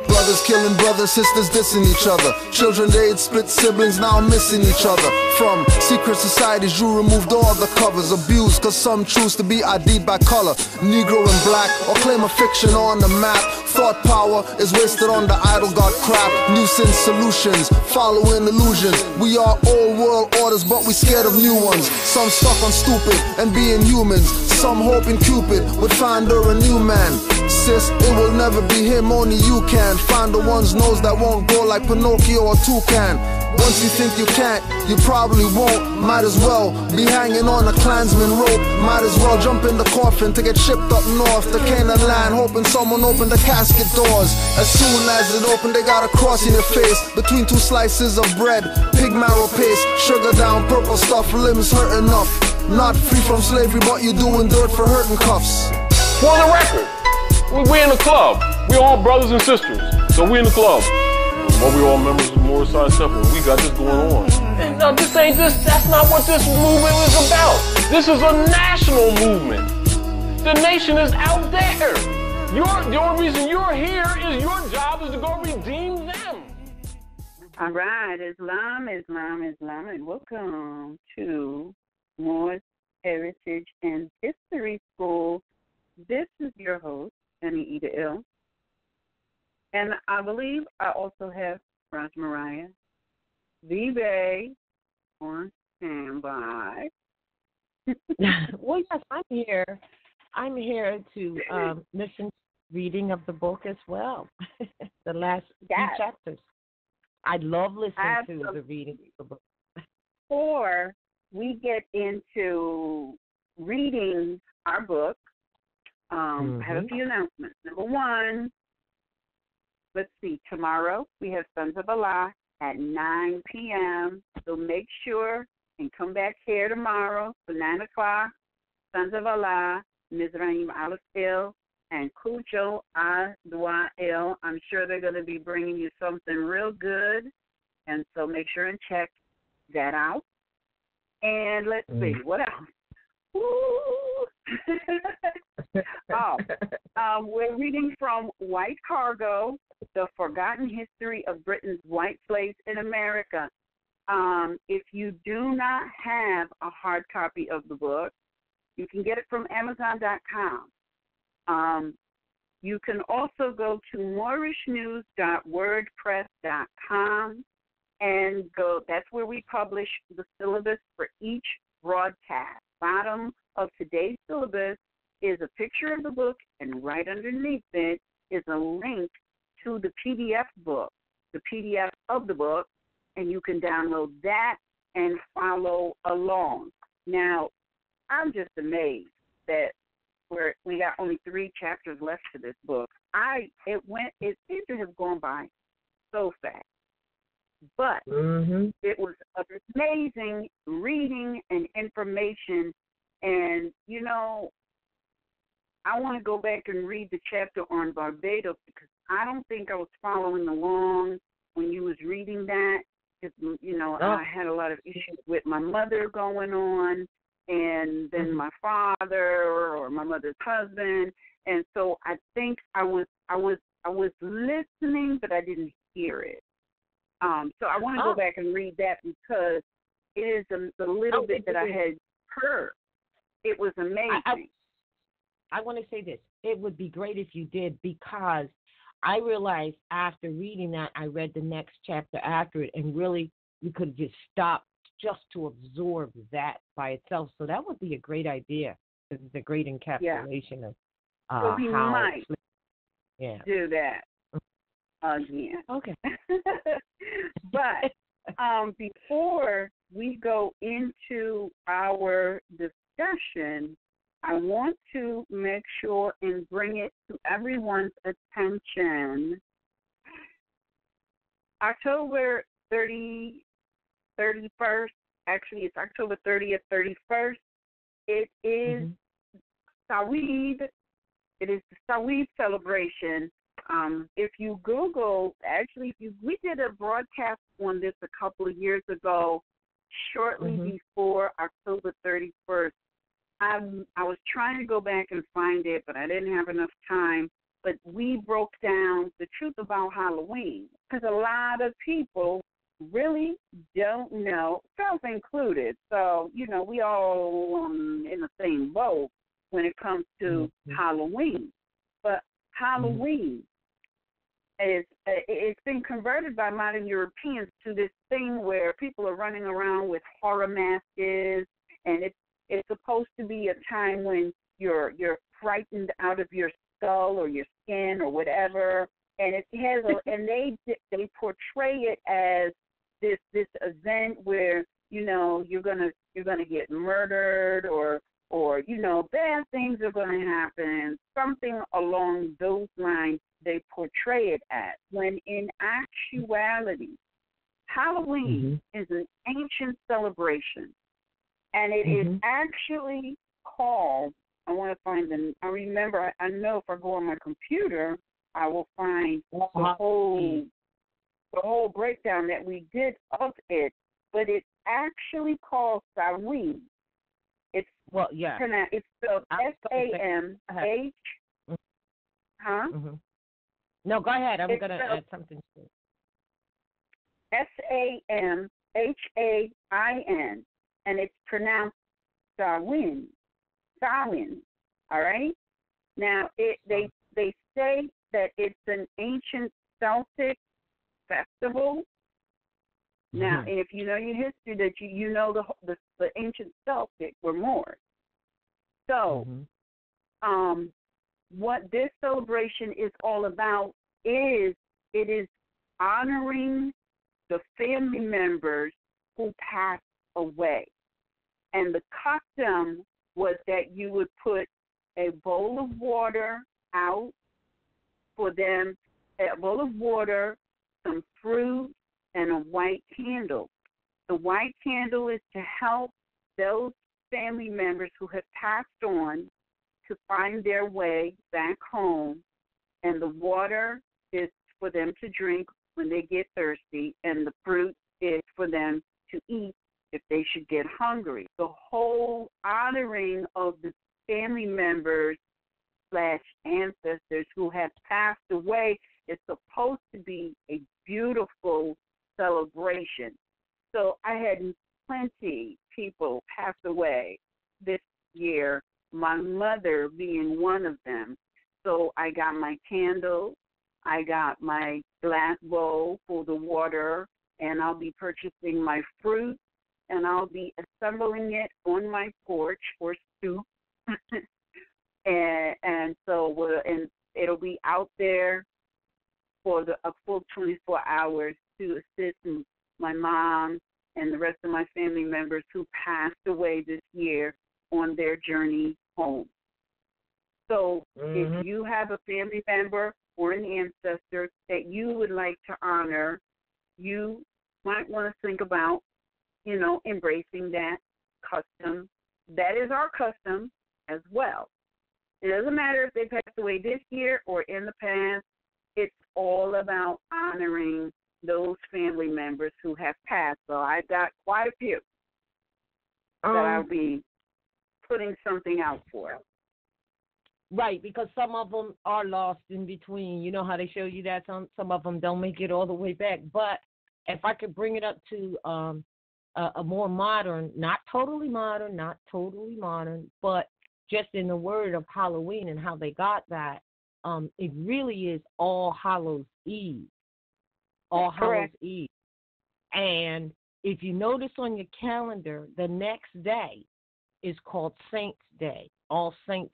Brothers killing brothers, sisters dissing each other. Children they'd split siblings, now missing each other. From secret societies, you removed all the covers. Abused cause some choose to be ID'd by color. Negro and black, or claim a fiction on the map. Thought power is wasted on the idol god crap. Nuisance solutions, following illusions. We are old world orders, but we scared of new ones. Some stuck on stupid and being humans. Some hoping Cupid would find her a new man. Sis, it will never be him, only you can. Find the one's nose that won't go like Pinocchio or Toucan. Once you think you can't, you probably won't. Might as well be hanging on a Klansman rope. Might as well jump in the coffin to get shipped up north to Canaan land, hoping someone opened the casket doors. As soon as it opened, they got a cross in your face between two slices of bread, pig marrow paste, sugar down, purple stuff, limbs hurt enough. Not free from slavery, but you doing dirt for hurting cuffs. For the record, we in the club. We all brothers and sisters, so we in the club. But we all members of the Moorish Side Temple. We got this going on. And no, that's not what this movement is about. This is a national movement. The nation is out there. The only reason you're here is your job is to go redeem them. All right, Islam, and welcome to Moorish Heritage and History School. This is your host, Annie Ida L. And I believe I also have Raj Mariah, RVBey on standby. Well, yes, I'm here. I'm here to listen to reading of the book as well. The last few chapters. I love listening to the reading of the book. Before we get into reading our book, I have a few announcements. Number one, let's see, tomorrow we have Sons of Allah at 9 p.m. So make sure and come back here tomorrow for 9 o'clock. Sons of Allah, Mizraim Al-Fil, and Kujo Adwa-El. I'm sure they're going to be bringing you something real good. And so make sure and check that out. And let's see, what else? We're reading from White Cargo, The Forgotten History of Britain's White Slaves in America. If you do not have a hard copy of the book, you can get it from Amazon.com. You can also go to moorishnews.wordpress.com and go. That's where we publish the syllabus for each broadcast. Bottom of today's syllabus is a picture of the book, and right underneath it is a link to the PDF book, the PDF of the book, and you can download that and follow along. Now, I'm just amazed that we got only 3 chapters left to this book. It seems to have gone by so fast. But it was amazing reading and information. And, you know, I want to go back and read the chapter on Barbados because I don't think I was following along when you was reading that. Because, you know, I had a lot of issues with my mother going on and then my father or my mother's husband. And so I think I was listening, but I didn't hear it. So I want to go back and read that because it is the little bit that I had heard. It was amazing. I want to say this. It would be great if you did because I realized after reading that, I read the next chapter after it, and really you could have just stopped just to absorb that by itself. So that would be a great idea. It's a great encapsulation of so we how might do that again. Okay. But before we go into our discussion, I want to make sure and bring it to everyone's attention. October 31st, actually it's October 30th, 31st. It is Saweed. It is the Saweed celebration. If you Google, we did a broadcast on this a couple of years ago, shortly before October 31st. I was trying to go back and find it, but I didn't have enough time. but we broke down the truth about Halloween because a lot of people really don't know, self included. So, we all in the same boat when it comes to Halloween. But Halloween it's been converted by modern Europeans to this thing where people are running around with horror masks, and it's supposed to be a time when you're frightened out of your skull or your skin or whatever, and it has and they portray it as this event where you're gonna get murdered or bad things are gonna happen, something along those lines. They portray it as, when in actuality, Halloween is an ancient celebration, and it is actually called, I want to find I remember, I know if I go on my computer, I will find the whole breakdown that we did of it, but it's actually called Samhain. It's it's spelled SAMH. No, go ahead. I'm going to add something to it. SAMHAIN, and it's pronounced Samhain. Samhain. All right. Now they say that it's an ancient Celtic festival. Now, if you know your history, that you know the ancient Celtic were Moors. So, what this celebration is all about is it is honoring the family members who passed away. And the custom was that you would put a bowl of water out for them, a bowl of water, some fruit, and a white candle. The white candle is to help those family members who have passed on to find their way back home, and the water is for them to drink when they get thirsty, and the fruit is for them to eat if they should get hungry. The whole honoring of the family members / ancestors who have passed away is supposed to be a beautiful celebration. So I had plenty people pass away this year, my mother being one of them. So I got my candle, I got my glass bowl for the water, and I'll be purchasing my fruit, and I'll be assembling it on my porch or stoop. and it'll be out there for a full 24 hours to assist my mom and the rest of my family members who passed away this year on their journey home. So if you have a family member or an ancestor that you would like to honor, you might want to think about, embracing that custom. That is our custom as well. It doesn't matter if they passed away this year or in the past. It's all about honoring those family members who have passed. So I've got quite a few that I'll be putting something out for. Right, because some of them are lost in between. You know how they show you that some of them don't make it all the way back. But if I could bring it up to a more modern, not totally modern, but just in the word of Halloween and how they got that, it really is All Hallows Eve. All Hallows Eve. And if you notice on your calendar, the next day is called Saints Day, All Saints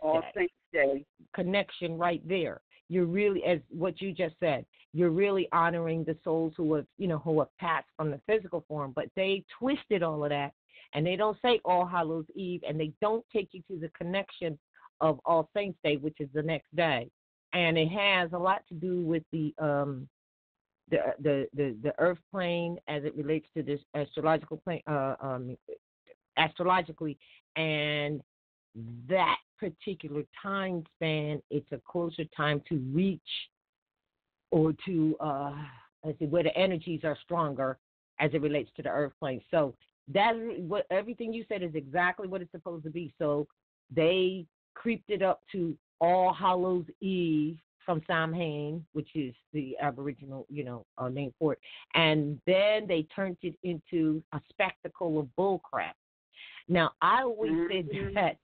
Day. Connection right there. You're really, as what you just said, you're really honoring the souls who have passed from the physical form. But they twisted all of that, and they don't say All Hallows Eve, and they don't take you to the connection of All Saints Day, which is the next day. And it has a lot to do with the earth plane as it relates to this astrological plane, astrologically, and that particular time span, it's a closer time to reach or to where the energies are stronger as it relates to the earth plane. So that's what everything you said is exactly what it's supposed to be. So they creeped it up to All Hallows Eve, from Samhain, which is the Aboriginal, name for it. And then they turned it into a spectacle of bullcrap. Now, I always said that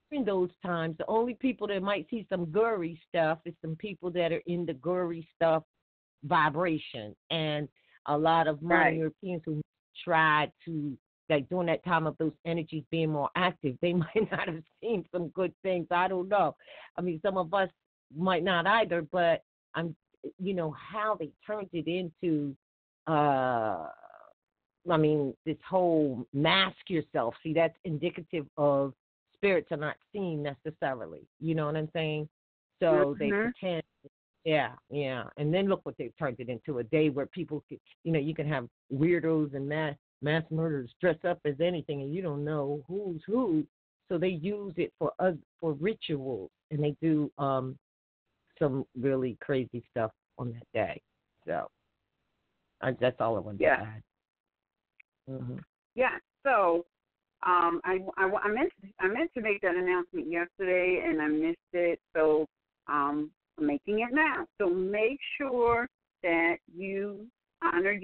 during those times, the only people that might see some gory stuff is some people that are in the gory stuff vibration. And a lot of modern Europeans who tried to, like during that time of those energies being more active, they might not have seen some good things. I don't know. I mean, some of us might not either, but how they turned it into, this whole mask yourself. See, that's indicative of spirits are not seen necessarily. You know what I'm saying? So they pretend. Yeah. And then look what they've turned it into, a day where people, you can have weirdos and mass murderers dress up as anything, and you don't know who's who. So they use it for rituals, and they do some really crazy stuff on that day. So that's all I wanted to add. Mm-hmm. Yeah. So I meant to make that announcement yesterday, and I missed it. So I'm making it now. So make sure that you honor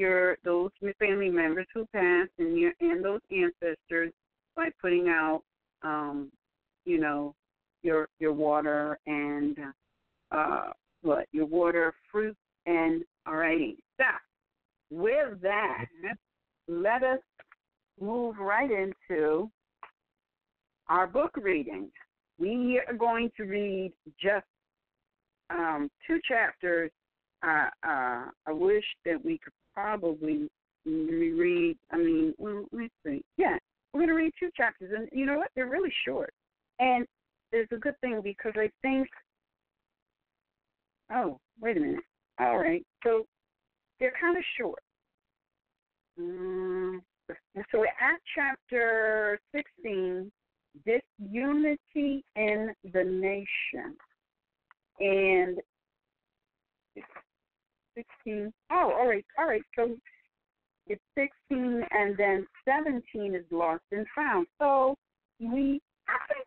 those family members who passed and those ancestors by putting out your water and your water, fruit, and alrighty. So with that, let us move right into our book reading. We are going to read just 2 chapters. I wish that we could probably read. Let's see. Yeah, we're going to read 2 chapters, and you know what? They're really short, and it's a good thing because I think. Oh, wait a minute. All right, so they're kind of short. So we're at chapter 16, Disunity in the Nation. And 16, all right. So it's 16 and then 17 is lost and found. So I think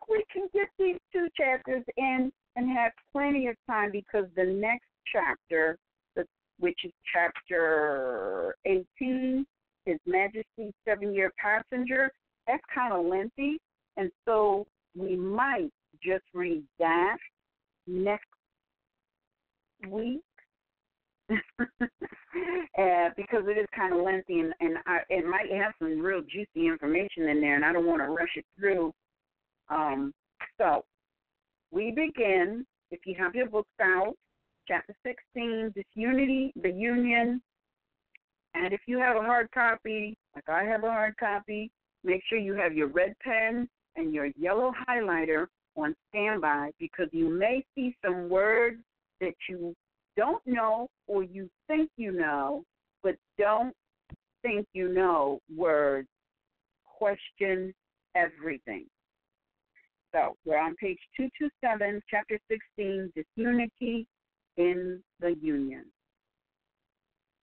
we can get these 2 chapters in and have plenty of time because the next chapter, which is chapter 18, His Majesty's 7-Year Passenger, that's kind of lengthy, and so we might just read that next week because it is kind of lengthy, and it might have some real juicy information in there, and I don't want to rush it through. So we begin, if you have your books out, chapter 16, Disunity, the Union. And if you have a hard copy, like I have a hard copy, make sure you have your red pen and your yellow highlighter on standby because you may see some words that you don't know or you think you know, but don't think you know words. Question everything. So we're on page 227, chapter 16, Disunity in the Union.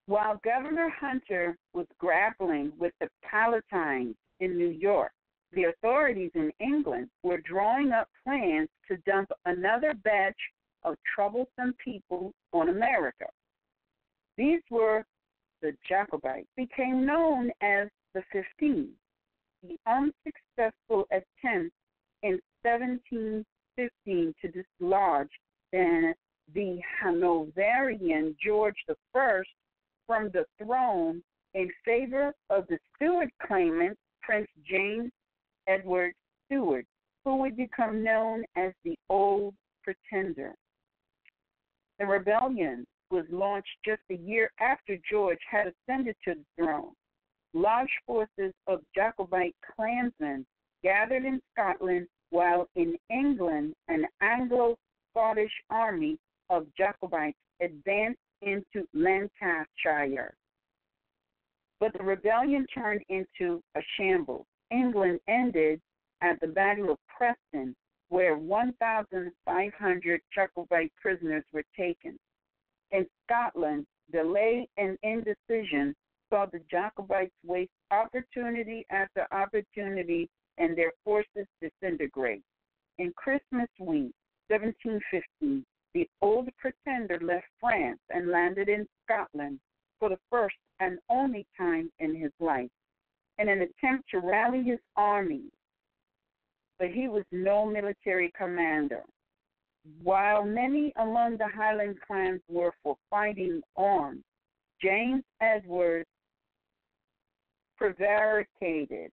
While Governor Hunter was grappling with the Palatines in New York, the authorities in England were drawing up plans to dump another batch of troublesome people on America. These were the Jacobites, became known as the 15. The unsuccessful attempt in 1715 to dislodge the Hanoverian George I from the throne in favor of the Stuart claimant, Prince James Edward Stuart, who would become known as the Old Pretender. The rebellion was launched just a year after George had ascended to the throne. Large forces of Jacobite clansmen gathered in Scotland, while in England an Anglo-Scottish army of Jacobites advanced into Lancashire. But the rebellion turned into a shambles. England ended at the Battle of Preston, where 1,500 Jacobite prisoners were taken. In Scotland, delay and indecision saw the Jacobites waste opportunity after opportunity and their forces disintegrate. In Christmas week, 1715, the old pretender left France and landed in Scotland for the first and only time in his life in an attempt to rally his army. But he was no military commander. While many among the Highland clans were for fighting on, James Edwards prevaricated.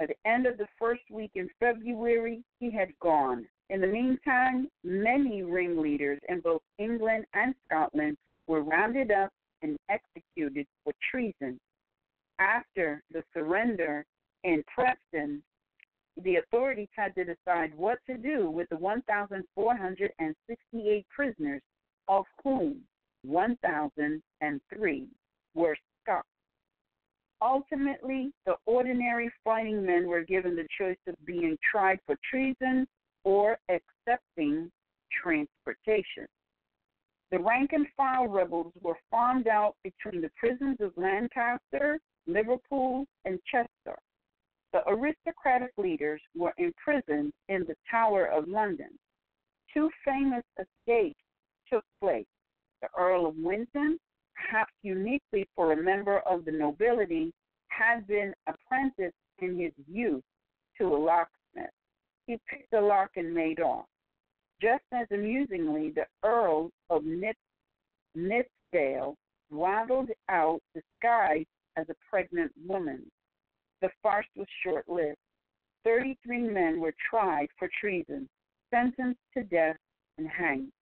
At the end of the first week in February, he had gone. In the meantime, many ringleaders in both England and Scotland were rounded up and executed for treason. After the surrender in Preston, the authorities had to decide what to do with the 1,468 prisoners, of whom 1,003 were Scots. Ultimately, the ordinary fighting men were given the choice of being tried for treason or accepting transportation. The rank-and-file rebels were farmed out between the prisons of Lancaster, Liverpool, and Chester. The aristocratic leaders were imprisoned in the Tower of London. Two famous escapes took place. The Earl of Winton, perhaps uniquely for a member of the nobility, had been apprenticed in his youth to a locksmith. He picked a lock and made off. Just as amusingly, the Earl of Nithsdale waddled out disguised as a pregnant woman. The farce was short-lived. 33 men were tried for treason, sentenced to death, and hanged.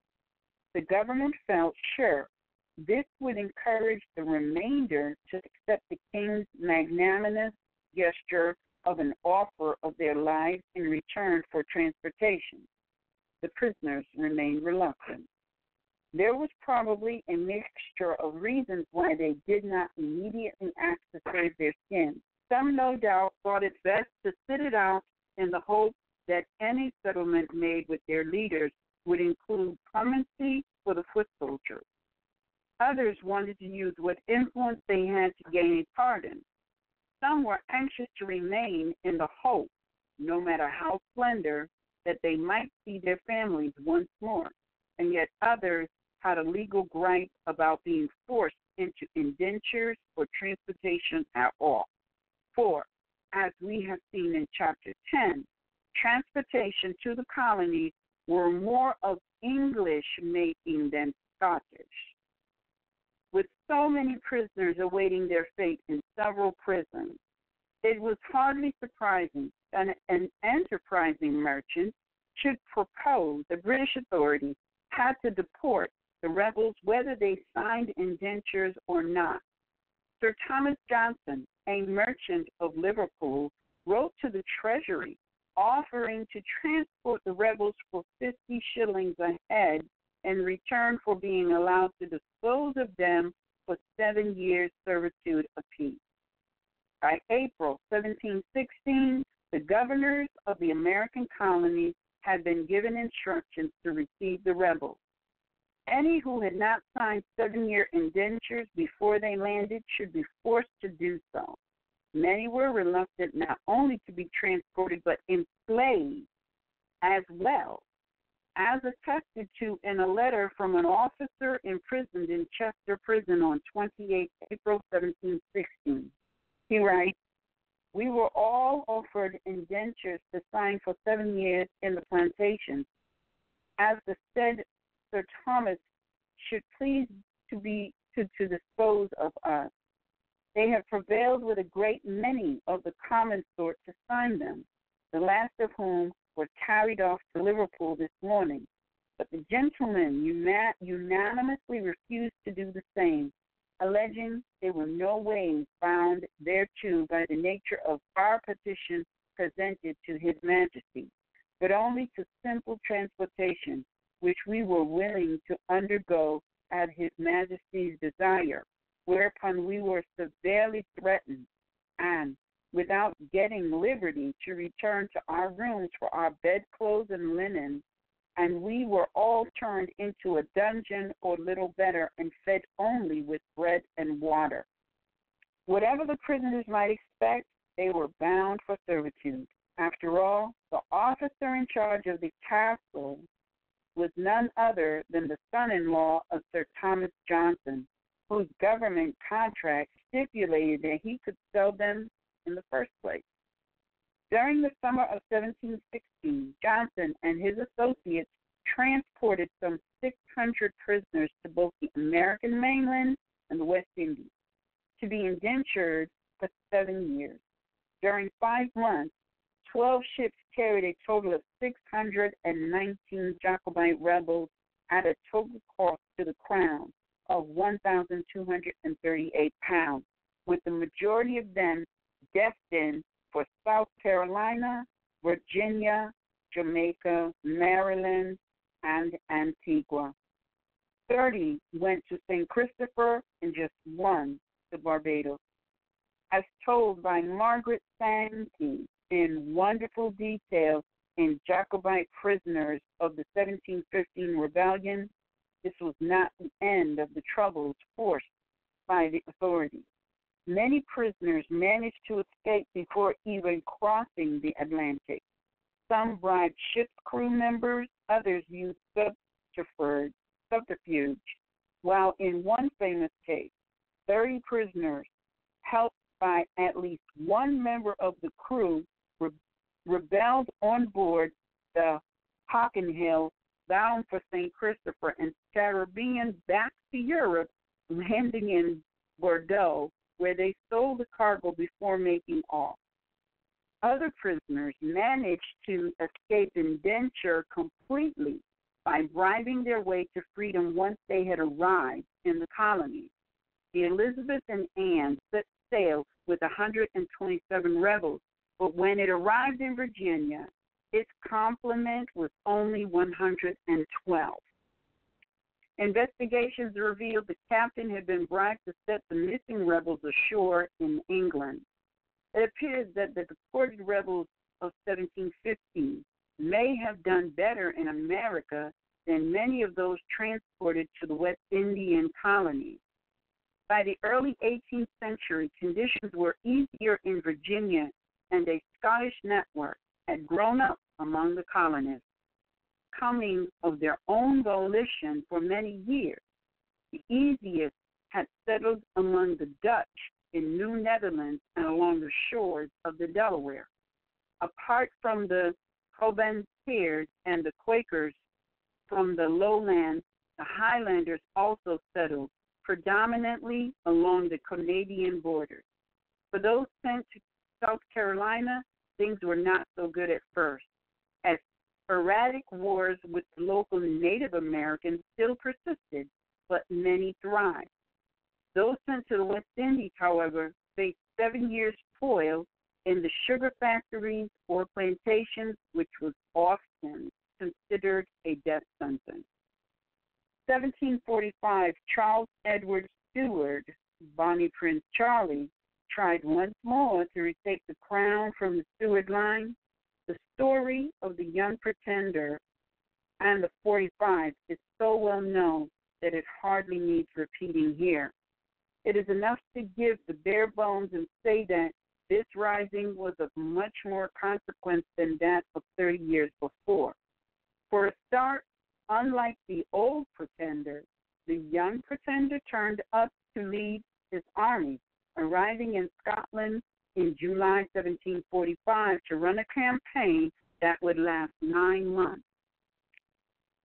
The government felt sure this would encourage the remainder to accept the king's magnanimous gesture of an offer of their lives in return for transportation. The prisoners remained reluctant. There was probably a mixture of reasons why they did not immediately act to save their skin. Some, no doubt, thought it best to sit it out in the hope that any settlement made with their leaders would include clemency for the foot soldiers. Others wanted to use what influence they had to gain a pardon. Some were anxious to remain in the hope, no matter how slender, that they might see their families once more. And yet others had a legal gripe about being forced into indentures or transportation at all. For, as we have seen in Chapter 10, transportation to the colonies were more of English making than Scottish. With so many prisoners awaiting their fate in several prisons, it was hardly surprising that an enterprising merchant should propose the British authorities had to deport the rebels whether they signed indentures or not. Sir Thomas Johnson, a merchant of Liverpool, wrote to the Treasury offering to transport the rebels for 50 shillings a head in return for being allowed to dispose of them for 7 years' servitude apiece. By April 1716, the governors of the American colonies had been given instructions to receive the rebels. Any who had not signed 7-year indentures before they landed should be forced to do so. Many were reluctant not only to be transported but enslaved as well, as attested to in a letter from an officer imprisoned in Chester Prison on 28 April 1716. He writes, "We were all offered indentures to sign for 7 years in the plantations, as the said Sir Thomas should please to dispose of us. They have prevailed with a great many of the common sort to sign them, the last of whom were carried off to Liverpool this morning. But the gentlemen unanimously refused to do the same, alleging they were no ways bound thereto by the nature of our petition presented to His Majesty, but only to simple transportation, which we were willing to undergo at His Majesty's desire, whereupon we were severely threatened, and, without getting liberty, to return to our rooms for our bedclothes and linen, and we were all turned into a dungeon or little better, and fed only with bread and water. Whatever the prisoners might expect, they were bound for servitude. After all, the officer in charge of the castle was none other than the son-in-law of Sir Thomas Johnson, whose government contract stipulated that he could sell them in the first place. During the summer of 1716, Johnson and his associates transported some 600 prisoners to both the American mainland and the West Indies to be indentured for 7 years. During 5 months, 12 ships carried a total of 619 Jacobite rebels at a total cost to the Crown of 1,238 pounds, with the majority of them destined for South Carolina, Virginia, Jamaica, Maryland, and Antigua. 30 went to St. Christopher and just 1 to Barbados. As told by Margaret Sankey in wonderful detail in Jacobite Prisoners of the 1715 Rebellion, this was not the end of the troubles forced by the authorities. Many prisoners managed to escape before even crossing the Atlantic. Some bribed ship's crew members, others used subterfuge, while in one famous case, 30 prisoners, helped by at least one member of the crew, rebelled on board the Hockenhill bound for St. Christopher and Caribbean back to Europe, landing in Bordeaux, where they sold the cargo before making off. Other prisoners managed to escape indenture completely by bribing their way to freedom once they had arrived in the colonies. The Elizabeth and Anne set sail with 127 rebels, but when it arrived in Virginia, its complement was only 112. Investigations revealed the captain had been bribed to set the missing rebels ashore in England. It appears that the deported rebels of 1715 may have done better in America than many of those transported to the West Indian colonies. By the early 18th century, conditions were easier in Virginia, and a Scottish network had grown up among the colonists, coming of their own volition for many years. The easiest had settled among the Dutch in New Netherlands and along the shores of the Delaware. Apart from the Covenanters and the Quakers from the lowlands, the Highlanders also settled predominantly along the Canadian borders. For those sent to South Carolina, things were not so good at first, as sporadic wars with the local Native Americans still persisted, but many thrived. Those sent to the West Indies, however, faced 7 years' toil in the sugar factories or plantations, which was often considered a death sentence. 1745, Charles Edward Stewart, Bonnie Prince Charlie, tried once more to retake the crown from the Stewart line. The story of the young pretender and the 45 is so well known that it hardly needs repeating here. It is enough to give the bare bones and say that this rising was of much more consequence than that of 30 years before. For a start, unlike the old pretender, the young pretender turned up to lead his army, arriving in Scotland in July 1745 to run a campaign that would last 9 months.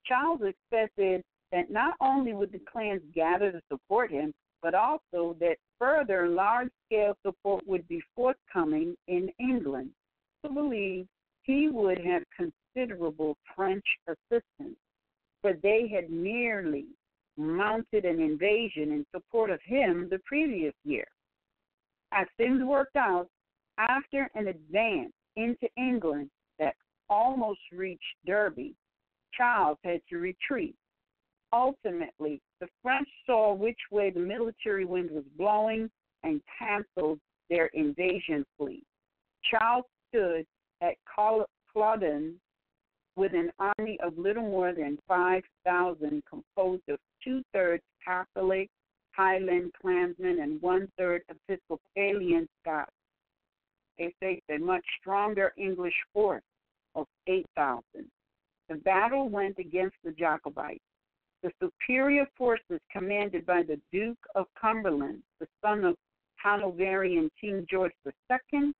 Charles expected that not only would the clans gather to support him, but also that further large-scale support would be forthcoming in England. To believe he would have considerable French assistance, for they had merely mounted an invasion in support of him the previous year. As things worked out, after an advance into England that almost reached Derby, Charles had to retreat. Ultimately, the French saw which way the military wind was blowing and canceled their invasion fleet. Charles stood at Culloden with an army of little more than 5,000, composed of 2/3 Catholic Highland clansmen and 1/3 Episcopalian Scots. They faced a much stronger English force of 8,000. The battle went against the Jacobites. The superior forces commanded by the Duke of Cumberland, the son of Hanoverian King George II,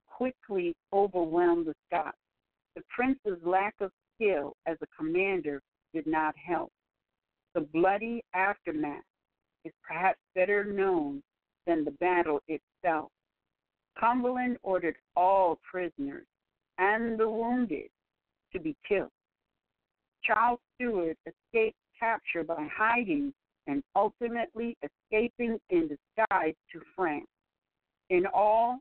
quickly overwhelmed the Scots. The prince's lack of skill as a commander did not help. The bloody aftermath is perhaps better known than the battle itself. Cumberland ordered all prisoners and the wounded to be killed. Charles Stuart escaped capture by hiding and ultimately escaping in disguise to France. In all,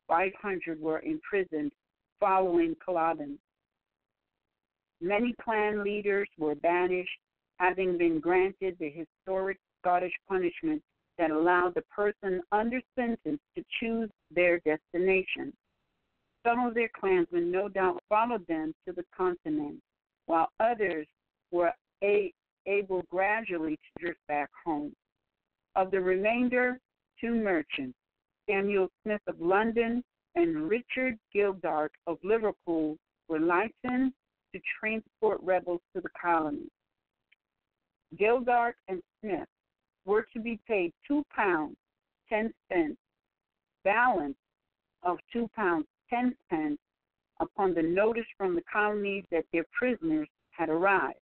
500 were imprisoned following Culloden. Many clan leaders were banished, having been granted the historic Scottish punishment that allowed the person under sentence to choose their destination. Some of their clansmen no doubt followed them to the continent, while others were able gradually to drift back home. Of the remainder, 2 merchants, Samuel Smith of London and Richard Gildark of Liverpool, were licensed to transport rebels to the colony. Gildark and Smith were to be paid £2 10 balance of £2 10 upon the notice from the colonies that their prisoners had arrived.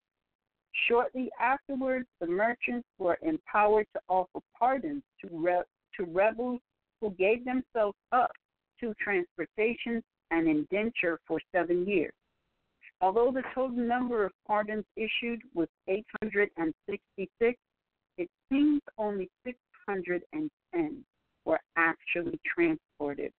Shortly afterwards, the merchants were empowered to offer pardons to rebels who gave themselves up to transportation and indenture for 7 years. Although the total number of pardons issued was 866, it seems only 610 were actually transported.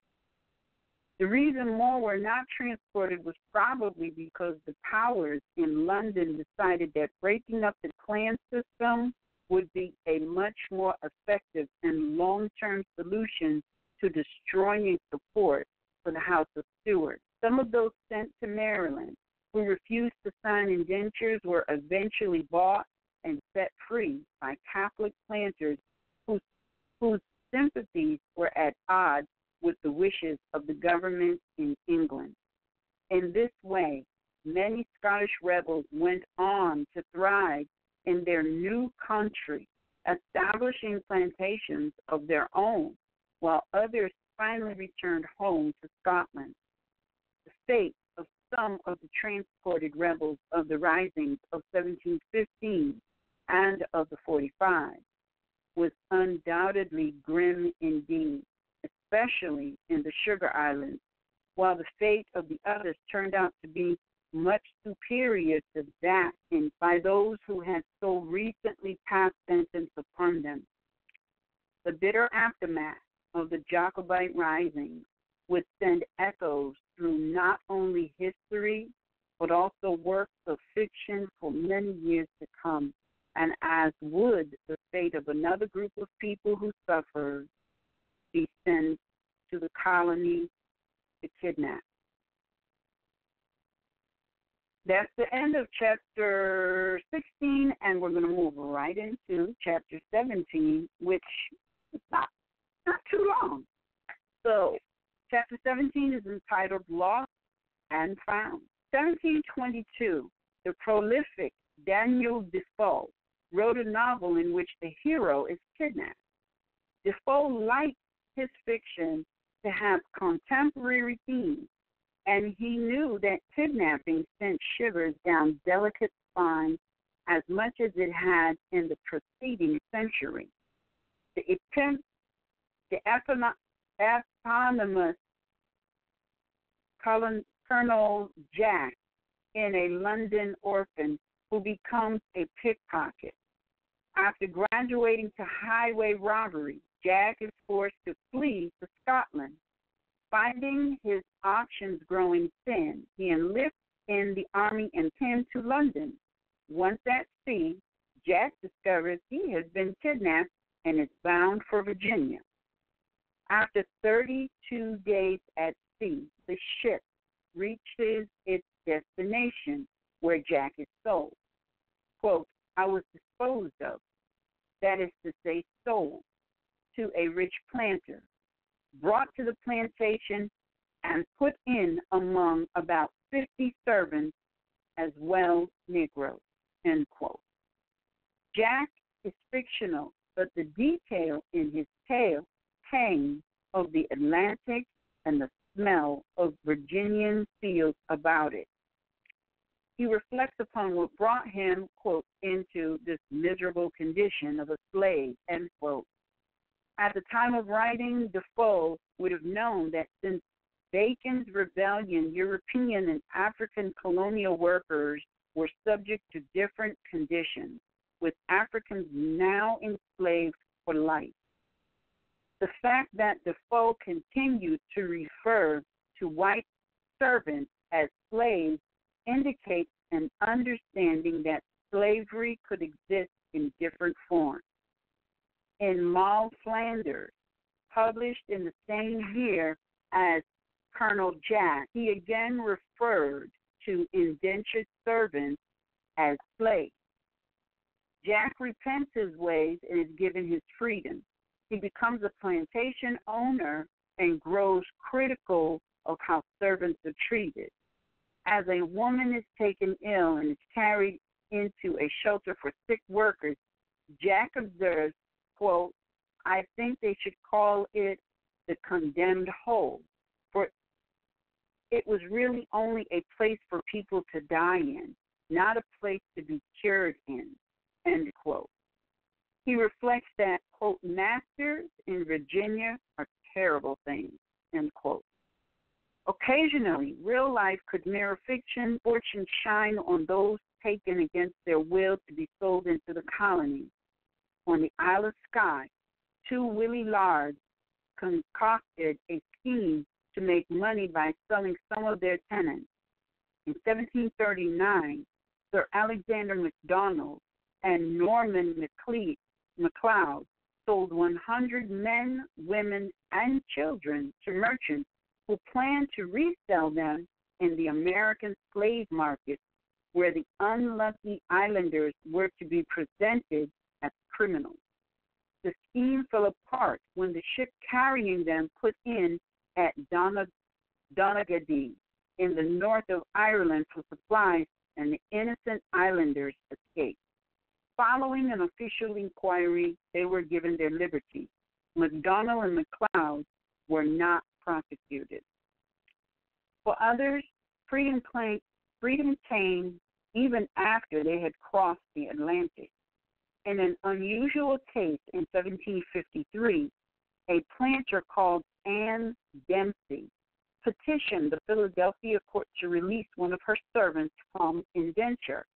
The reason more were not transported was probably because the powers in London decided that breaking up the clan system would be a much more effective and long-term solution to destroying support for the House of Stuart. Some of those sent to Maryland who refused to sign indentures were eventually bought and set free by Catholic planters whose sympathies were at odds with the wishes of the government in England. In this way, many Scottish rebels went on to thrive in their new country, establishing plantations of their own, while others finally returned home to Scotland. The fate of some of the transported rebels of the risings of 1715 and of the 45 was undoubtedly grim indeed, especially in the Sugar Islands, while the fate of the others turned out to be much superior to that by those who had so recently passed sentence upon them. The bitter aftermath of the Jacobite rising would send echoes through not only history, but also works of fiction for many years to come, and as would the fate of another group of people who suffered, be sent to the colony to kidnap. That's the end of chapter 16, and we're going to move right into chapter 17, which is not too long. So, chapter 17 is entitled Lost and Found. 1722, the prolific Daniel Defoe wrote a novel in which the hero is kidnapped. Defoe liked his fiction to have contemporary themes, and he knew that kidnapping sent shivers down delicate spines as much as it had in the preceding century. The eponymous Colonel Jack, in a London orphan who becomes a pickpocket. After graduating to highway robbery, Jack is forced to flee to Scotland. Finding his options growing thin, he enlists in the army and comes to London. Once at sea, Jack discovers he has been kidnapped and is bound for Virginia. After 32 days at sea, the ship reaches its destination, where Jack is sold. Quote, I was disposed of, that is to say, sold, to a rich planter, brought to the plantation, and put in among about 50 servants as well Negroes, end quote. Jack is fictional, but the detail in his tale hangs of the Atlantic and the smell of Virginian fields about it. He reflects upon what brought him, quote, into this miserable condition of a slave, end quote. At the time of writing, Defoe would have known that since Bacon's rebellion, European and African colonial workers were subject to different conditions, with Africans now enslaved for life. The fact that Defoe continued to refer to white servants as slaves indicates an understanding that slavery could exist in different forms. In Moll Flanders, published in the same year as Colonel Jack, he again referred to indentured servants as slaves. Jack repents his ways and is given his freedom. He becomes a plantation owner and grows critical of how servants are treated. As a woman is taken ill and is carried into a shelter for sick workers, Jack observes, quote, I think they should call it the condemned hole, for it was really only a place for people to die in, not a place to be cured in, end quote. He reflects that, quote, masters in Virginia are terrible things, end quote. Occasionally, real life could mirror fiction. Fortune shine on those taken against their will to be sold into the colony. On the Isle of Skye, two Willie Lards concocted a scheme to make money by selling some of their tenants. In 1739, Sir Alexander MacDonald and Norman MacLeod sold 100 men, women, and children to merchants who planned to resell them in the American slave market, where the unlucky islanders were to be presented as criminals. The scheme fell apart when the ship carrying them put in at Donaghadee in the north of Ireland for supplies, and the innocent islanders escaped. Following an official inquiry, they were given their liberty. MacDonald and MacLeod were not prosecuted. For others, freedom came even after they had crossed the Atlantic. In an unusual case in 1753, a planter called Anne Dempsey petitioned the Philadelphia court to release one of her servants from indenture.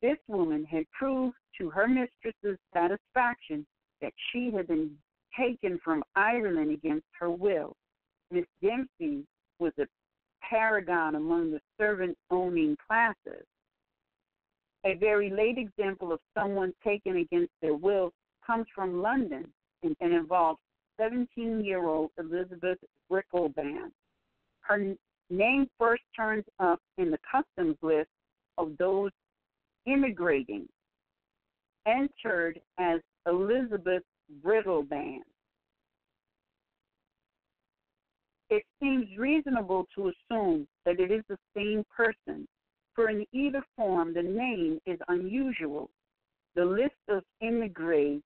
This woman had proved to her mistress's satisfaction that she had been taken from Ireland against her will. Miss Dempsey was a paragon among the servant-owning classes. A very late example of someone taken against their will comes from London and involves 17-year-old Elizabeth Brickleban. Her name first turns up in the customs list of those immigrating, entered as Elizabeth Brittleband. It seems reasonable to assume that it is the same person, for in either form the name is unusual. The list of immigrants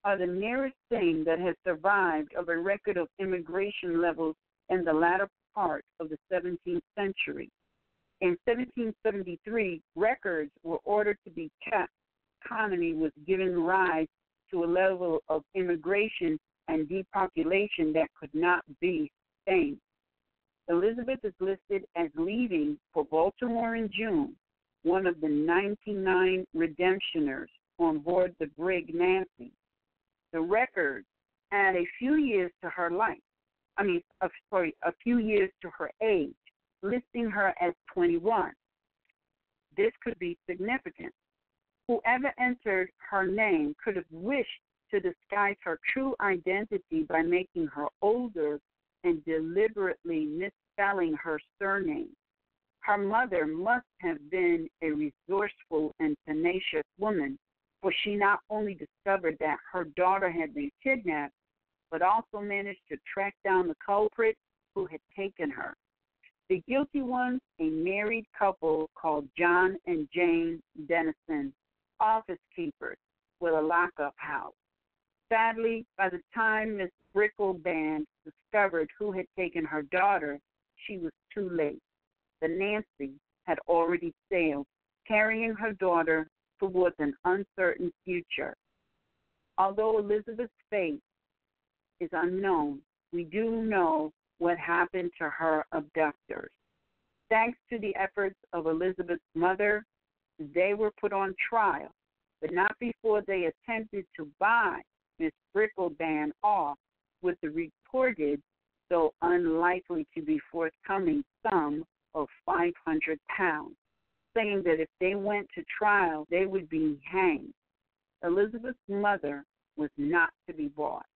are the nearest thing that has survived of a record of immigration levels in the latter part of the 17th century. In 1773, records were ordered to be kept. The economy was given rise to a level of immigration and depopulation that could not be sustained. Elizabeth is listed as leaving for Baltimore in June, one of the 99 redemptioners on board the brig Nancy. The records add a few years to her life. A few years to her age, listing her as 21. This could be significant. Whoever entered her name could have wished to disguise her true identity by making her older and deliberately misspelling her surname. Her mother must have been a resourceful and tenacious woman, for she not only discovered that her daughter had been kidnapped, but also managed to track down the culprit who had taken her. The guilty ones, a married couple called John and Jane Dennison, office keepers with a lockup house. Sadly, by the time Miss Brickleband discovered who had taken her daughter, she was too late. The Nancy had already sailed, carrying her daughter towards an uncertain future. Although Elizabeth's fate is unknown, we do know what happened to her abductors. Thanks to the efforts of Elizabeth's mother, they were put on trial, but not before they attempted to buy Miss Brickleband off with the reported, though unlikely to be forthcoming, sum of 500 pounds, saying that if they went to trial, they would be hanged. Elizabeth's mother was not to be bought.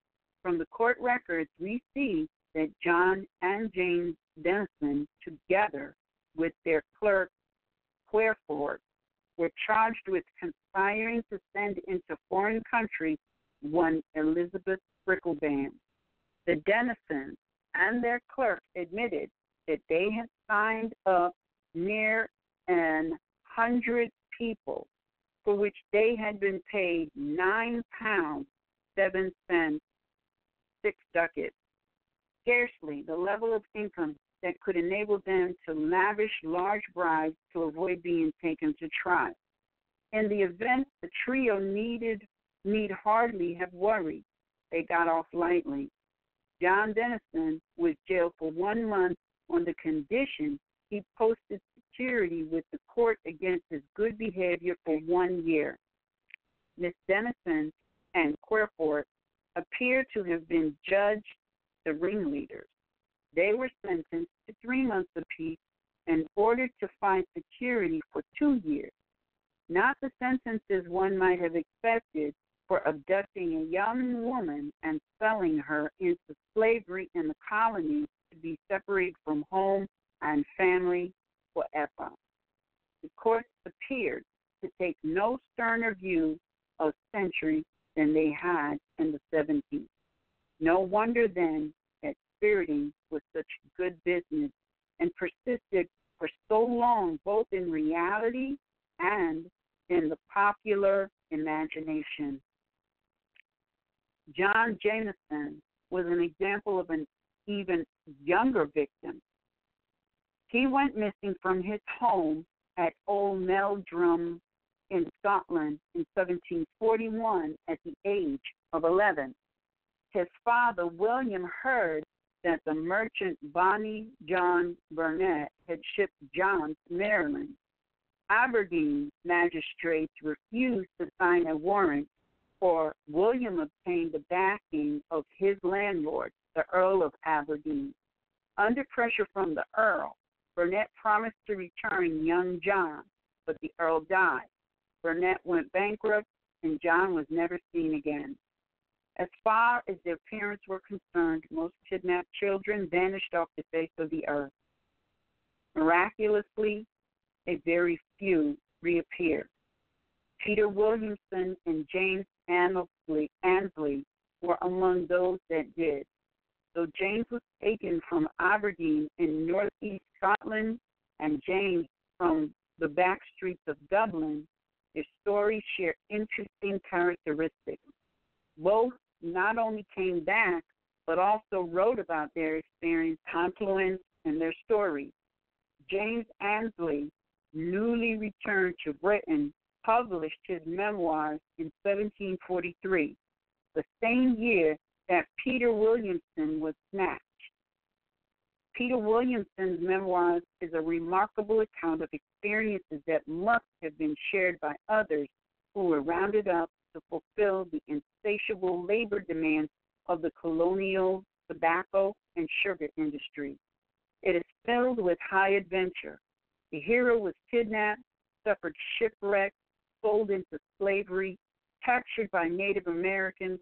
From the court records, we see that John and Jane Dennison, together with their clerk, Querford, were charged with conspiring to send into foreign countries one Elizabeth Brickleband. The Dennisons and their clerk admitted that they had signed up near 100 people, for which they had been paid £9, 7 cents, 6 ducats. Scarcely the level of income that could enable them to lavish large bribes to avoid being taken to trial. In the event the trio need hardly have worried. They got off lightly. John Dennison was jailed for 1 month on the condition he posted security with the court against his good behavior for 1 year. Miss Dennison and Querford appear to have been judged the ringleaders. They were sentenced to 3 months apiece and ordered to find security for 2 years. Not the sentences one might have expected for abducting a young woman and selling her into slavery in the colonies to be separated from home and family forever. The courts appeared to take no sterner view of centuries than they had in the 70s. No wonder then that spiriting was such good business and persisted for so long, both in reality and in the popular imagination. John Jameson was an example of an even younger victim. He went missing from his home at Old Meldrum in Scotland in 1741 at the age of 11. His father, William, heard that the merchant Bonnie John Burnett had shipped John to Maryland. Aberdeen magistrates refused to sign a warrant, for William obtained the backing of his landlord, the Earl of Aberdeen. Under pressure from the Earl, Burnett promised to return young John, but the Earl died. Burnett went bankrupt, and John was never seen again. As far as their parents were concerned, most kidnapped children vanished off the face of the earth. Miraculously, a very few reappeared. Peter Williamson and James Ansley were among those that did. Though James was taken from Aberdeen in northeast Scotland and James from the back streets of Dublin, their stories share interesting characteristics. Both not only came back, but also wrote about their experience, confluence, and their stories. James Ansley, newly returned to Britain, published his memoirs in 1743, the same year that Peter Williamson was snatched. Peter Williamson's memoirs is a remarkable account of experiences that must have been shared by others who were rounded up to fulfill the insatiable labor demands of the colonial tobacco and sugar industry. It is filled with high adventure. The hero was kidnapped, suffered shipwreck, sold into slavery, captured by Native Americans,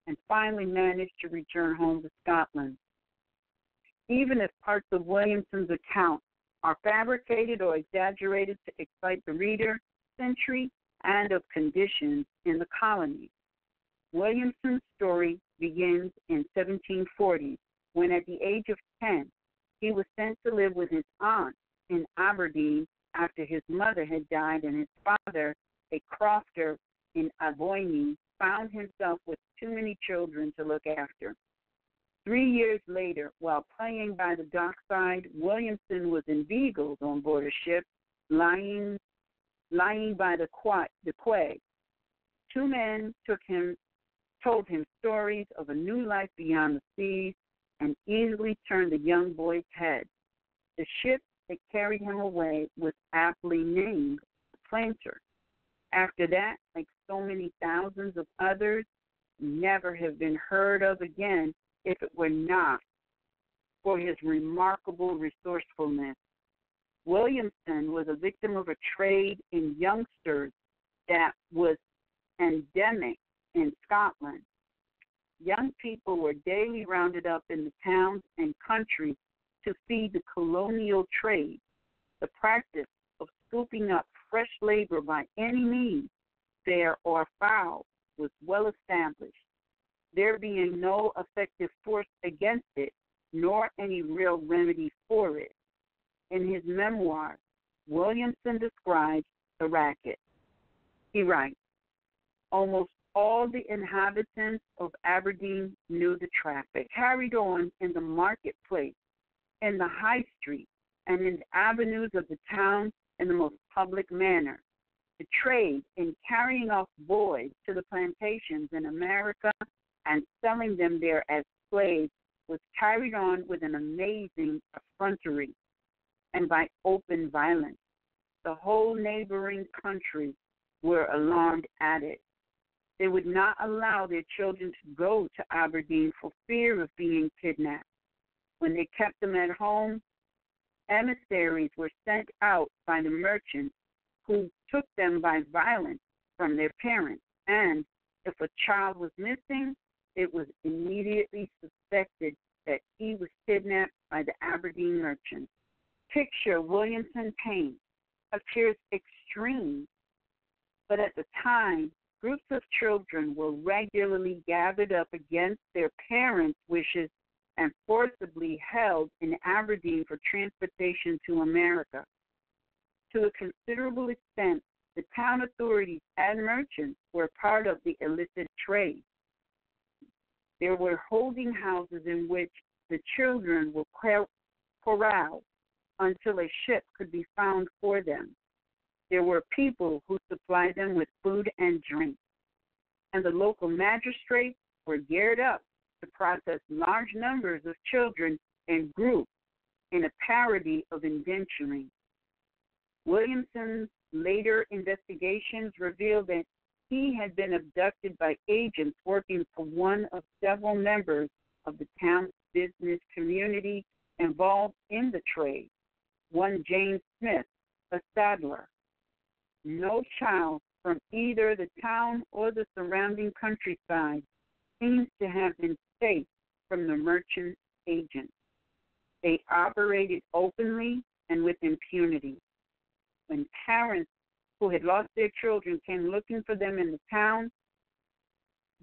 and finally managed to return home to Scotland. Even if parts of Williamson's account are fabricated or exaggerated to excite the reader, century and of conditions in the colonies. Williamson's story begins in 1740, when at the age of 10, He was sent to live with his aunt in Aberdeen after his mother had died, and his father, a crofter in Avoyne, found himself with too many children to look after. 3 years later, while playing by the dockside, Williamson was inveigled on board a ship lying by the quay. Two men told him stories of a new life beyond the seas, and easily turned the young boy's head. The ship that carried him away was aptly named the Planter. After that, like so many thousands of others, never have been heard of again if it were not for his remarkable resourcefulness. Williamson was a victim of a trade in youngsters that was endemic in Scotland. Young people were daily rounded up in the towns and country to feed the colonial trade. The practice of scooping up fresh labor by any means, fair or foul, was well established, there being no effective force against it, nor any real remedy for it. In his memoir, Williamson describes the racket. He writes, almost all the inhabitants of Aberdeen knew the traffic carried on in the marketplace, in the high street, and in the avenues of the town in the most public manner. The trade in carrying off boys to the plantations in America and selling them there as slaves was carried on with an amazing effrontery and by open violence. The whole neighboring countries were alarmed at it. They would not allow their children to go to Aberdeen for fear of being kidnapped. When they kept them at home, emissaries were sent out by the merchants who took them by violence from their parents, and if a child was missing, it was immediately suspected that he was kidnapped by the Aberdeen merchants. Picture Williamson pain appears extreme, but at the time, groups of children were regularly gathered up against their parents' wishes and forcibly held in Aberdeen for transportation to America. To a considerable extent, the town authorities and merchants were part of the illicit trade. There were holding houses in which the children were corralled until a ship could be found for them. There were people who supplied them with food and drink, and the local magistrates were geared up to process large numbers of children in groups in a parody of indenturing. Williamson's later investigations revealed that he had been abducted by agents working for one of several members of the town's business community involved in the trade, one James Smith, a saddler. No child from either the town or the surrounding countryside seems to have been safe from the merchant agents. They operated openly and with impunity. When parents who had lost their children came looking for them in the town,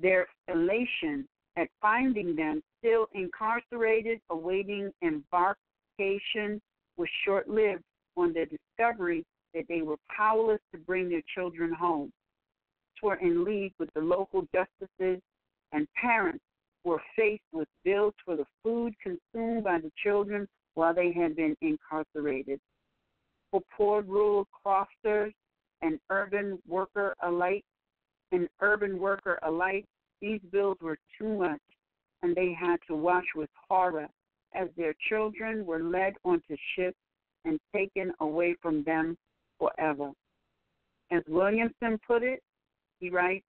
their elation at finding them still incarcerated, awaiting embarkation, was short-lived on the discovery that they were powerless to bring their children home. Were in league with the local justices, and parents were faced with bills for the food consumed by the children while they had been incarcerated. For poor rural crofters and urban worker alike, these bills were too much, and they had to watch with horror as their children were led onto ships and taken away from them forever. As Williamson put it, he writes,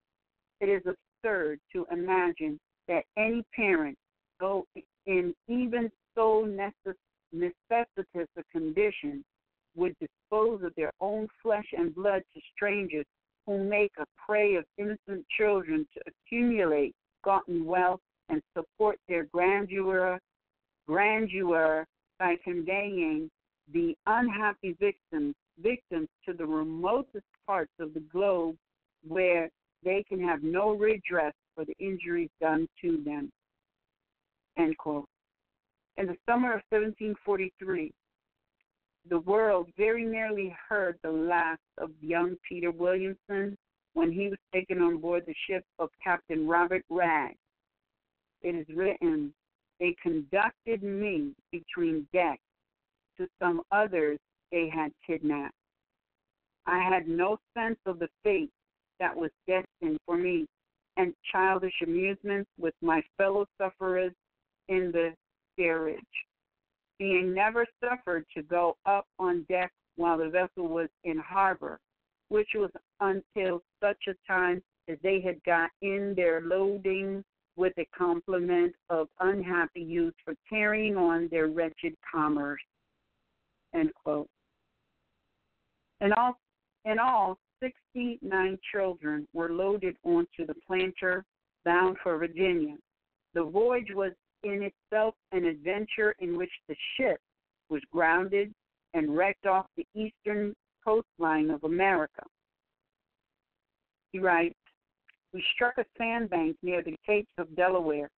it is absurd to imagine that any parent, though in even so necessitous a condition, would dispose of their own flesh and blood to strangers who make a prey of innocent children to accumulate gotten wealth and support their grandeur by conveying the unhappy victims to the remotest parts of the globe where they can have no redress for the injuries done to them. End quote. In the summer of 1743, the world very nearly heard the last of young Peter Williamson when he was taken on board the ship of Captain Robert Ragg. It is written, "They conducted me between decks to some others they had kidnapped. I had no sense of the fate that was destined for me, and childish amusements with my fellow sufferers in the steerage, being never suffered to go up on deck while the vessel was in harbor, which was until such a time as they had got in their loading with a complement of unhappy youth for carrying on their wretched commerce." End quote. In all, 69 children were loaded onto the planter bound for Virginia. The voyage was in itself an adventure in which the ship was grounded and wrecked off the eastern coastline of America. He writes, "We struck a sandbank near the Capes of Delaware,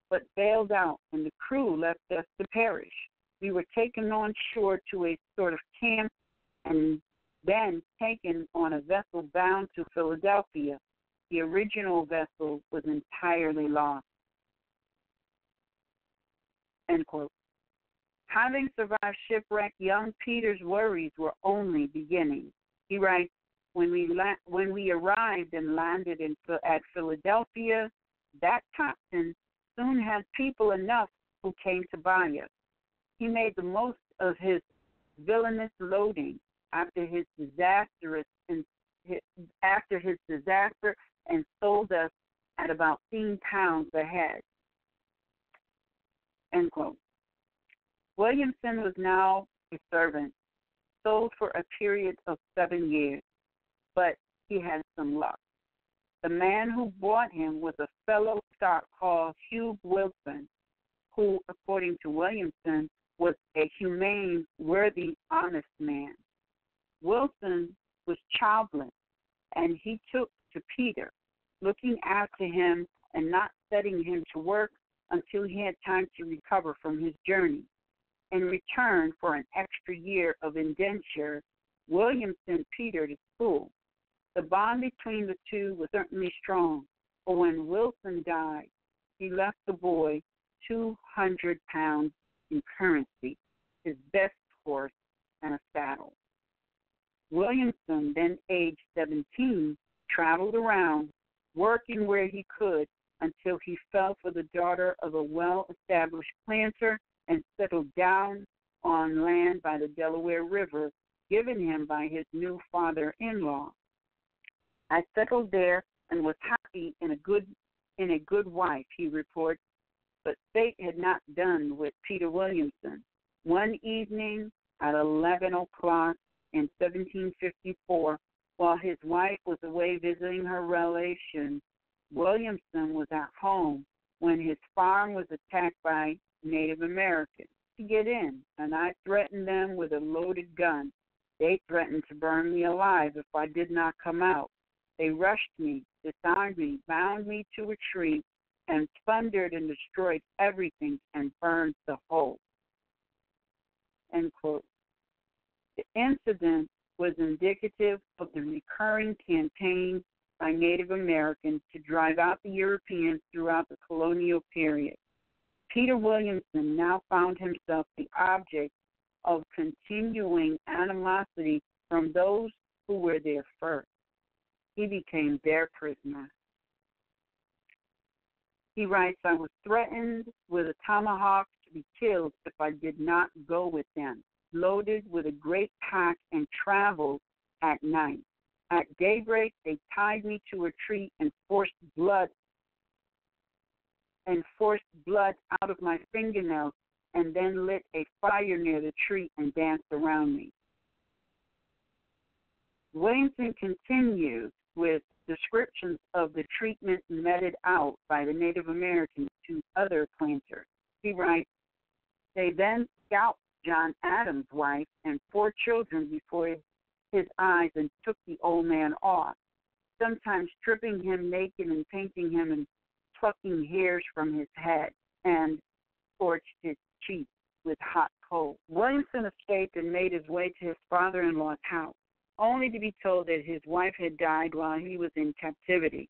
but bailed out, and the crew left us to perish. We were taken on shore to a sort of camp and then taken on a vessel bound to Philadelphia. The original vessel was entirely lost." End quote. Having survived shipwreck, young Peter's worries were only beginning. He writes, when we arrived and landed at Philadelphia, that captain soon had people enough who came to buy us. He made the most of his villainous loading after his disaster and sold us at about £15 a head. End quote. Williamson was now a servant, sold for a period of 7 years, but he had some luck. The man who bought him was a fellow stock called Hugh Wilson, who, according to Williamson, was a humane, worthy, honest man. Wilson was childless, and he took to Peter, looking after him and not setting him to work until he had time to recover from his journey. In return for an extra year of indenture, William sent Peter to school. The bond between the two was certainly strong, for when Wilson died, he left the boy £200 in currency, his best horse, and a saddle. Williamson, then aged 17, traveled around, working where he could until he fell for the daughter of a well-established planter and settled down on land by the Delaware River, given him by his new father-in-law. "I settled there and was happy in a good wife," he reports, but fate had not done with Peter Williamson. One evening at 11 o'clock in 1754, while his wife was away visiting her relations, Williamson was at home when his farm was attacked by Native Americans. To get in, and I threatened them with a loaded gun. They threatened to burn me alive if I did not come out. They rushed me, disarmed me, bound me to a tree, and plundered and destroyed everything and burned the whole. End quote. The incident was indicative of the recurring campaign by Native Americans to drive out the Europeans throughout the colonial period. Peter Williamson now found himself the object of continuing animosity from those who were there first. He became their prisoner. He writes, "I was threatened with a tomahawk to be killed if I did not go with them, loaded with a great pack and traveled at night. At daybreak, they tied me to a tree and forced blood out of my fingernails, and then lit a fire near the tree and danced around me." Williamson continues with descriptions of the treatment meted out by the Native Americans to other planters. He writes, "They then scalped John Adams' wife and 4 children before his eyes and took the old man off, sometimes stripping him naked and painting him and plucking hairs from his head, and scorched his cheeks with hot coals. Williamson escaped and made his way to his father-in-law's house, only to be told that his wife had died while he was in captivity.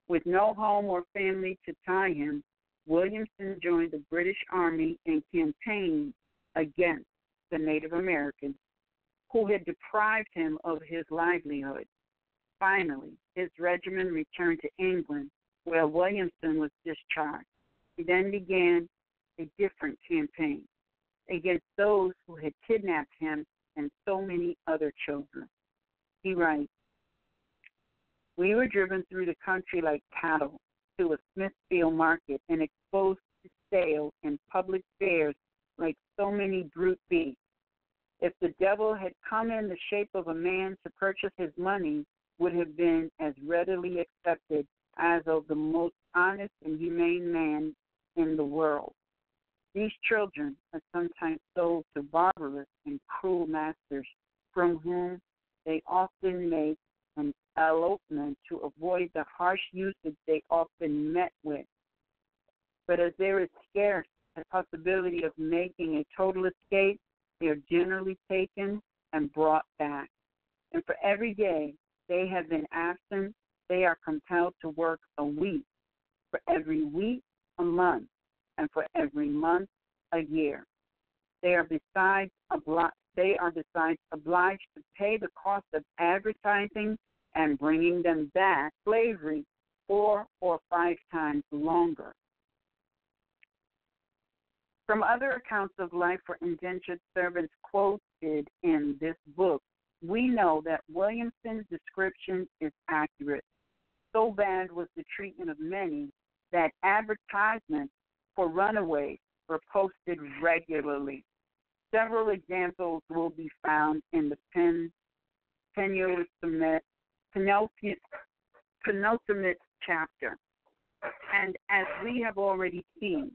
With no home or family to tie him, Williamson joined the British Army and campaigned against the Native Americans who had deprived him of his livelihood. Finally, his regiment returned to England, where Williamson was discharged. He then began a different campaign against those who had kidnapped him and so many other children. He writes, "We were driven through the country like cattle to a Smithfield market and exposed to sale in public fairs like so many brute beasts. If the devil had come in the shape of a man to purchase his money, would have been as readily accepted as of the most honest and humane man in the world. These children are sometimes sold to barbarous and cruel masters, from whom they often make an elopement to avoid the harsh usage they often met with. But as there is scarce a possibility of making a total escape, they are generally taken and brought back. And for every day they have been absent, they are compelled to work a week, for every week a month, and for every month a year. They are besides obliged to pay the cost of advertising and bringing them back slavery 4 or 5 times longer." From other accounts of life for indentured servants quoted in this book, we know that Williamson's description is accurate. So bad was the treatment of many that advertisements for runaways were posted regularly. Several examples will be found in the penultimate chapter. And as we have already seen,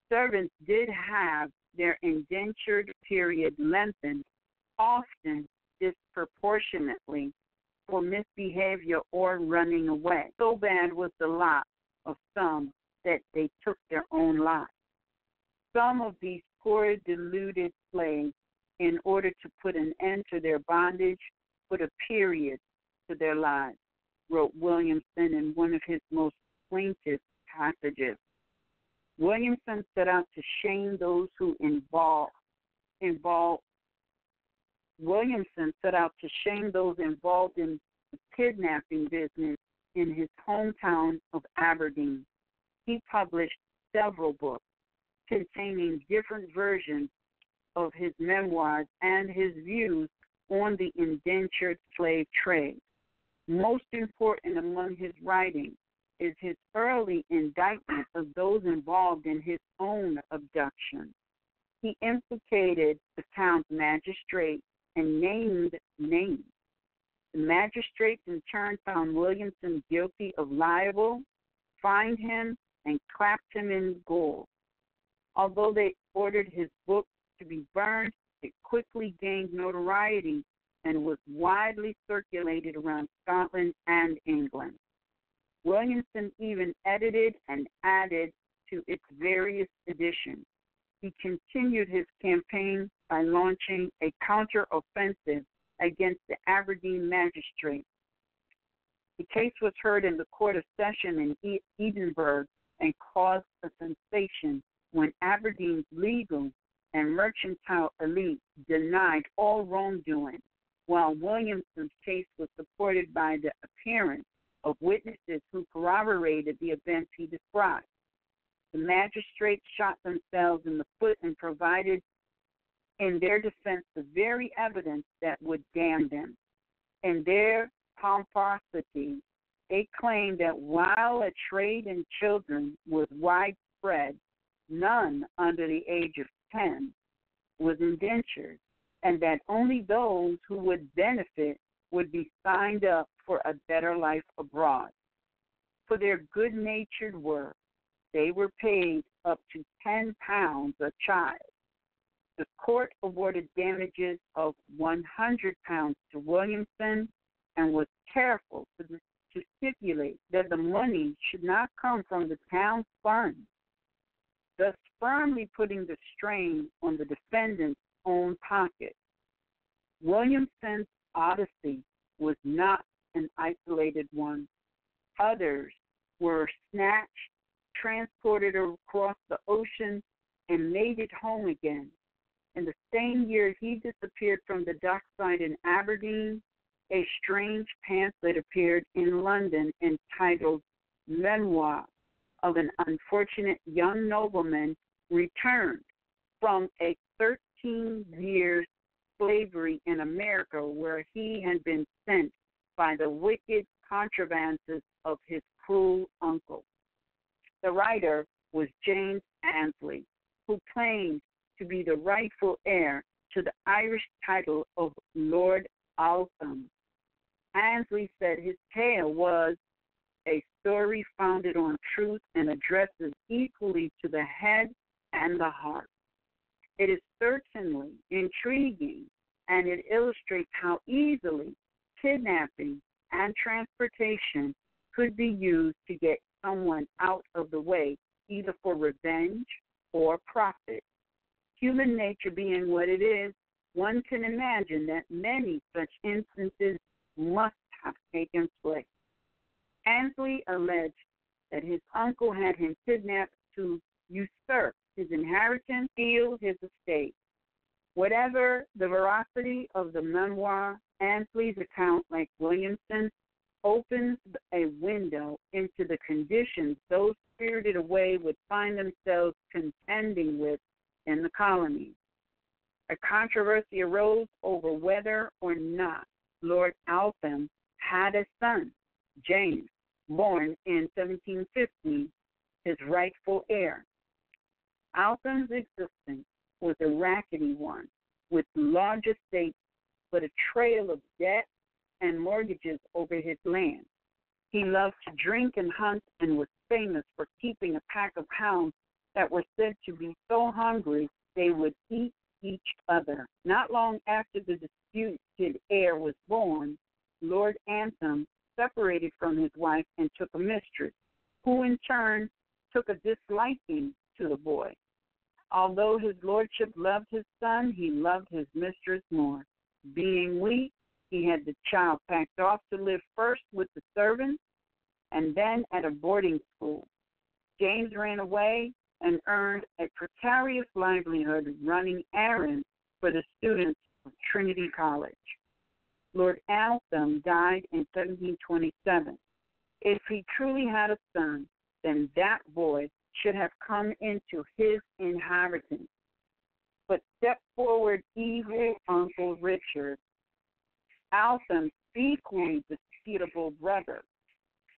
servants did have their indentured period lengthened, often disproportionately, for misbehavior or running away. So bad was the lot of some that they took their own lives. Some of these poor, deluded slaves, in order to put an end to their bondage, put a period to their lives, wrote Williamson in one of his most plaintive passages. Williamson set out to shame those who involved in the kidnapping business in his hometown of Aberdeen. He published several books containing different versions of his memoirs and his views on the indentured slave trade. Most important among his writings is his early indictment of those involved in his own abduction. He implicated the town's magistrate and named names. The magistrates in turn found Williamson guilty of libel, fined him, and clapped him in gaol. Although they ordered his book to be burned, it quickly gained notoriety and was widely circulated around Scotland and England. Williamson even edited and added to its various editions. He continued his campaign by launching a counter-offensive against the Aberdeen magistrate. The case was heard in the Court of Session in Edinburgh and caused a sensation when Aberdeen's legal and mercantile elite denied all wrongdoing, while Williamson's case was supported by the appearance of witnesses who corroborated the events he described. The magistrates shot themselves in the foot and provided in their defense the very evidence that would damn them. In their pomposity, they claimed that while a trade in children was widespread, none under the age of 10 was indentured, and that only those who would benefit would be signed up for a better life abroad. For their good-natured work, they were paid up to £10 a child. The court awarded damages of £100 to Williamson and was careful to stipulate that the money should not come from the town's funds. thus firmly putting the strain on the defendant's own pocket. Williamson's odyssey was not an isolated one. Others were snatched, transported across the ocean, and made it home again. In the same year he disappeared from the dockside in Aberdeen, a strange pamphlet appeared in London entitled Memoir of an Unfortunate Young Nobleman Returned from a 13 years slavery in America, where he had been sent by the wicked contrivances of his cruel uncle. The writer was James Annesley, who claimed to be the rightful heir to the Irish title of Lord Altham. Annesley said his tale was a story founded on truth and addresses equally to the head and the heart. It is certainly intriguing, and it illustrates how easily kidnapping and transportation could be used to get someone out of the way, either for revenge or profit. Human nature being what it is, one can imagine that many such instances must have taken place. Annesley alleged that his uncle had him kidnapped to usurp his inheritance, steal his estate. Whatever the veracity of the memoir, Annesley's account, like Williamson's, opens a window into the conditions those spirited away would find themselves contending with in the colonies. A controversy arose over whether or not Lord Altham had a son, James, born in 1750, his rightful heir. Altham's existence was a rackety one, with large estates but a trail of debt and mortgages over his land. He loved to drink and hunt and was famous for keeping a pack of hounds that were said to be so hungry they would eat each other. Not long after the disputed heir was born, Lord Altham separated from his wife and took a mistress, who in turn took a disliking to the boy. Although his lordship loved his son, he loved his mistress more. Being weak, he had the child packed off to live first with the servants and then at a boarding school. James ran away and earned a precarious livelihood running errands for the students of Trinity College. Lord Altham died in 1727. If he truly had a son, then that boy should have come into his inheritance. But step forward evil Uncle Richard, Altham's equally disputable brother.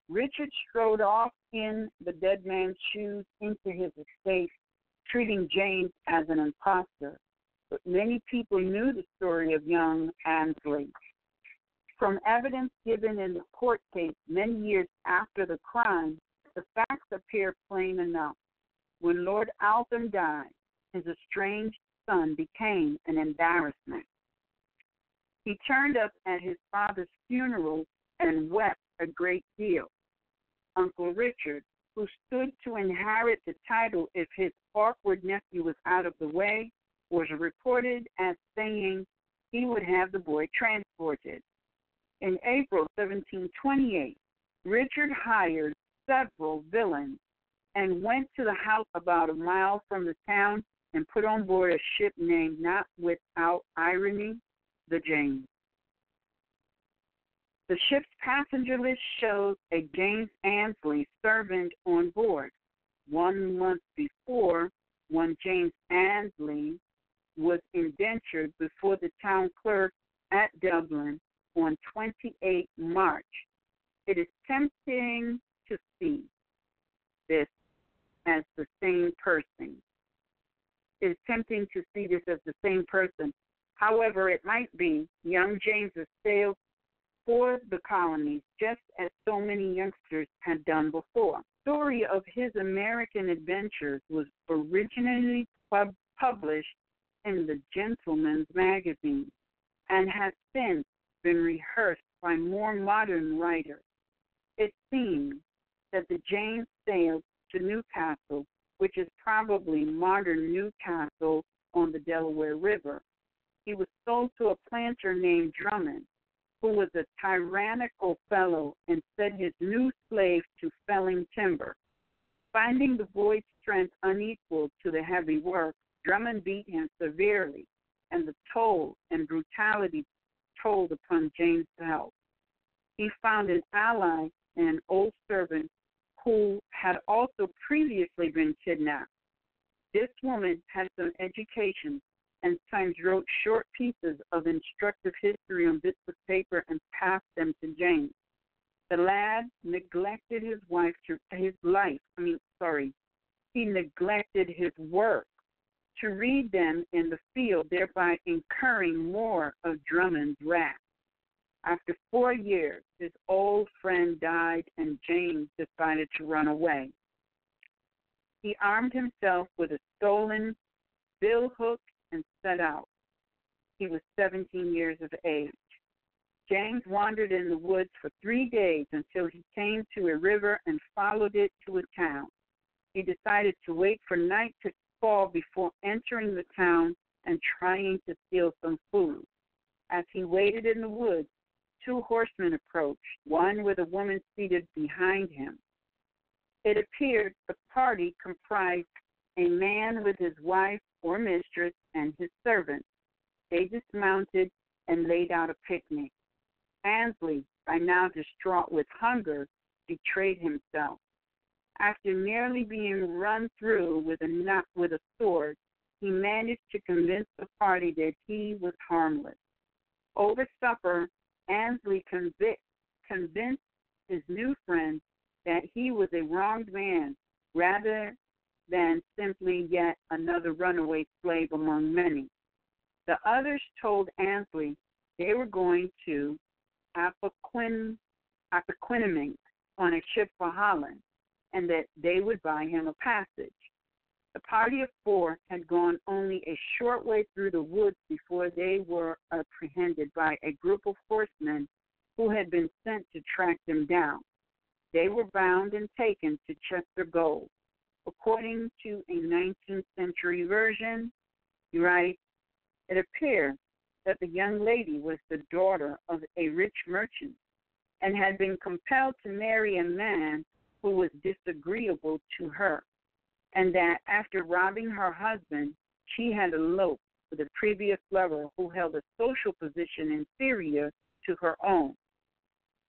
Richard strode off in the dead man's shoes into his estate, treating James as an impostor. But many people knew the story of young Annesley. From evidence given in the court case many years after the crime, the facts appear plain enough. When Lord Altham died, his estranged son became an embarrassment. He turned up at his father's funeral and wept a great deal. Uncle Richard, who stood to inherit the title if his awkward nephew was out of the way, was reported as saying he would have the boy transported. In April 1728, Richard hired several villains and went to the house about a mile from the town and put on board a ship named, not without irony, the James. The ship's passenger list shows a James Annesley servant on board. 1 month before, one James Annesley was indentured before the town clerk at Dublin on 28 March. It is tempting to see this as the same person. It is tempting to see this as the same person. However, it might be young James has sailed for the colonies, just as so many youngsters had done before. The story of his American adventures was originally published in the Gentleman's Magazine and has since been rehearsed by more modern writers. It seems that the James sailed to Newcastle which is probably modern Newcastle on the Delaware River. He was sold to a planter named Drummond, who was a tyrannical fellow and set his new slave to felling timber. Finding the boy's strength unequal to the heavy work, Drummond beat him severely, and the toll and brutality told upon James' health. He found an ally and an old servant who had also previously been kidnapped. This woman had some education and sometimes wrote short pieces of instructive history on bits of paper and passed them to James. The lad neglected his he neglected his work to read them in the field, thereby incurring more of Drummond's wrath. After 4 years, his old friend died, and James decided to run away. He armed himself with a stolen bill hook and set out. He was 17 years of age. James wandered in the woods for 3 days until he came to a river and followed it to a town. He decided to wait for night to fall before entering the town and trying to steal some food. As he waited in the woods, 2 horsemen approached, one with a woman seated behind him. It appeared the party comprised a man with his wife or mistress and his servant. They dismounted and laid out a picnic. Ansley, by now distraught with hunger, betrayed himself. After nearly being run through with a sword, he managed to convince the party that he was harmless. Over supper, Ansley convinced his new friend that he was a wronged man rather than simply yet another runaway slave among many. The others told Ansley they were going to Appoquinimink on a ship for Holland, and that they would buy him a passage. The party of 4 had gone only a short way through the woods before they were apprehended by a group of horsemen who had been sent to track them down. They were bound and taken to Chester Gold. According to a 19th century version, he writes, it appeared that the young lady was the daughter of a rich merchant and had been compelled to marry a man who was disagreeable to her, and that after robbing her husband, she had eloped with a previous lover who held a social position inferior to her own.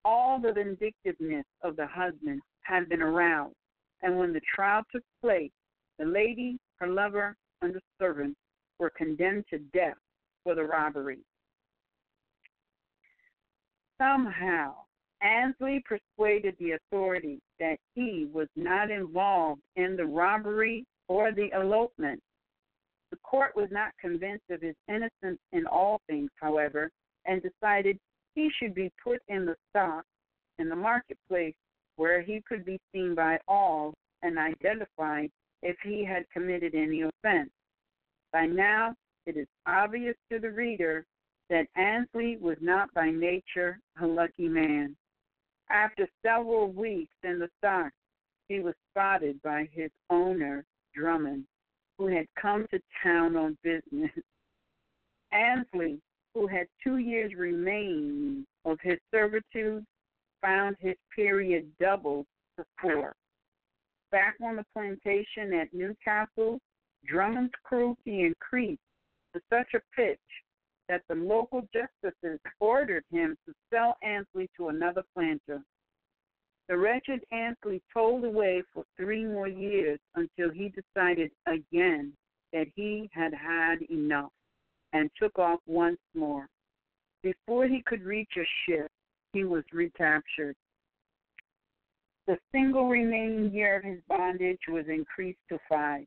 All the vindictiveness of the husband had been aroused, and when the trial took place, the lady, her lover, and the servant were condemned to death for the robbery. Somehow, Ansley persuaded the authorities that he was not involved in the robbery or the elopement. The court was not convinced of his innocence in all things, however, and decided he should be put in the stock in the marketplace where he could be seen by all and identified if he had committed any offense. By now, it is obvious to the reader that Ansley was not by nature a lucky man. After several weeks in the stock, he was spotted by his owner, Drummond, who had come to town on business. Ansley, who had 2 years remaining of his servitude, found his period doubled to 4. Back on the plantation at Newcastle, Drummond's cruelty increased to such a pitch that the local justices ordered him to sell Ansley to another planter. The wretched Ansley toiled away for 3 more years until he decided again that he had had enough and took off once more. Before he could reach a ship, he was recaptured. The single remaining year of his bondage was increased to 5.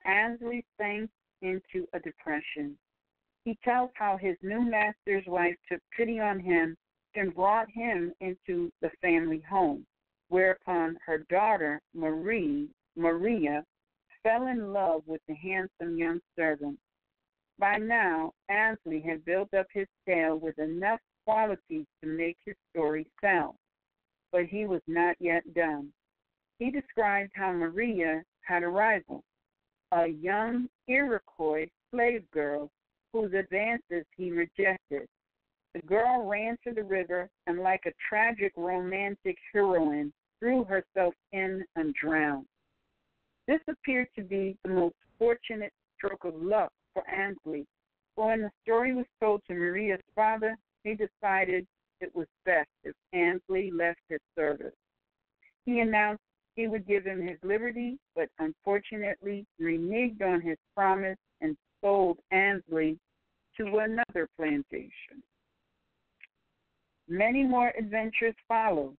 Ansley sank into a depression. He tells how his new master's wife took pity on him and brought him into the family home, whereupon her daughter, Maria, fell in love with the handsome young servant. By now, Ansley had built up his tale with enough qualities to make his story sell, but he was not yet done. He described how Maria had a rival, a young Iroquois slave girl whose advances he rejected. The girl ran to the river and, like a tragic romantic heroine, threw herself in and drowned. This appeared to be the most fortunate stroke of luck for Ansley, for when the story was told to Maria's father, he decided it was best if Ansley left his service. He announced he would give him his liberty, but unfortunately reneged on his promise and sold Ansley to another plantation. Many more adventures followed,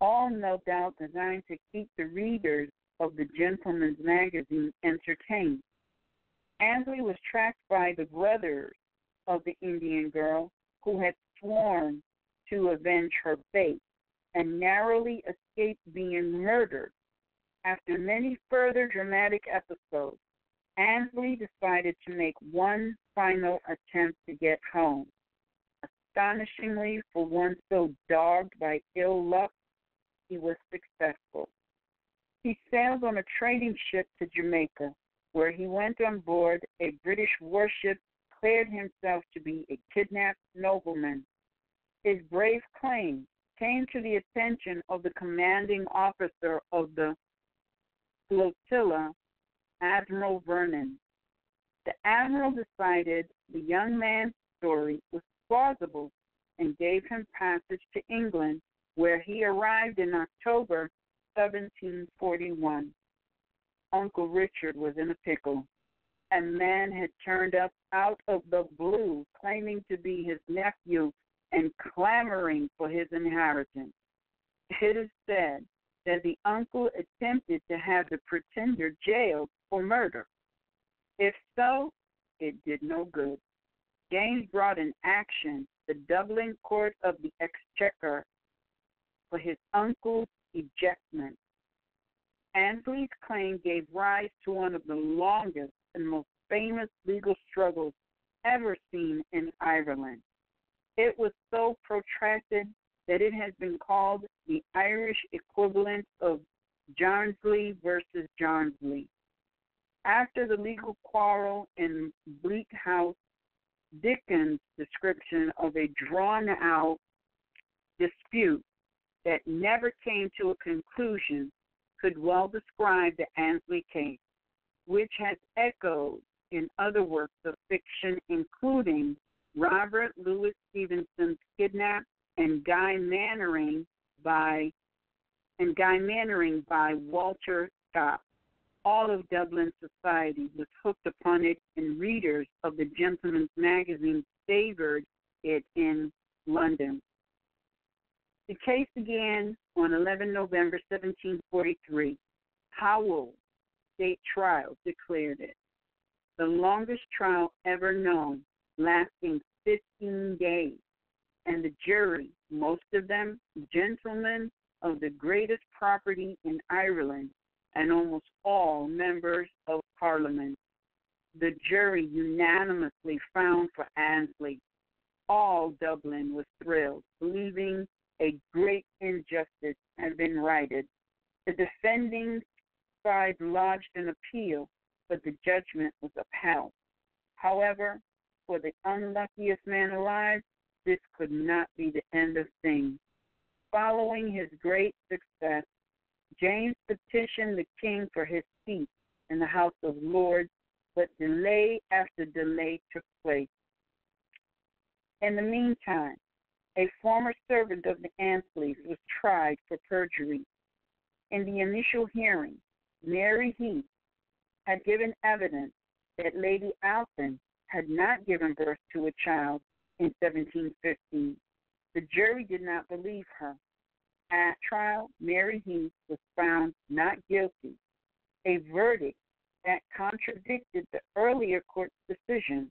all no doubt designed to keep the readers of the Gentleman's Magazine entertained. Ansley was tracked by the brothers of the Indian girl who had sworn to avenge her fate and narrowly escaped being murdered. After many further dramatic episodes, Ansley decided to make one final attempt to get home. Astonishingly, for one so dogged by ill luck, he was successful. He sailed on a trading ship to Jamaica, where he went on board a British warship, declared himself to be a kidnapped nobleman. His brave claim came to the attention of the commanding officer of the flotilla, Admiral Vernon. The admiral decided the young man's story was plausible and gave him passage to England, where he arrived in October 1741. Uncle Richard was in a pickle. A man had turned up out of the blue, claiming to be his nephew and clamoring for his inheritance. It is said that the uncle attempted to have the pretender jailed for murder. If so, it did no good. James brought in action the Dublin Court of the Exchequer for his uncle's ejectment. Ansley's claim gave rise to one of the longest and most famous legal struggles ever seen in Ireland. It was so protracted that it has been called the Irish equivalent of Jarnsley versus Jarnsley. After the legal quarrel in Bleak House, Dickens' description of a drawn-out dispute that never came to a conclusion could well describe the Ansley case, which has echoed in other works of fiction, including Robert Louis Stevenson's Kidnap and Guy Mannering by Walter Scott. All of Dublin society was hooked upon it, and readers of the Gentleman's Magazine favored it in London. The case began on 11 November 1743. Howell State Trial declared it, the longest trial ever known, lasting 15 days, and the jury, most of them gentlemen of the greatest property in Ireland, and almost all members of Parliament. The jury unanimously found for Ansley. All Dublin was thrilled, believing a great injustice had been righted. The defending side lodged an appeal, but the judgment was upheld. However, for the unluckiest man alive, this could not be the end of things. Following his great success, James petitioned the king for his seat in the House of Lords, but delay after delay took place. In the meantime, a former servant of the Ansleys was tried for perjury. In the initial hearing, Mary Heath had given evidence that Lady Alton had not given birth to a child in 1715. The jury did not believe her. At trial, Mary Heath was found not guilty, a verdict that contradicted the earlier court's decision.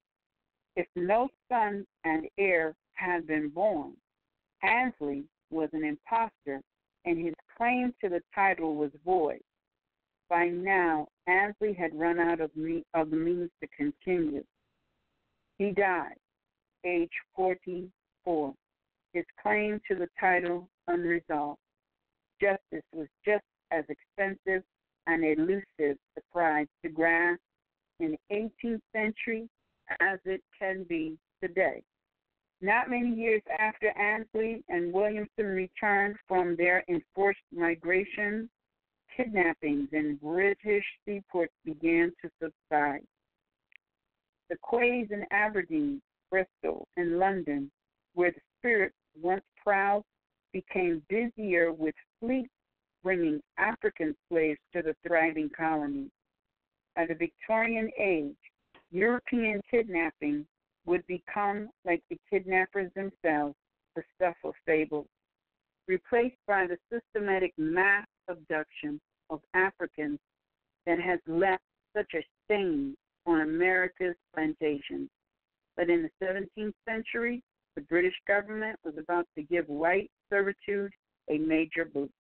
If no son and heir had been born, Ansley was an impostor, and his claim to the title was void. By now, Ansley had run out of the means to continue. He died, age 44, his claim to the title unresolved. Justice was just as expensive an elusive surprise to grasp in the 18th century as it can be today. Not many years after Annesley and Williamson returned from their enforced migration, kidnappings in British seaports began to subside. The quays in Aberdeen, Bristol, and London, where the Spirit once proud, became busier with fleets bringing African slaves to the thriving colonies. By the Victorian age, European kidnapping would become, like the kidnappers themselves, the stuff of fable, replaced by the systematic mass abduction of Africans that has left such a stain on America's plantations. But in the 17th century, the British government was about to give white servitude a major boost.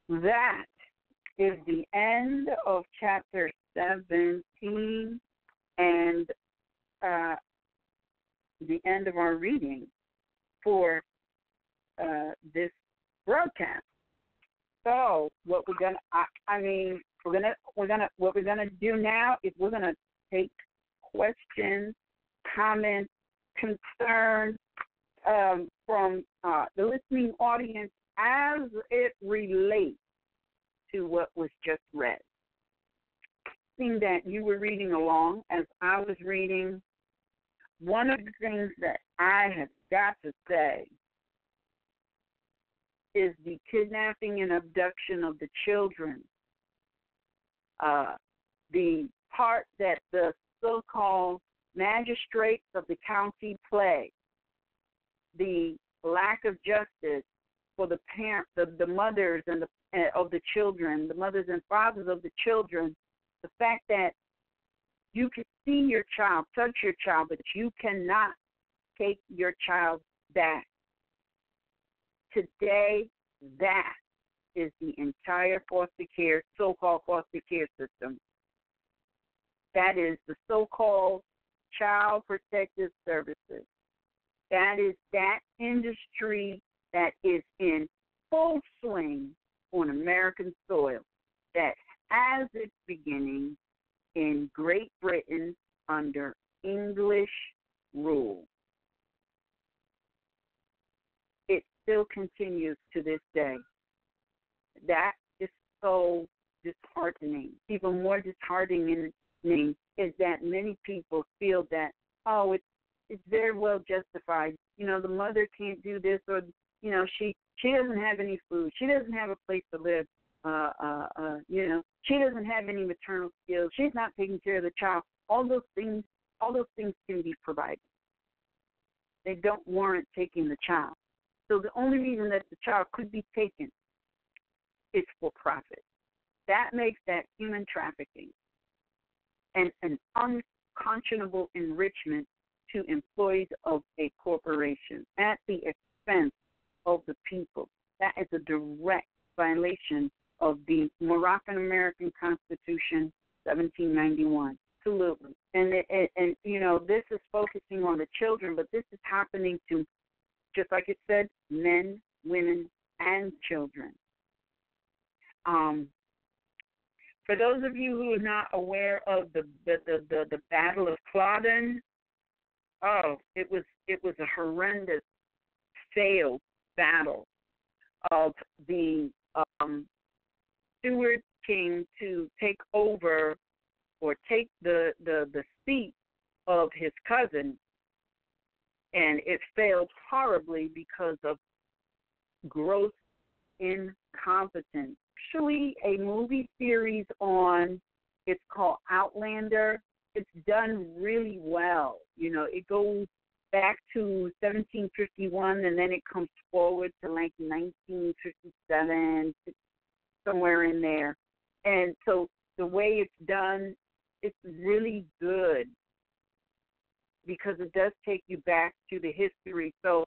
That is the end of chapter 17 and the end of our reading for this broadcast. So what we're gonna, what we're gonna do now is we're gonna take questions, comments, concerns from the listening audience as it relates to what was just read. Seeing that you were reading along as I was reading, one of the things that I have got to say is the kidnapping and abduction of the children. The part that the so-called magistrates of the county play, the lack of justice for the parents, the mothers and of the children, the mothers and fathers of the children, the fact that you can see your child, touch your child, but you cannot take your child back. Today, that is the entire foster care, so-called foster care system. That is the so-called Child Protective Services. That is that industry that is in full swing on American soil, that has its beginning in Great Britain under English rule. It still continues to this day. That is so disheartening. Even more disheartening is that many people feel that, oh, it's very well justified. You know, the mother can't do this, or, you know, she doesn't have any food. She doesn't have a place to live. You know, she doesn't have any maternal skills. She's not taking care of the child. All those things can be provided. They don't warrant taking the child. So the only reason that the child could be taken is for profit. That makes that human trafficking and an unconscionable enrichment to employees of a corporation at the expense of the people. That is a direct violation of the Moroccan American Constitution, 1791. Absolutely. And you know, this is focusing on the children, but this is happening to, just like it said, men, women, and children. For those of you who are not aware of the Battle of Culloden, it was a horrendous failed battle of the Stuart king to take over or take the seat of his cousin, and it failed horribly because of gross incompetence. Actually, a movie series on, it's called Outlander. It's done really well. You know, it goes back to 1751, and then it comes forward to like 1957, somewhere in there. And so the way it's done, it's really good because it does take you back to the history. So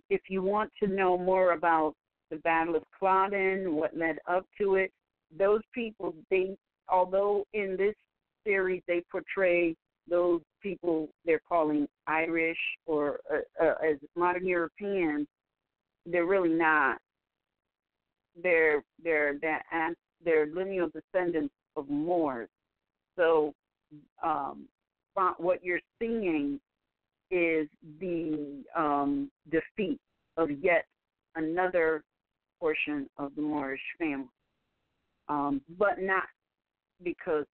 if you want to know more about the Battle of Culloden, what led up to it, those people, although in this series they portray those people they're calling Irish or as modern Europeans, they're really not. they're lineal descendants of Moors. So what you're seeing is the defeat of yet another portion of the Moorish family, but not because,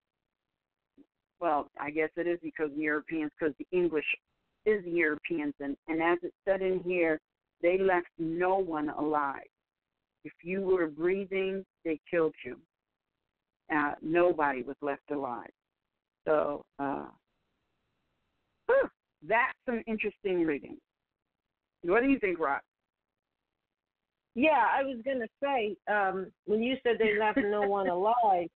well, I guess it is because the Europeans, because the English is the Europeans, and as it said in here, they left no one alive. If you were breathing, they killed you. Nobody was left alive. So that's some interesting reading. What do you think, Rob? Yeah, I was going to say, when you said they left no one alive,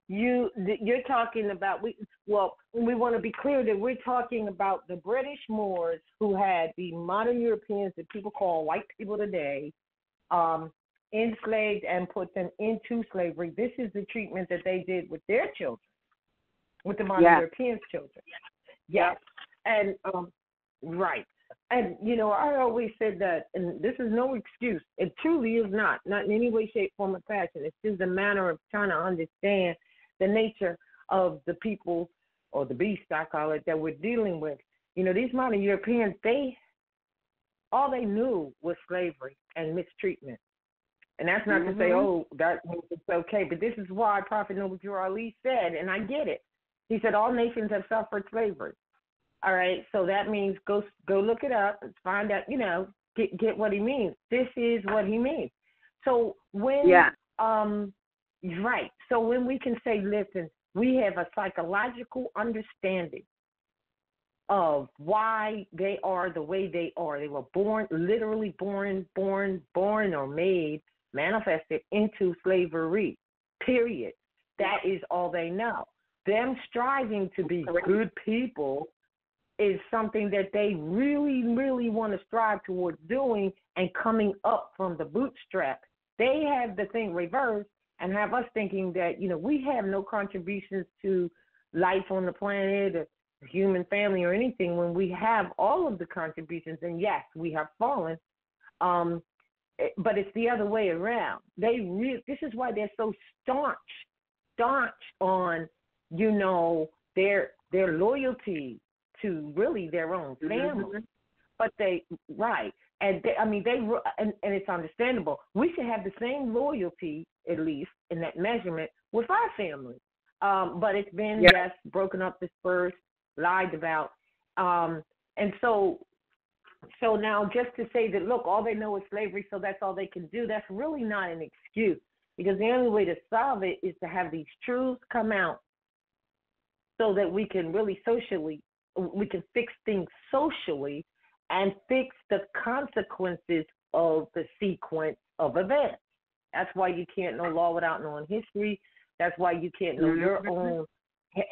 you're talking about, we want to be clear that we're talking about the British Moors who had the modern Europeans that people call white people today, enslaved and put them into slavery. This is the treatment that they did with their children, with the modern Europeans' children. Yes. And, right. And, I always said that, and this is no excuse. It truly is not in any way, shape, form, or fashion. It's just a matter of trying to understand the nature of the people, or the beast, I call it, that we're dealing with. These modern Europeans, all they knew was slavery and mistreatment. And that's not to say, that means it's okay. But this is why Prophet Noble Drew Ali said, and I get it. He said all nations have suffered slavery. All right, so that means go look it up and find out, get what he means. This is what he means. So when right. So when we can say, listen, we have a psychological understanding of why they are the way they are. They were literally born or made, manifested into slavery, period. That is all they know. Them striving to be good people is something that they really, really want to strive towards doing and coming up from the bootstrap. They have the thing reversed and have us thinking that, we have no contributions to life on the planet or the human family or anything when we have all of the contributions. And yes, we have fallen, but it's the other way around. This is why they're so staunch on, their loyalty to really their own family. But and it's understandable. We should have the same loyalty, at least in that measurement, with our family. But it's been broken up, dispersed, lied about, and so now just to say that, look, all they know is slavery, so that's all they can do. That's really not an excuse, because the only way to solve it is to have these truths come out, so that we can really we can fix things socially and fix the consequences of the sequence of events. That's why you can't know law without knowing history. That's why you can't know your own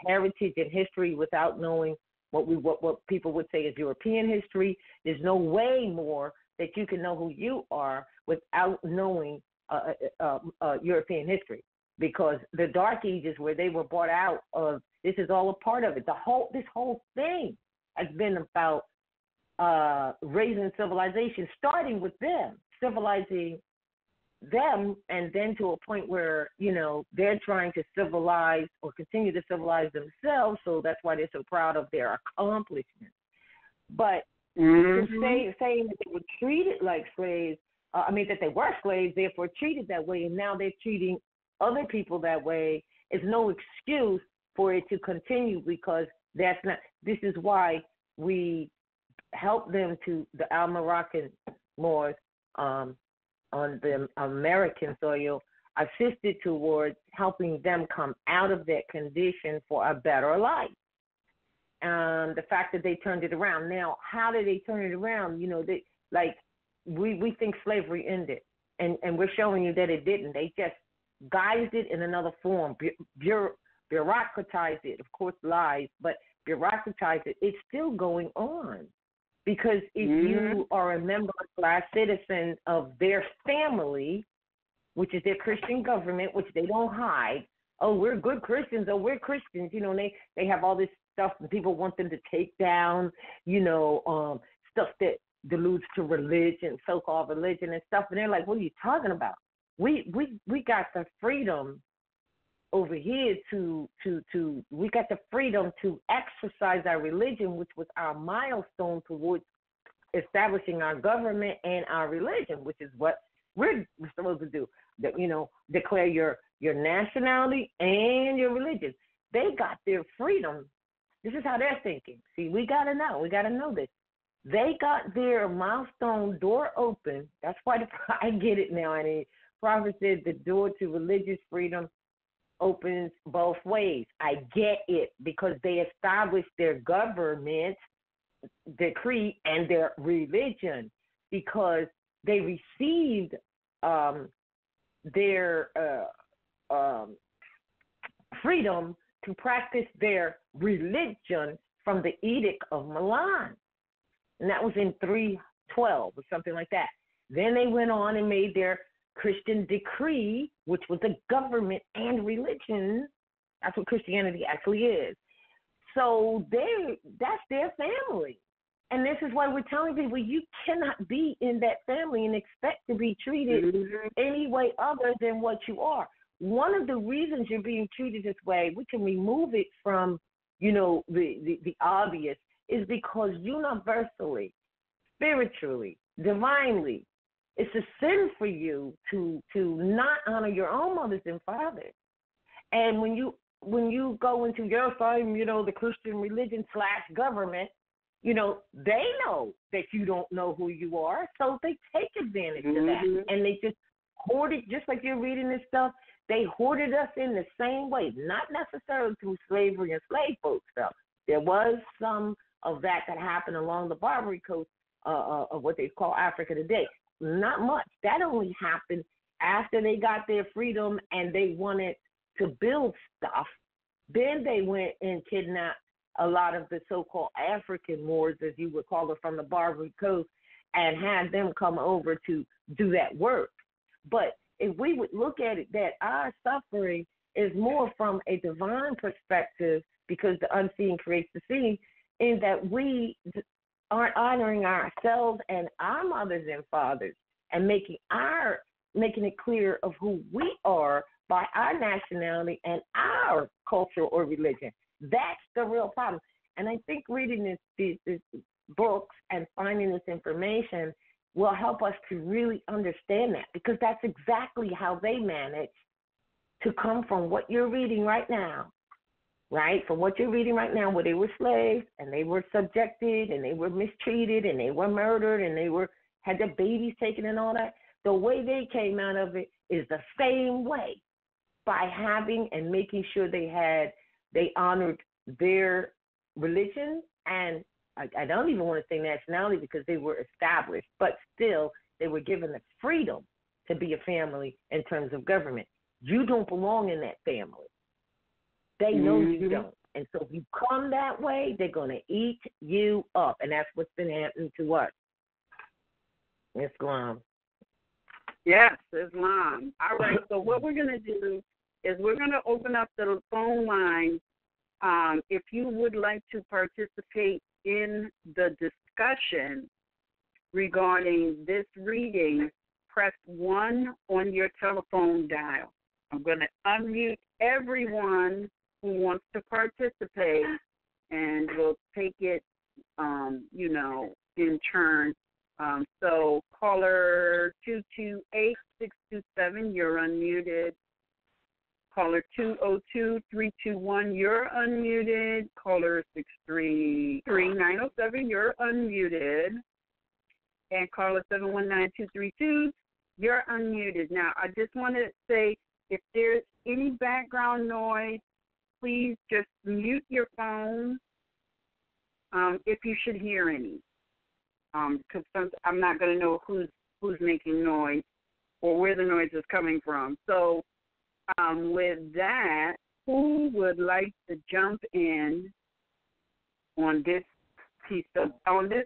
heritage and history without knowing what people would say is European history. There's no way more that you can know who you are without knowing European history, because the Dark Ages, where they were brought out of, this is all a part of it. This whole thing has been about raising civilization, starting with them, civilizing them, and then to a point where, they're trying to civilize or continue to civilize themselves. So that's why they're so proud of their accomplishments. But to saying that they were treated like slaves, that they were slaves, therefore treated that way, and now they're treating other people that way, is no excuse for it to continue, because this is why we help them to the Moroccan Moors on the American soil, assisted towards helping them come out of that condition for a better life. The fact that they turned it around. Now, how did they turn it around? We think slavery ended, and we're showing you that it didn't. They just guised it in another form, bureaucratized it, of course, lies, but bureaucratized it. It's still going on, because if you are a member class citizen of their family, which is their Christian government, which they don't hide, oh, we're good Christians, oh, we're Christians, they have all this stuff, and people want them to take down, stuff that deludes to religion, so-called religion and stuff, and they're like, what are you talking about? We got the freedom over here we got the freedom to exercise our religion, which was our milestone towards establishing our government and our religion, which is what we're supposed to do. That, you know, declare your nationality and your religion. They got their freedom. This is how they're thinking. See, we gotta know this. They got their milestone door open. That's why I get it now. And the prophet said the door to religious freedom opens both ways. I get it, because they established their government decree and their religion, because they received their freedom to practice their religion from the Edict of Milan. And that was in 312 or something like that. Then they went on and made their Christian decree, which was a government and religion. That's what Christianity actually is. So that's their family. And this is why we're telling people you cannot be in that family and expect to be treated any way other than what you are. One of the reasons you're being treated this way, we can remove it from, you know, the obvious, is because universally, spiritually, divinely, it's a sin for you to not honor your own mothers and fathers. And when you go into your side, you know, the Christian religion / government, you know, they know that you don't know who you are, so they take advantage of that. And they just hoard it, just like you're reading this stuff. They hoarded us in the same way, not necessarily through slavery and slave folk stuff. There was some of that happened along the Barbary Coast of what they call Africa today. Not much. That only happened after they got their freedom and they wanted to build stuff. Then they went and kidnapped a lot of the so-called African Moors, as you would call it, from the Barbary Coast, and had them come over to do that work. But if we would look at it that our suffering is more from a divine perspective, because the unseen creates the seen, in that we aren't honoring ourselves and our mothers and fathers and making it clear of who we are by our nationality and our culture or religion. That's the real problem. And I think reading these books and finding this information will help us to really understand that, because that's exactly how they managed to come from what you're reading right now, right? From what you're reading right now, where they were slaves and they were subjected and they were mistreated and they were murdered and they had their babies taken and all that. The way they came out of it is the same way, by having and making sure they honored their religion, and I don't even want to say nationality because they were established, but still they were given the freedom to be a family in terms of government. You don't belong in that family. They know you don't. And so if you come that way, they're going to eat you up. And that's what's been happening to us. Islam. Yes, Islam. All right, so what we're going to do is we're going to open up the phone line. If you would like to participate in the discussion regarding this reading, press 1 on your telephone dial. I'm going to unmute everyone who wants to participate, and we'll take it, in turn. So caller 228-627, you're unmuted. Caller 202-321, you're unmuted. Caller 633-907, you're unmuted. And caller 719-232, you're unmuted. Now, I just want to say, if there's any background noise, please just mute your phone if you should hear any. Because I'm not going to know who's making noise or where the noise is coming from. So with that, who would like to jump in on this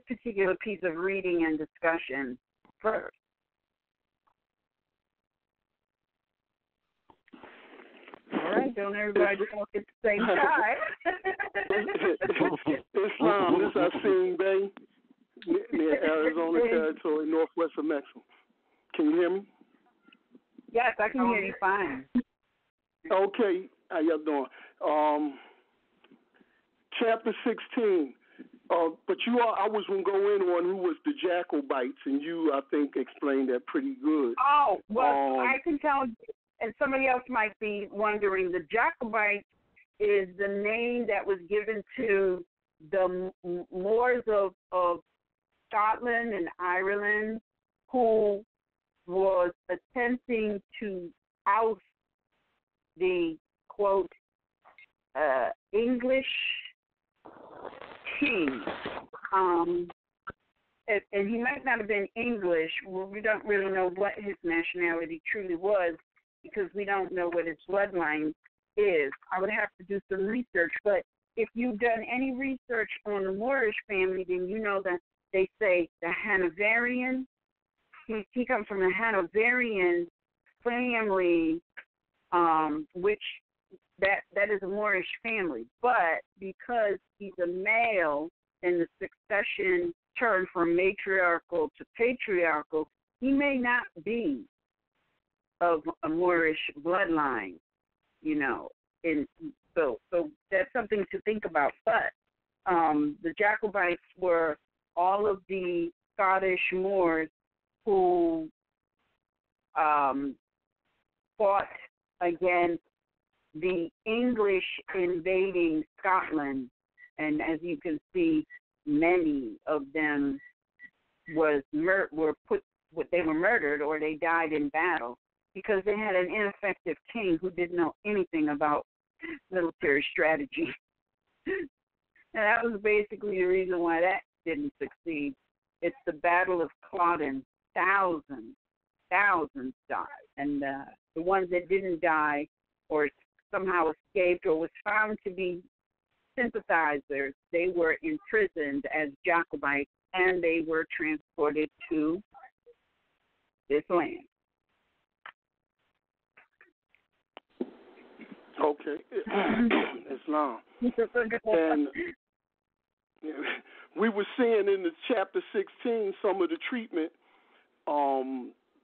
particular piece of reading and discussion first? All right, don't everybody talk at the same time. Islam, this RVBey. near Arizona territory, northwest of Mexico. Can you hear me? Yes, I can hear you fine. Okay, how y'all doing? Chapter 16. But I was going to go in on who was the Jacobites, and you, I think, explained that pretty good. Oh, well, I can tell, and somebody else might be wondering, the Jacobites is the name that was given to the Moors of Scotland and Ireland who was attempting to oust the, quote, English king. And he might not have been English. We don't really know what his nationality truly was because we don't know what his bloodline is. I would have to do some research, but if you've done any research on the Moorish family, then you know that they say the Hanoverian. He comes from the Hanoverian family, which that is a Moorish family. But because he's a male and the succession turned from matriarchal to patriarchal, he may not be of a Moorish bloodline, you know. And so that's something to think about. But the Jacobites were all of the Scottish Moors who fought against the English invading Scotland, and as you can see, many of them were murdered or they died in battle because they had an ineffective king who didn't know anything about military strategy. And that was basically the reason why that didn't succeed. It's the Battle of Culloden. Thousands died, and the ones that didn't die or somehow escaped or was found to be sympathizers, they were imprisoned as Jacobites and they were transported to this land. Okay. Islam. And we were seeing in the chapter 16 some of the treatment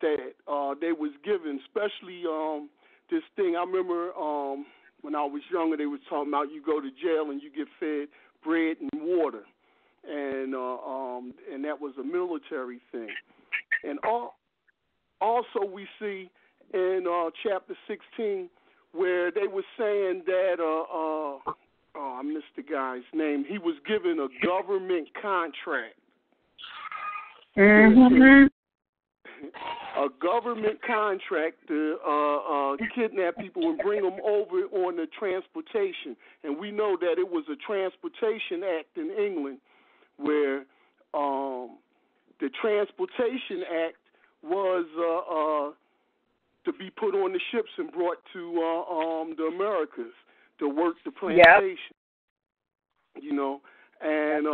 that they was given, especially this thing. I remember when I was younger, they was talking about you go to jail and you get fed bread and water, and that was a military thing. And also we see in chapter 16 where they were saying that I missed the guy's name. He was given a government contract. Mm-hmm. A government contract to kidnap people and bring them over on the transportation. And we know that it was a transportation act in England where the transportation act was to be put on the ships and brought to the Americas to work the plantation. Yep. You know. And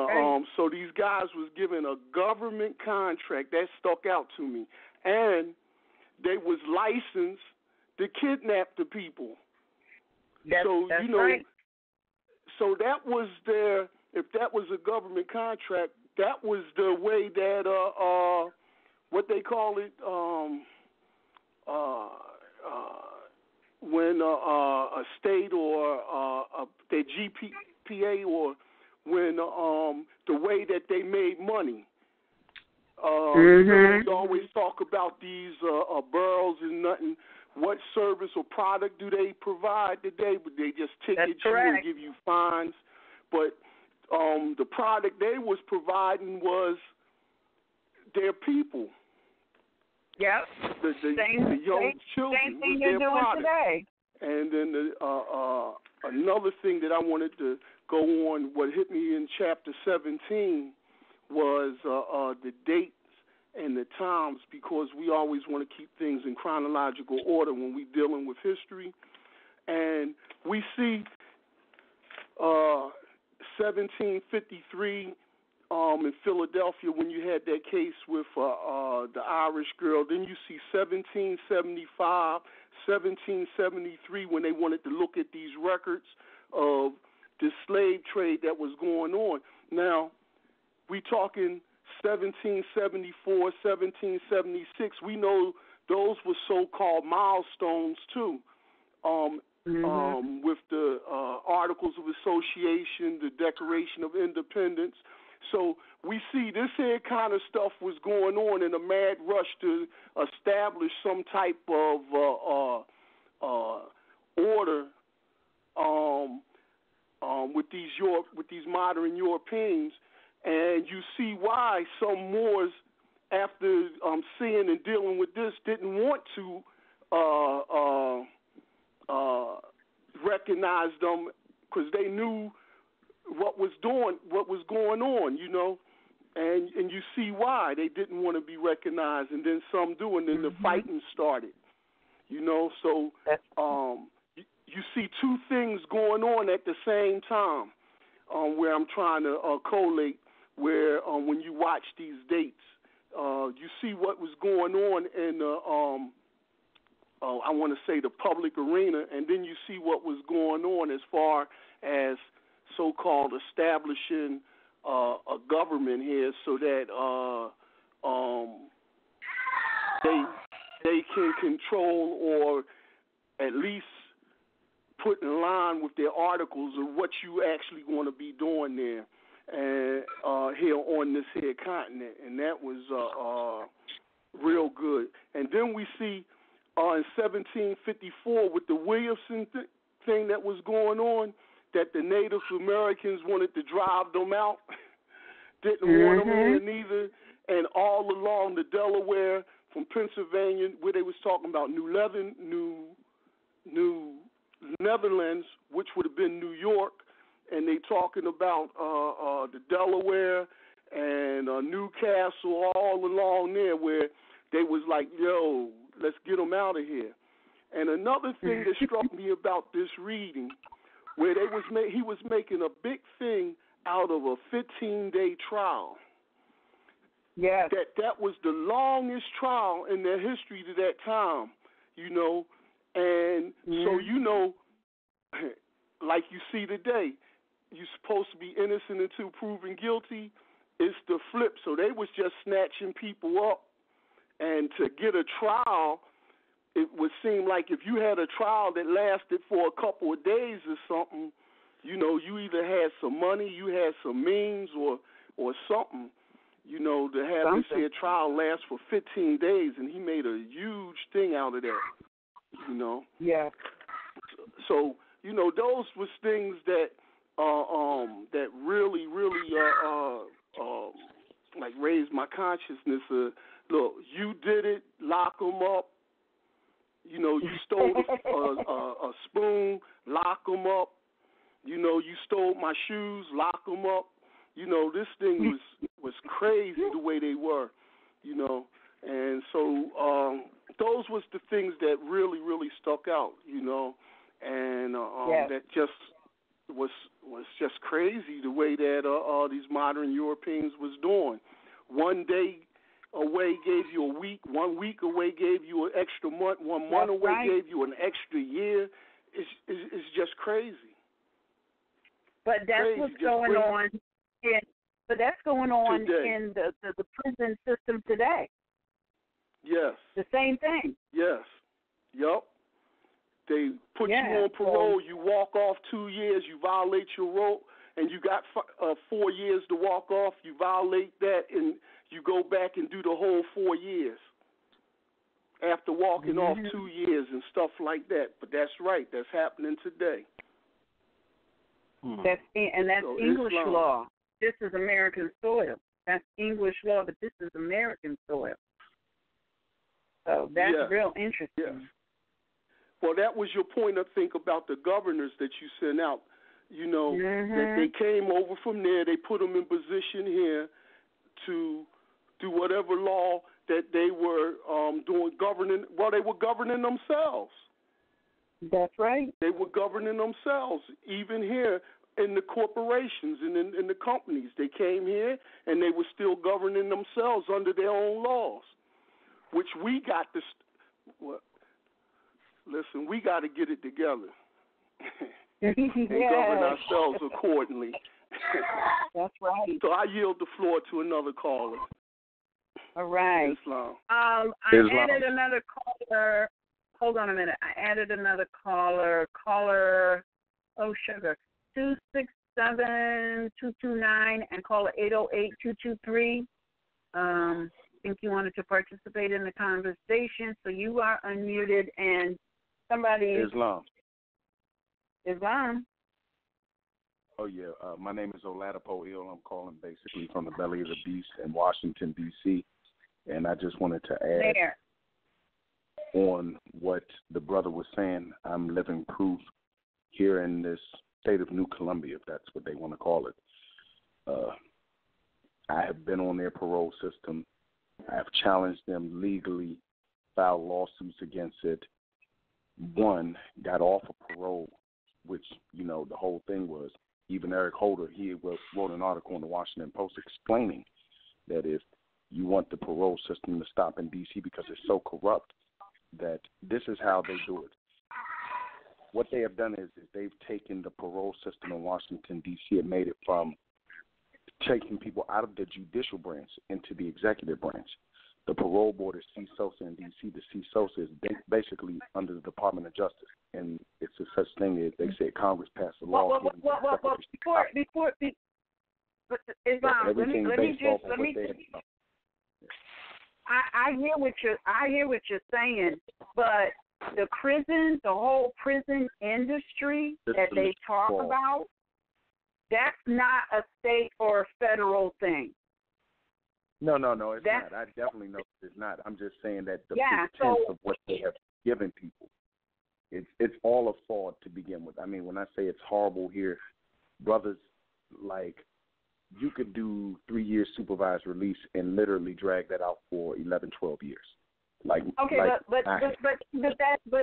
so these guys was given a government contract. That stuck out to me. And they was licensed to kidnap the people. That's right. So that was if that was a government contract, that was the way that, what they call it, when a state or their GPA or when the way that they made money. We always talk about these boroughs and nothing. What service or product do they provide today? They just ticket you and give you fines. But the product they was providing was their people. Yep. The young children. Same thing you're doing product. today. And then another thing that I wanted to go on, what hit me in chapter 17 was the dates and the times, because we always want to keep things in chronological order when we're dealing with history. And we see 1753 in Philadelphia when you had that case with the Irish girl. Then you see 1775, 1773 when they wanted to look at these records of the slave trade that was going on. Now, we talking 1774, 1776. We know those were so-called milestones too. With the Articles of Association, the Declaration of Independence. So we see this here kind of stuff was going on in a mad rush to establish some type of order with these modern Europeans, and you see why some Moors, after seeing and dealing with this, didn't want to recognize them, because they knew what was going on, you know, and you see why they didn't want to be recognized, and then some do, and then the fighting started, you know. So you see two things going on at the same time, where I'm trying to collate, where when you watch these dates, you see what was going on in the I want to say the public arena, and then you see what was going on as far as so-called establishing a government here, so that they can control, or at least put in line with their articles of what you actually going to be doing there, and here on this here continent, and that was real good. And then we see in 1754 with the Williamson thing that was going on, that the Native Americans wanted to drive them out, didn't want them here neither, and all along the Delaware from Pennsylvania, where they was talking about New Netherlands, which would have been New York, and they talking about the Delaware and Newcastle, all along there, where they was like, yo, let's get them out of here. And another thing that struck me about this reading, where he was making a big thing out of a 15-day trial. Yes. That was the longest trial in their history to that time, you know. And so, you know, like you see today, you're supposed to be innocent until proven guilty. It's the flip. So they was just snatching people up. And to get a trial, it would seem like if you had a trial that lasted for a couple of days or something, you know, you either had some money, you had some means, or something, you know, to have this here trial last for 15 days, and he made a huge thing out of that, you know. Yeah. So, you know, those was things that that really, like raised my consciousness. Look, you did it, lock them up. You know, you stole a spoon, lock them up. You know, you stole my shoes, lock them up. You know, this thing was crazy the way they were, you know. And so those was the things that really stuck out, you know. And that just was just crazy the way that these modern Europeans was doing. One day away gave you a week, 1 week away gave you an extra month, 1 month away gave you an extra year. It's just crazy. But that's crazy. what's going on. But that's going on today. In the prison system today. Yes. The same thing. Yes. Yup. They put you on parole. You walk off 2 years. You violate your role, and you got 4 years to walk off. You violate that, and you go back and do the whole 4 years after walking off 2 years and stuff like that. But that's right. That's happening today. That's English law. This is American soil. That's English law, but this is American soil. So that's real interesting. Yes. Well, that was your point, I think, about the governors that you sent out. You know, that they came over from there. They put them in position here to do whatever law that they were doing, governing. Well, they were governing themselves. That's right. They were governing themselves, even here in the corporations and in the companies. They came here, and they were still governing themselves under their own laws, which we got to listen, we got to get it together and govern ourselves accordingly. That's right. So I yield the floor to another caller. All right. Islam. I added another caller. Hold on a minute. I added another caller. Oh, sugar. 267-229 and caller 808-223. Think you wanted to participate in the conversation, so you are unmuted and somebody. Islam. Oh, yeah. My name is Oladipo Ill. I'm calling basically from the belly of the beast in Washington, D.C. And I just wanted to add on what the brother was saying. I'm living proof here in this state of New Columbia, if that's what they want to call it. I have been on their parole system. I have challenged them legally, filed lawsuits against it. One, got off of parole, which, you know, the whole thing was, even Eric Holder, he wrote an article in the Washington Post explaining that if you want the parole system to stop in D.C. because it's so corrupt, that this is how they do it. What they have done is they've taken the parole system in Washington, D.C. and made it from taking people out of the judicial branch into the executive branch. The parole board is CSOSA in D.C. The CSOSA is basically under the Department of Justice, and it's a such thing as they said Congress passed a law. Before Islam, let me I hear what you're saying, but the whole prison industry that they talk about, that's not a state or a federal thing. No, it's not. I definitely know it's not. I'm just saying that the pretense of what they have given people, it's all a fraud to begin with. I mean, when I say it's horrible here, brothers, like, you could do 3 years supervised release and literally drag that out for 11, 12 years. Like, okay, but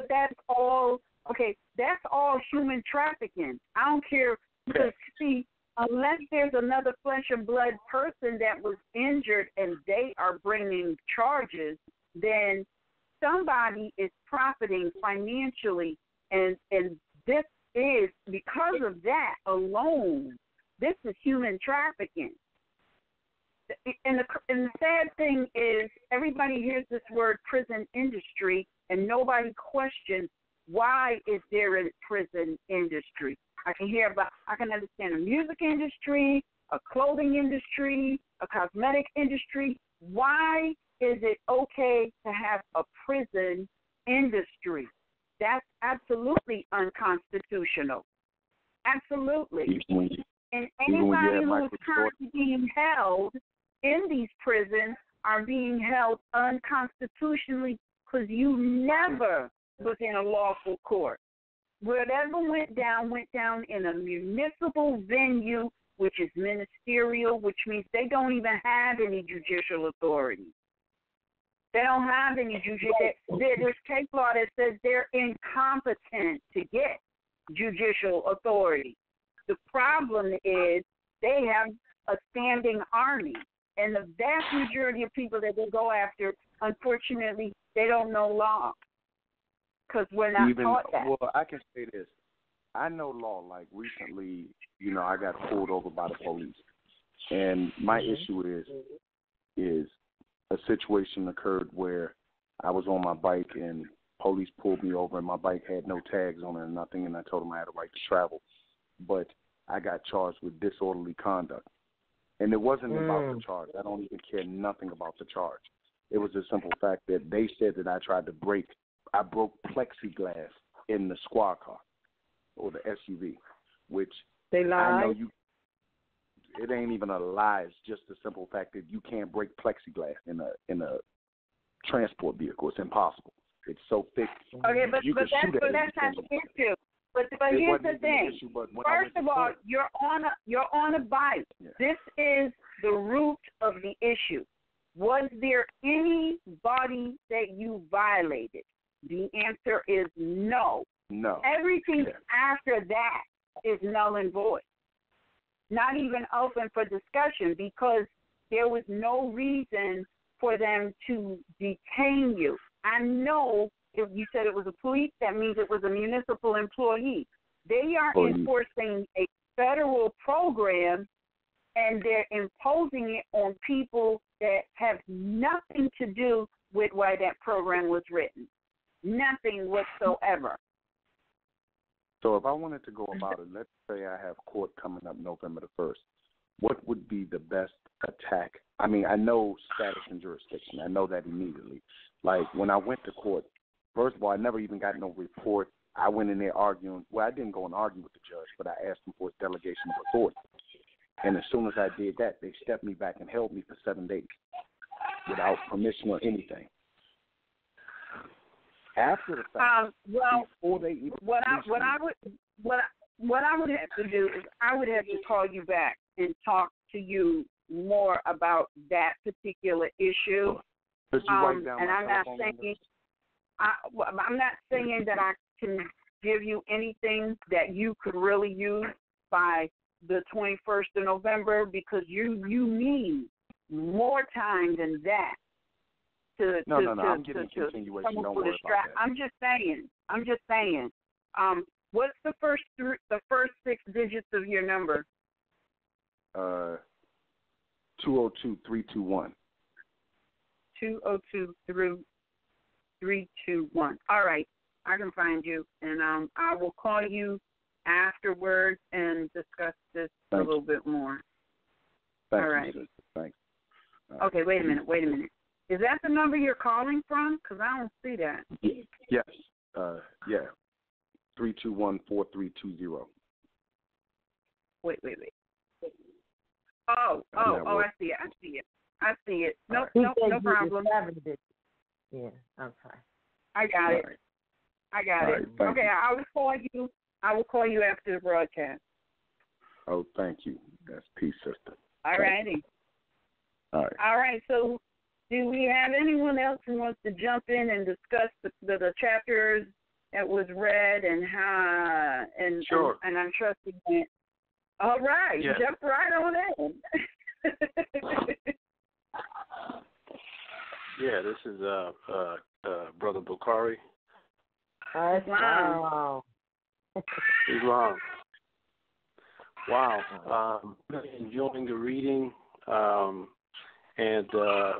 that's all. Okay, that's all human trafficking. I don't care. Because, see, unless there's another flesh and blood person that was injured and they are bringing charges, then somebody is profiting financially, and this is, because of that alone, this is human trafficking. And the sad thing is, everybody hears this word prison industry, and nobody questions, why is there a prison industry? I can understand a music industry, a clothing industry, a cosmetic industry. Why is it okay to have a prison industry? That's absolutely unconstitutional. Absolutely. And anybody who is currently being held in these prisons are being held unconstitutionally because you never was in a lawful court. Whatever went down in a municipal venue, which is ministerial, which means they don't even have any judicial authority. They don't have any judicial. There's case law that says they're incompetent to get judicial authority. The problem is they have a standing army, and the vast majority of people that they go after, unfortunately, they don't know law. Because we're not taught that. Well, I can say this. I know law. Like, recently, you know, I got pulled over by the police. And my issue is a situation occurred where I was on my bike and police pulled me over and my bike had no tags on it or nothing, and I told them I had a right to travel. But I got charged with disorderly conduct. And it wasn't about the charge. I don't even care nothing about the charge. It was the simple fact that they said that I broke plexiglass in the squad car or the SUV, which they lied. I know it ain't even a lie. It's just the simple fact that you can't break plexiglass in a transport vehicle. It's impossible. It's so thick. Okay, but that's not the issue. But here's the thing. First of all, you're on a bike. Yeah. This is the root of the issue. Was there anybody that you violated? The answer is no. No. Everything after that is null and void. Not even open for discussion, because there was no reason for them to detain you. I know if you said it was a police, that means it was a municipal employee. They are enforcing federal program, and they're imposing it on people that have nothing to do with why that program was written. Nothing whatsoever. So if I wanted to go about it, let's say I have court coming up November the 1st, what would be the best attack? I mean, I know status and jurisdiction. I know that immediately. Like, when I went to court, first of all, I never even got no report. I went in there arguing. Well, I didn't go and argue with the judge, but I asked him for his delegation of authority. And as soon as I did that, they stepped me back and held me for 7 days without permission or anything. After the fact, before they even what I would have to do is I would have to call you back and talk to you more about that particular issue. Did you write down and my I'm not telephone saying number? I'm not saying that I can give you anything that you could really use by the 21st of November, because you need more time than that. I'm getting a continuation. Don't worry about that. I'm just saying. What's the first 6 digits of your number? 202321. 202321. All right, I can find you, and I will call you afterwards and discuss this a little bit more. Thank All you, right. sister. Thanks. Okay, wait a minute. Is that the number you're calling from? Because I don't see that. Yes. 321-4320. Wait. Oh, I see it. No problem. Yeah, I'm sorry. I got it. Okay, I will call you after the broadcast. Oh, thank you. That's peace, sister. All righty. All right. All right, so do we have anyone else who wants to jump in and discuss the chapters that was read and how Sure. and I'm trusting that. All right, yeah. Jump right on in. Yeah, this is Brother Bukhari. Wow. Islam. Wow. Really enjoying the reading, and I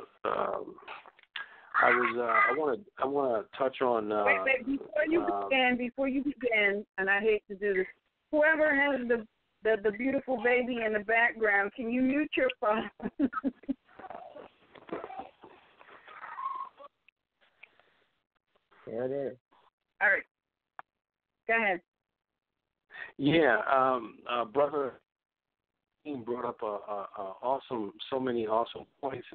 want to touch on. Wait, before you begin, and I hate to do this. Whoever has the beautiful baby in the background, can you mute your phone? There it is. All right. Go ahead. Yeah, Brother brought up so many awesome points,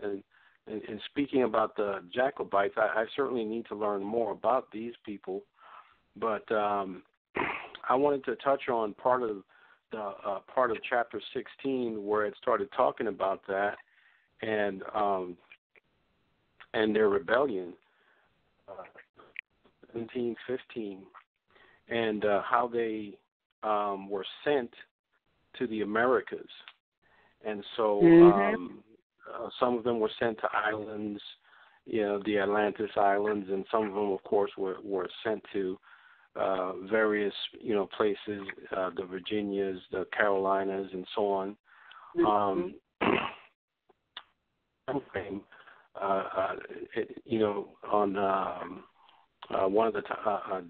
and speaking about the Jacobites, I certainly need to learn more about these people, but I wanted to touch on part of chapter 16 where it started talking about that and their rebellion, 1715, and how they were sent to the Americas. And so some of them were sent to islands, the Atlantis Islands, and some of them, of course, were sent to various, places, the Virginias, the Carolinas, and so on. On one of the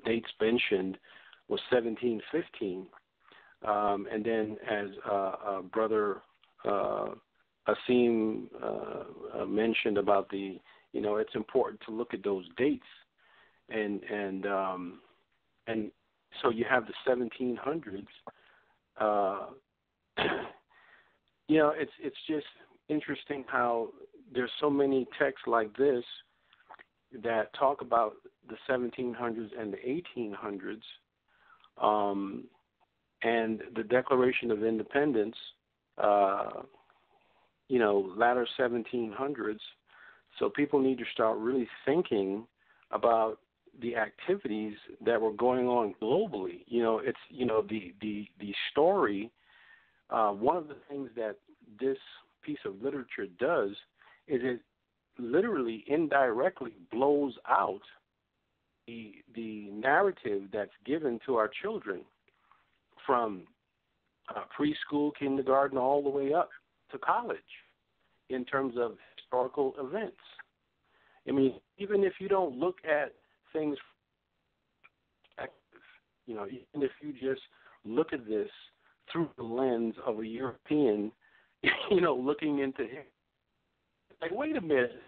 dates mentioned was 1715, and then as Brother Asim mentioned about it's important to look at those dates, and so you have the 1700s. It's just interesting how there's so many texts like this that talk about the 1700s and the 1800s, and the Declaration of Independence, latter 1700s. So people need to start really thinking about the activities that were going on globally. It's the story. One of the things that this piece of literature does is it literally indirectly blows out the narrative that's given to our children from preschool, kindergarten, all the way up to college in terms of historical events. I mean, even if you don't look at things, even if you just look at this through the lens of a European, looking into him, like, wait a minute,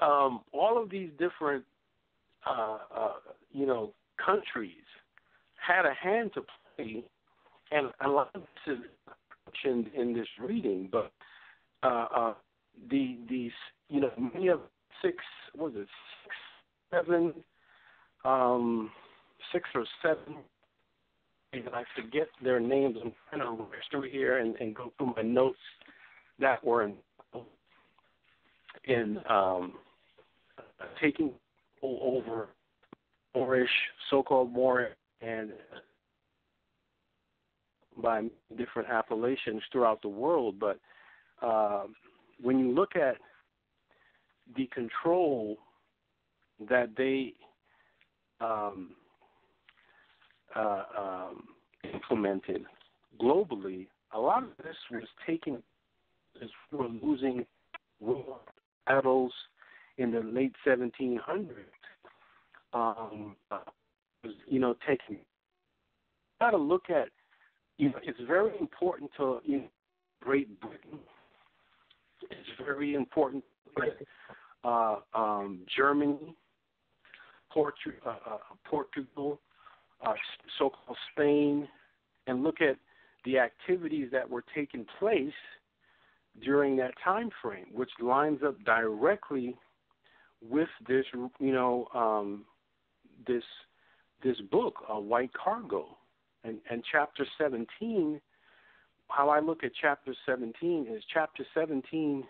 all of these different, countries had a hand to play, and a lot of this is mentioned in this reading, but these, many of six or seven, and I forget their names. I'm trying to rush through here and go through my notes that were in taking over Moorish, so-called Moorish, and by different appellations throughout the world. But when you look at the control that they implemented globally, a lot of this was taken as we were losing world battles in the late 1700s. Taking. Got to look at. It's very important to Great Britain. It's very important to Germany, Portugal, so-called Spain, and look at the activities that were taking place during that time frame, which lines up directly with this, this book, White Cargo, and chapter 17. How I look at chapter 17 is chapter 17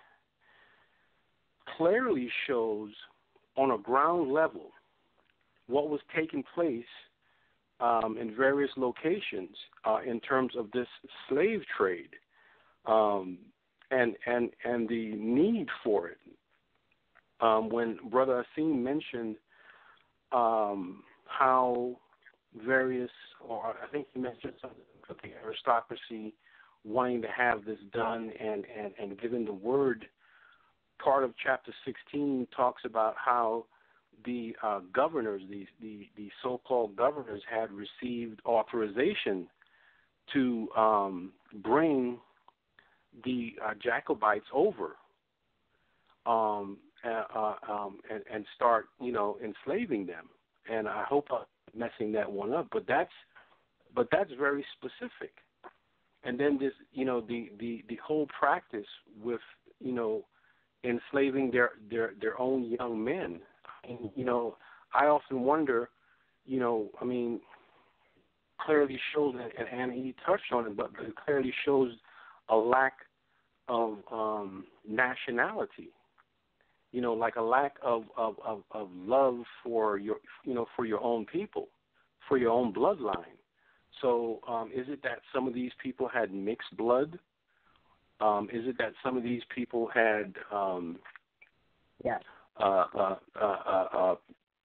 clearly shows on a ground level what was taking place in various locations in terms of this slave trade and the need for it. When Brother Asim mentioned how various, or I think he mentioned something about the aristocracy wanting to have this done and given the word, part of chapter 16 talks about how the governors, the so-called governors, had received authorization to bring the Jacobites over and start, enslaving them. And I hope I'm messing that one up, but that's very specific. And then this, the whole practice with, enslaving their own young men. And, I often wonder, clearly shows, and he touched on it, but it clearly shows a lack of nationality. Like a lack of love for your, for your own people, for your own bloodline. So is it that some of these people had mixed blood? Is it that some of these people had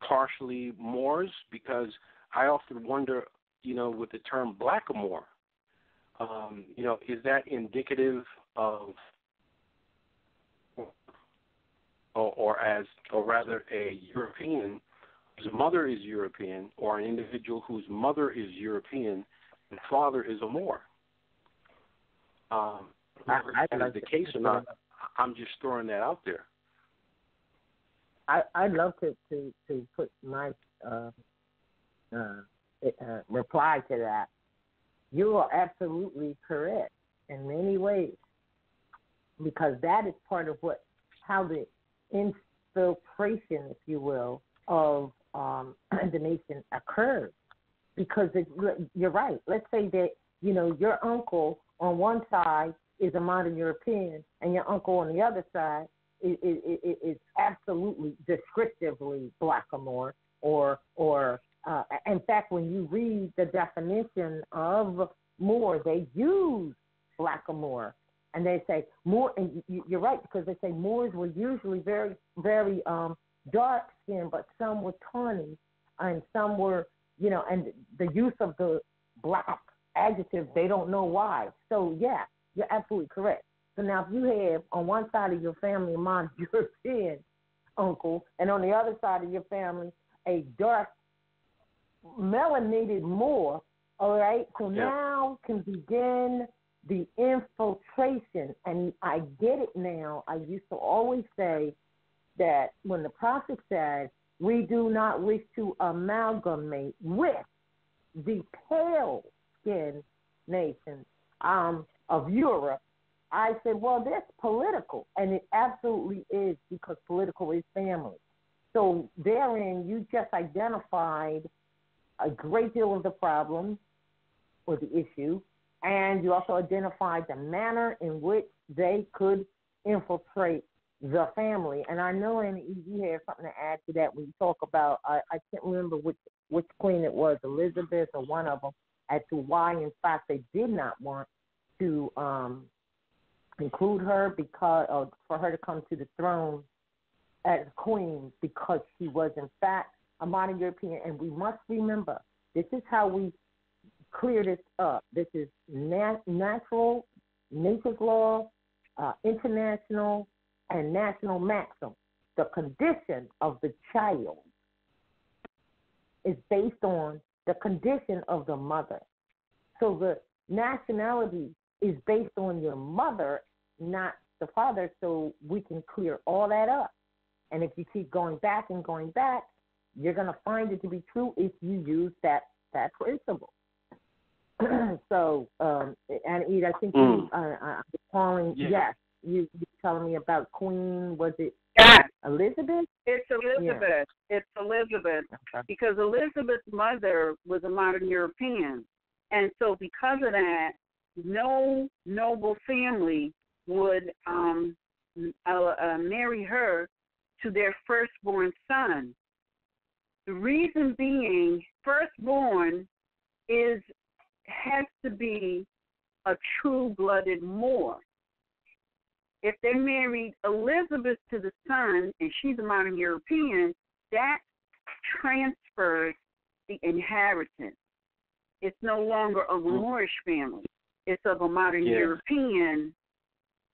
partially Moors? Because I often wonder, with the term blackamoor, is that indicative of, or rather a European whose mother is European, or an individual whose mother is European and father is a Moor? Is the case or not? I'm just throwing that out there. I'd love to put my reply to that. You are absolutely correct in many ways, because that is part of how the infiltration, if you will, of the nation occurred. Because you're right. Let's say that your uncle on one side is a modern European, and your uncle on the other side is absolutely descriptively blackamoor, or in fact, when you read the definition of Moor, they use blackamoor, and they say Moor, and you're right, because they say Moors were usually very, very dark skinned, but some were tawny, and some were, and the use of the black adjective, they don't know why. So, yeah, you're absolutely correct. So now if you have on one side of your family a European uncle, and on the other side of your family a dark melanated Moor, all right? So now can begin the infiltration, and I get it now. I used to always say that when the prophet said, we do not wish to amalgamate with the pale-skinned nations of Europe, I said, well, that's political, and it absolutely is, because political is family. So therein, you just identified a great deal of the problem or the issue, and you also identified the manner in which they could infiltrate the family. And I know, Annie, you have something to add to that when you talk about, I can't remember which queen it was, Elizabeth or one of them, as to why, in fact, they did not want to include her because for her to come to the throne as queen, because she was, in fact, a modern European. And we must remember, this is how we clear this up. This is natural, nature's law, international, and national maxim. The condition of the child is based on the condition of the mother. So the nationality is based on your mother, not the father, so we can clear all that up. And if you keep going back and going back, you're going to find it to be true if you use that principle. So, and Ed, I think you calling, yes, you telling me about Queen, was it Elizabeth? It's Elizabeth. Yeah. It's Elizabeth. Okay. Because Elizabeth's mother was a modern European. And so because of that, no noble family would marry her to their firstborn son. The reason being, firstborn has to be a true-blooded Moor. If they married Elizabeth to the son, and she's a modern European, that transfers the inheritance. It's no longer of a Moorish family. It's of a modern European,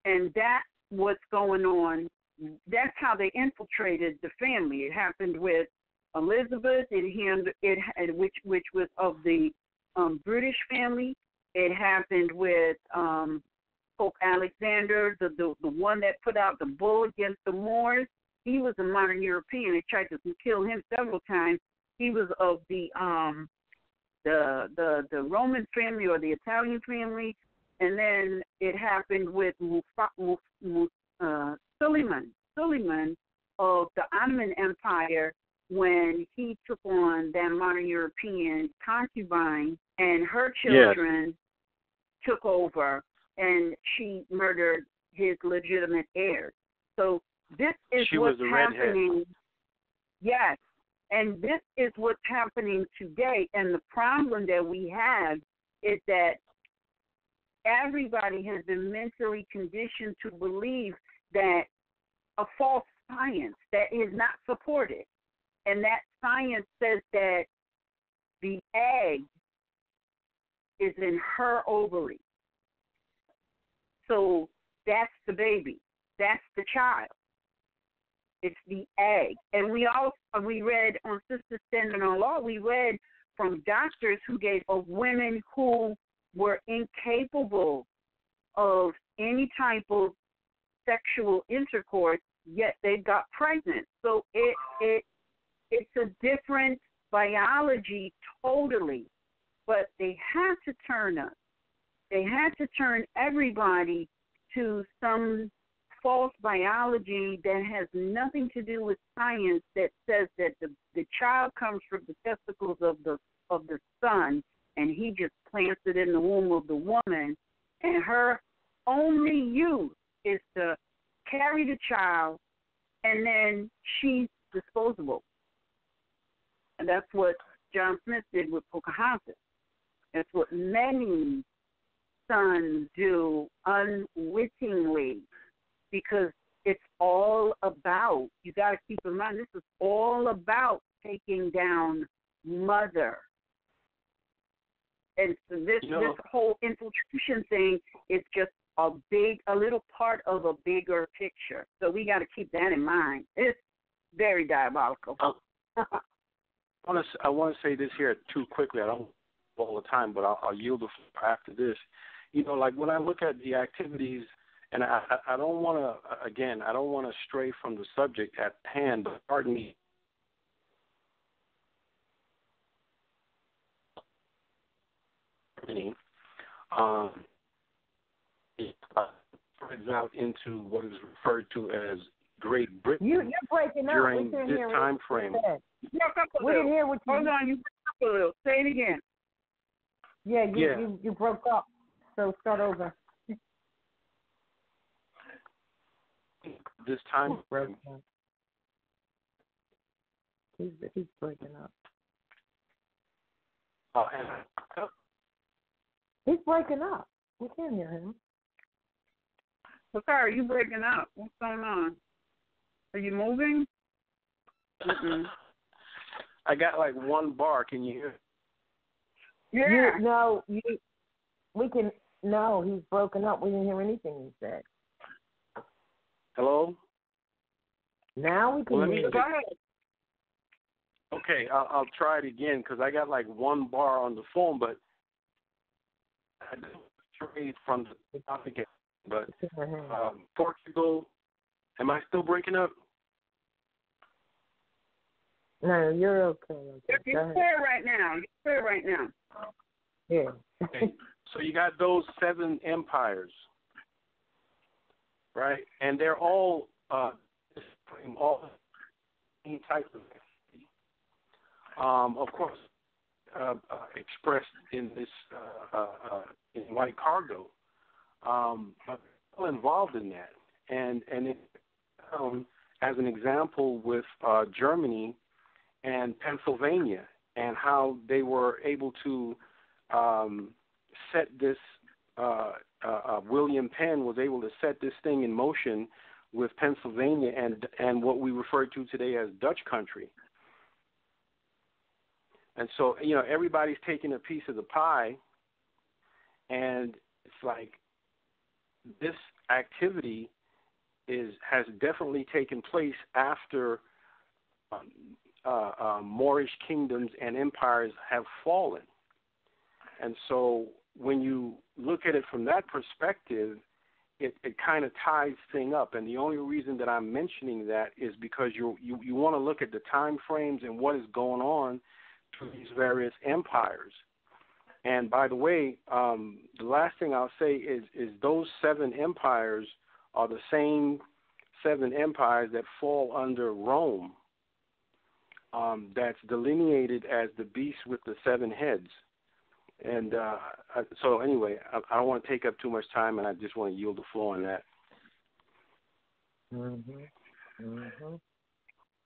and that's what's going on. That's how they infiltrated the family. It happened with Elizabeth, which was of the British family. It happened with Pope Alexander, the one that put out the bull against the Moors. He was a modern European. They tried to kill him several times. He was of the Roman family or the Italian family. And then it happened with Suleiman of the Ottoman Empire, when he took on that modern European concubine, and her children took over, and she murdered his legitimate heirs. So this is what's happening. Yes, and this is what's happening today. And the problem that we have is that everybody has been mentally conditioned to believe that a false science that is not supported. And that science says that the egg is in her ovary. So that's the baby. That's the child. It's the egg. And we read on Sister Standing on Law, we read from doctors who gave of women who were incapable of any type of sexual intercourse, yet they got pregnant. So it's a different biology totally, but they had to turn us. They had to turn everybody to some false biology that has nothing to do with science, that says that the child comes from the testicles of the son, and he just plants it in the womb of the woman, and her only use is to carry the child, and then she's disposable. And that's what John Smith did with Pocahontas. That's what many sons do unwittingly, because it's all about, you got to keep in mind, this is all about taking down mother. And so this whole infiltration thing is just a little part of a bigger picture. So we got to keep that in mind. It's very diabolical. I want to say this here too quickly. I don't all the time, but I'll yield the floor after this. Like when I look at the activities, and I don't want to, again, I don't want to stray from the subject at hand, but pardon me. It spreads out into what is referred to as Great Britain. You're breaking up during this time frame. We didn't hear what you said. Hold on, you broke up a little. Say it again. Yeah, you broke up. So start over. This time frame. He's breaking up. He's breaking up. We can't hear him. So sorry, you breaking up. What's going on? Are you moving? I got like one bar. Can you hear? Yeah. We can. No, he's broken up. We didn't hear anything he said. Hello? Now we can hear you. Go ahead. Okay, I'll try it again because I got like one bar on the phone, but I didn't stray from the topic. But Portugal, am I still breaking up? No, you're okay. You're clear right now. You're clear right now. Yeah. Okay. So you got those 7 empires, right? And they're all types of course, expressed in this in white cargo, but all involved in that. And it, as an example with Germany and Pennsylvania, and how they were able to set this. William Penn was able to set this thing in motion with Pennsylvania and what we refer to today as Dutch country. And so, everybody's taking a piece of the pie, and it's like this activity has definitely taken place after Moorish kingdoms and empires have fallen. And so when you look at it from that perspective, it kind of ties things up. And the only reason that I'm mentioning that is because you want to look at the time frames and what is going on to these various empires. And by the way, the last thing I'll say is those 7 empires are the same 7 empires that fall under Rome, that's delineated as the beast with the 7 heads. And so anyway, I don't want to take up too much time, and I just want to yield the floor on that.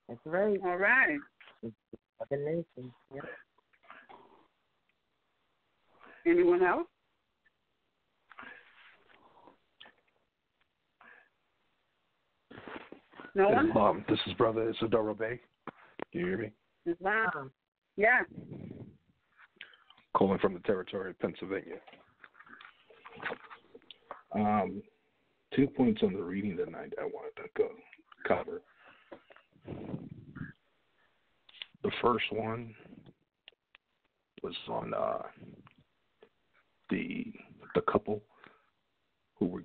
That's right. All right. The nation. Yep. Anyone else? No one? This is Brother RVBey. Can you hear me? Wow. Yeah. Calling from the territory of Pennsylvania. 2 points on the reading tonight I wanted to cover. The first one was on the couple who were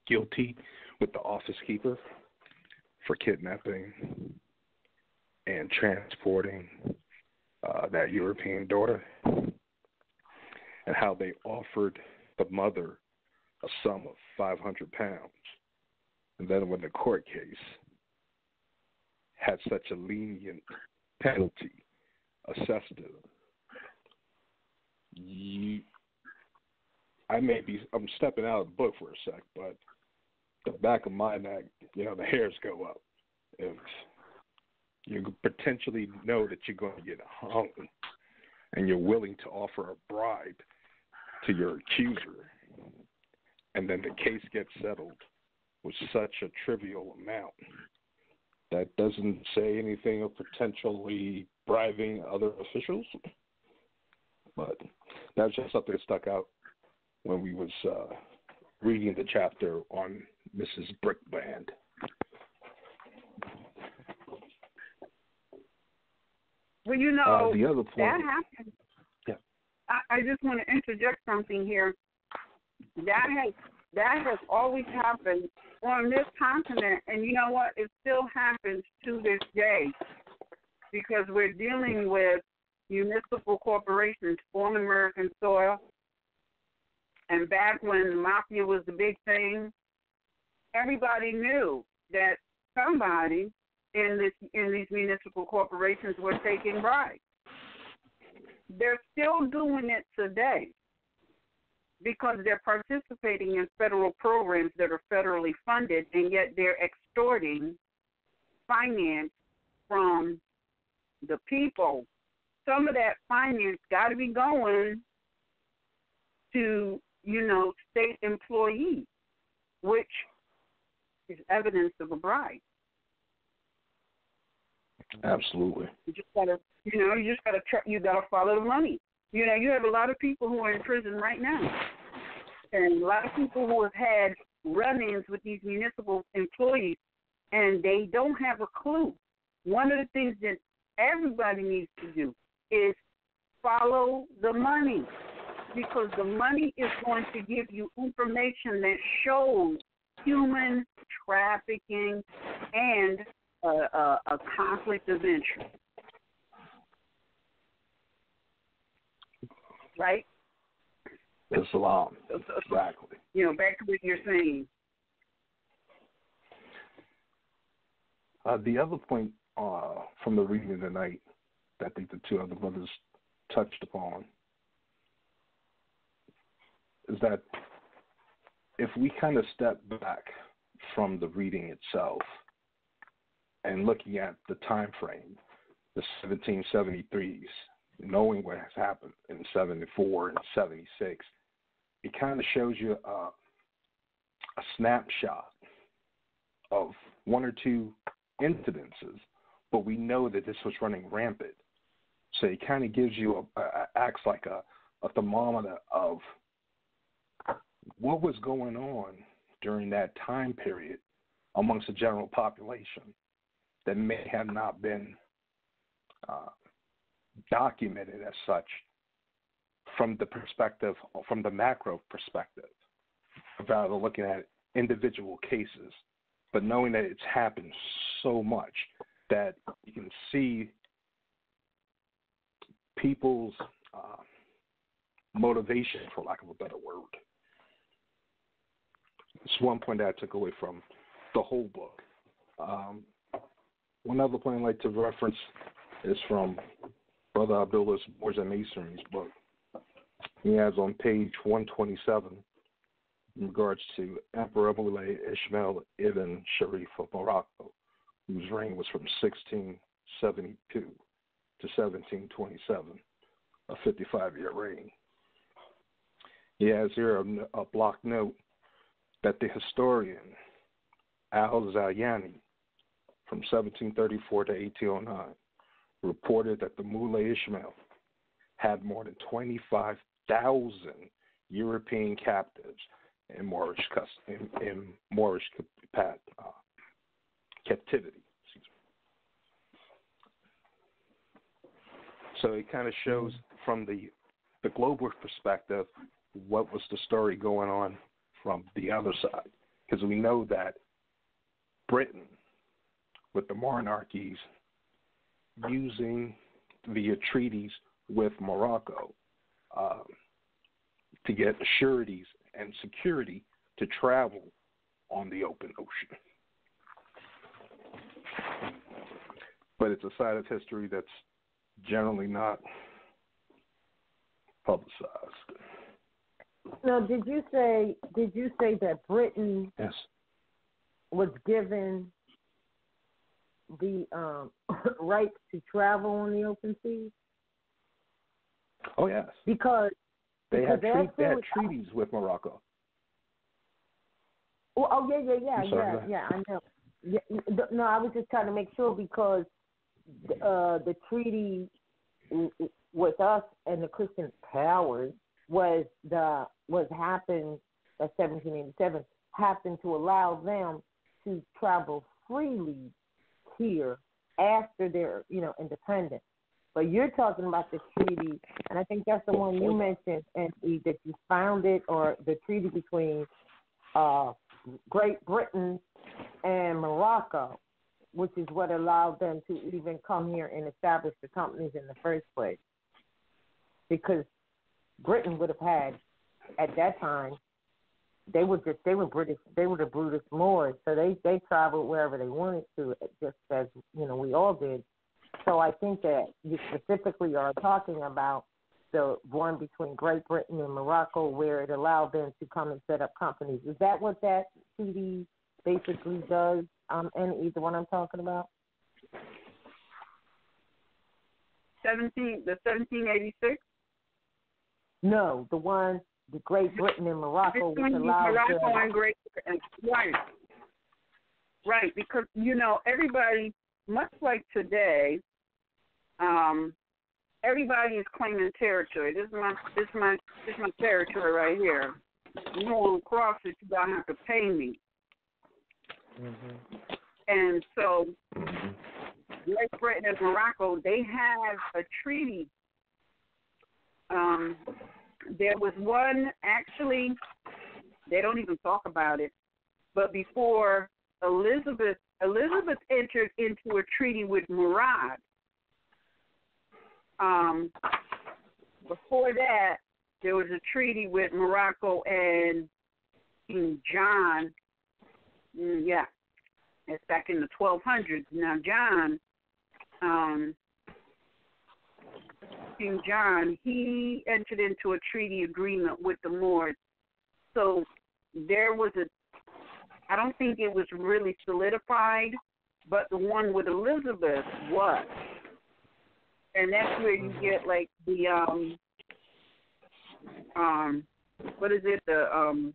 guilty with the office keeper for kidnapping and transporting that European daughter, and how they offered the mother a sum of £500. And then when the court case had such a lenient penalty assessed to them, I'm stepping out of the book for a sec, but the back of my neck, the hairs go up. If you potentially know that you're going to get hung and you're willing to offer a bribe to your accuser, and then the case gets settled with such a trivial amount, that doesn't say anything of potentially bribing other officials. But That's just something that stuck out when we was reading the chapter on Mrs. Brickband. Well, you know, the other point, that happened. Yeah. I just want to interject something here. That has always happened on this continent, and you know what? It still happens to this day because we're dealing with municipal corporations on American soil. And back when mafia was the big thing, everybody knew that somebody in these municipal corporations were taking bribes. They're still doing it today because they're participating in federal programs that are federally funded, and yet they're extorting finance from the people. Some of that finance got to be going to, state employees, which is evidence of a bribe. Absolutely. You just gotta follow the money. You have a lot of people who are in prison right now, and a lot of people who have had run-ins with these municipal employees, and they don't have a clue. One of the things that everybody needs to do is follow the money, because the money is going to give you information that shows human trafficking and a conflict of interest. Right? Islam. Exactly. Back to what you're saying. The other point from the reading tonight that I think the two other brothers touched upon is that if we kind of step back from the reading itself and looking at the time frame, the 1773s, knowing what has happened in 74 and 76, it kind of shows you a snapshot of one or two incidences, but we know that this was running rampant. So it kind of gives you acts like a thermometer of what was going on during that time period amongst the general population that may have not been documented as such from the macro perspective, rather looking at individual cases, but knowing that it's happened so much that you can see people's motivation, for lack of a better word. It's one point that I took away from the whole book. One other point I'd like to reference is from Brother Abdullah's Moors and Masonry's book. He has on page 127 in regards to Emperor Moulay Ismail ibn Sharif of Morocco, whose reign was from 1672 to 1727, a 55-year reign. He has here a block note that the historian Al-Zayyani from 1734 to 1809 reported that the Moulay Ismail had more than 25,000 European captives in Moorish captivity. So it kind of shows from the global perspective what was the story going on from the other side, because we know that Britain, with the monarchies using via treaties with Morocco to get sureties and security to travel on the open ocean. But it's a side of history that's generally not publicized. Now, did you say that Britain Yes. was given the rights to travel on the open seas? Oh, yes. Because they had after treaties with Morocco. Oh, I'm sorry, I know. Yeah, no, I was just trying to make sure because the treaty with us and the Christian powers happened at 1787 happened to allow them to travel freely here after their independence. But you're talking about the treaty, and I think that's the one you mentioned, and that you found it, or the treaty between Great Britain and Morocco, which is what allowed them to even come here and establish the companies in the first place. Because Britain would have had, at that time, they were British, they were the British Moors, so they traveled wherever they wanted to, just as we all did. So I think that you specifically are talking about the one between Great Britain and Morocco, where it allowed them to come and set up companies. Is that what that treaty basically does? And the one I'm talking about? 1786? No, the one, the Great Britain and Morocco, which allowed Morocco and Great Britain. Right, because everybody, much like today, everybody is claiming territory. This is my territory right here. You don't want to cross it, you don't have to pay me. Mm-hmm. And so, Great Britain and Morocco, they have a treaty. There was one, actually, they don't even talk about it, but before Elizabeth entered into a treaty with Murad. Before that, there was a treaty with Morocco and King John. Yeah, it's back in the 1200s. Now, King John, he entered into a treaty agreement with the Moors. So there was I don't think it was really solidified, but the one with Elizabeth was. And that's where you get like the what is it? Oh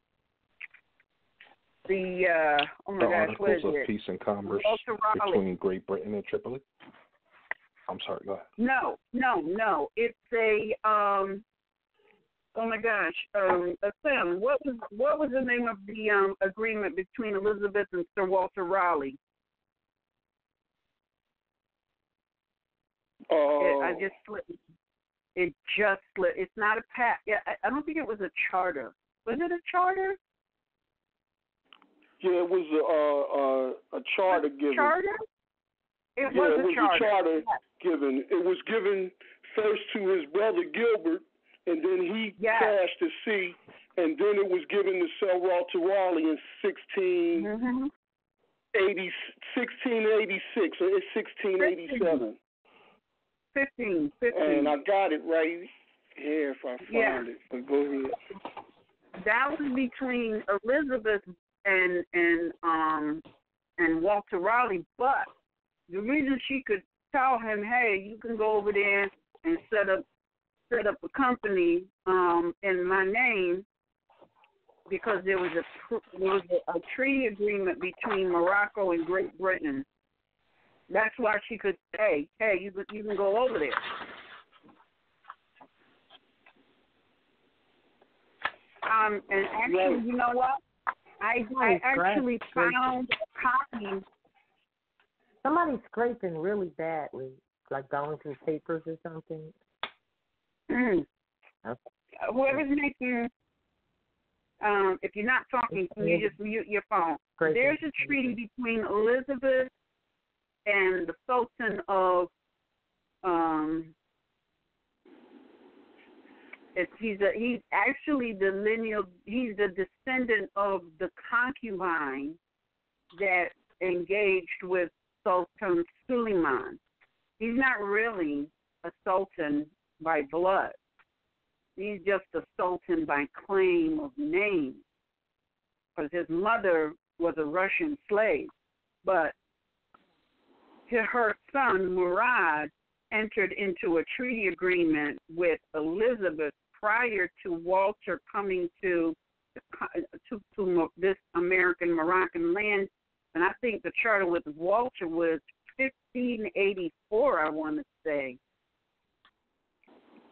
my gosh, what is Articles of it? Peace and Commerce between Great Britain and Tripoli. I'm sorry, go ahead. No. It's a oh my gosh, Sam, what was the name of the agreement between Elizabeth and Sir Walter Raleigh? I just slipped. It just slipped. It's not a pact. Yeah, I don't think it was a charter. Was it a charter? Yeah, it was a charter given. Charter? It was a charter. A charter given. It was given first to his brother Gilbert, and then he cashed the sea, and then it was given to Sir Walter Raleigh in 1686, or it's 1687. 15. And I got it right here if I find it. But go ahead. That was between Elizabeth and Walter Raleigh, but the reason she could tell him, hey, you can go over there and set up a company in my name, because there was a treaty agreement between Morocco and Great Britain. That's why she could say, hey, you can go over there. And actually, you know what? I actually found a copy. Somebody's scraping really badly, like going through papers or something. Okay. Whoever's making, if you're not talking, you just mute your phone. There's a treaty between Elizabeth and the Sultan of, he's actually he's the descendant of the concubine that engaged with Sultan Suleiman. He's not really a sultan by blood. He's just a sultan by claim of name, because his mother was a Russian slave. But her son, Murad, entered into a treaty agreement with Elizabeth prior to Walter coming to this American Moroccan land. And I think the charter with Walter was 1584, I want to say.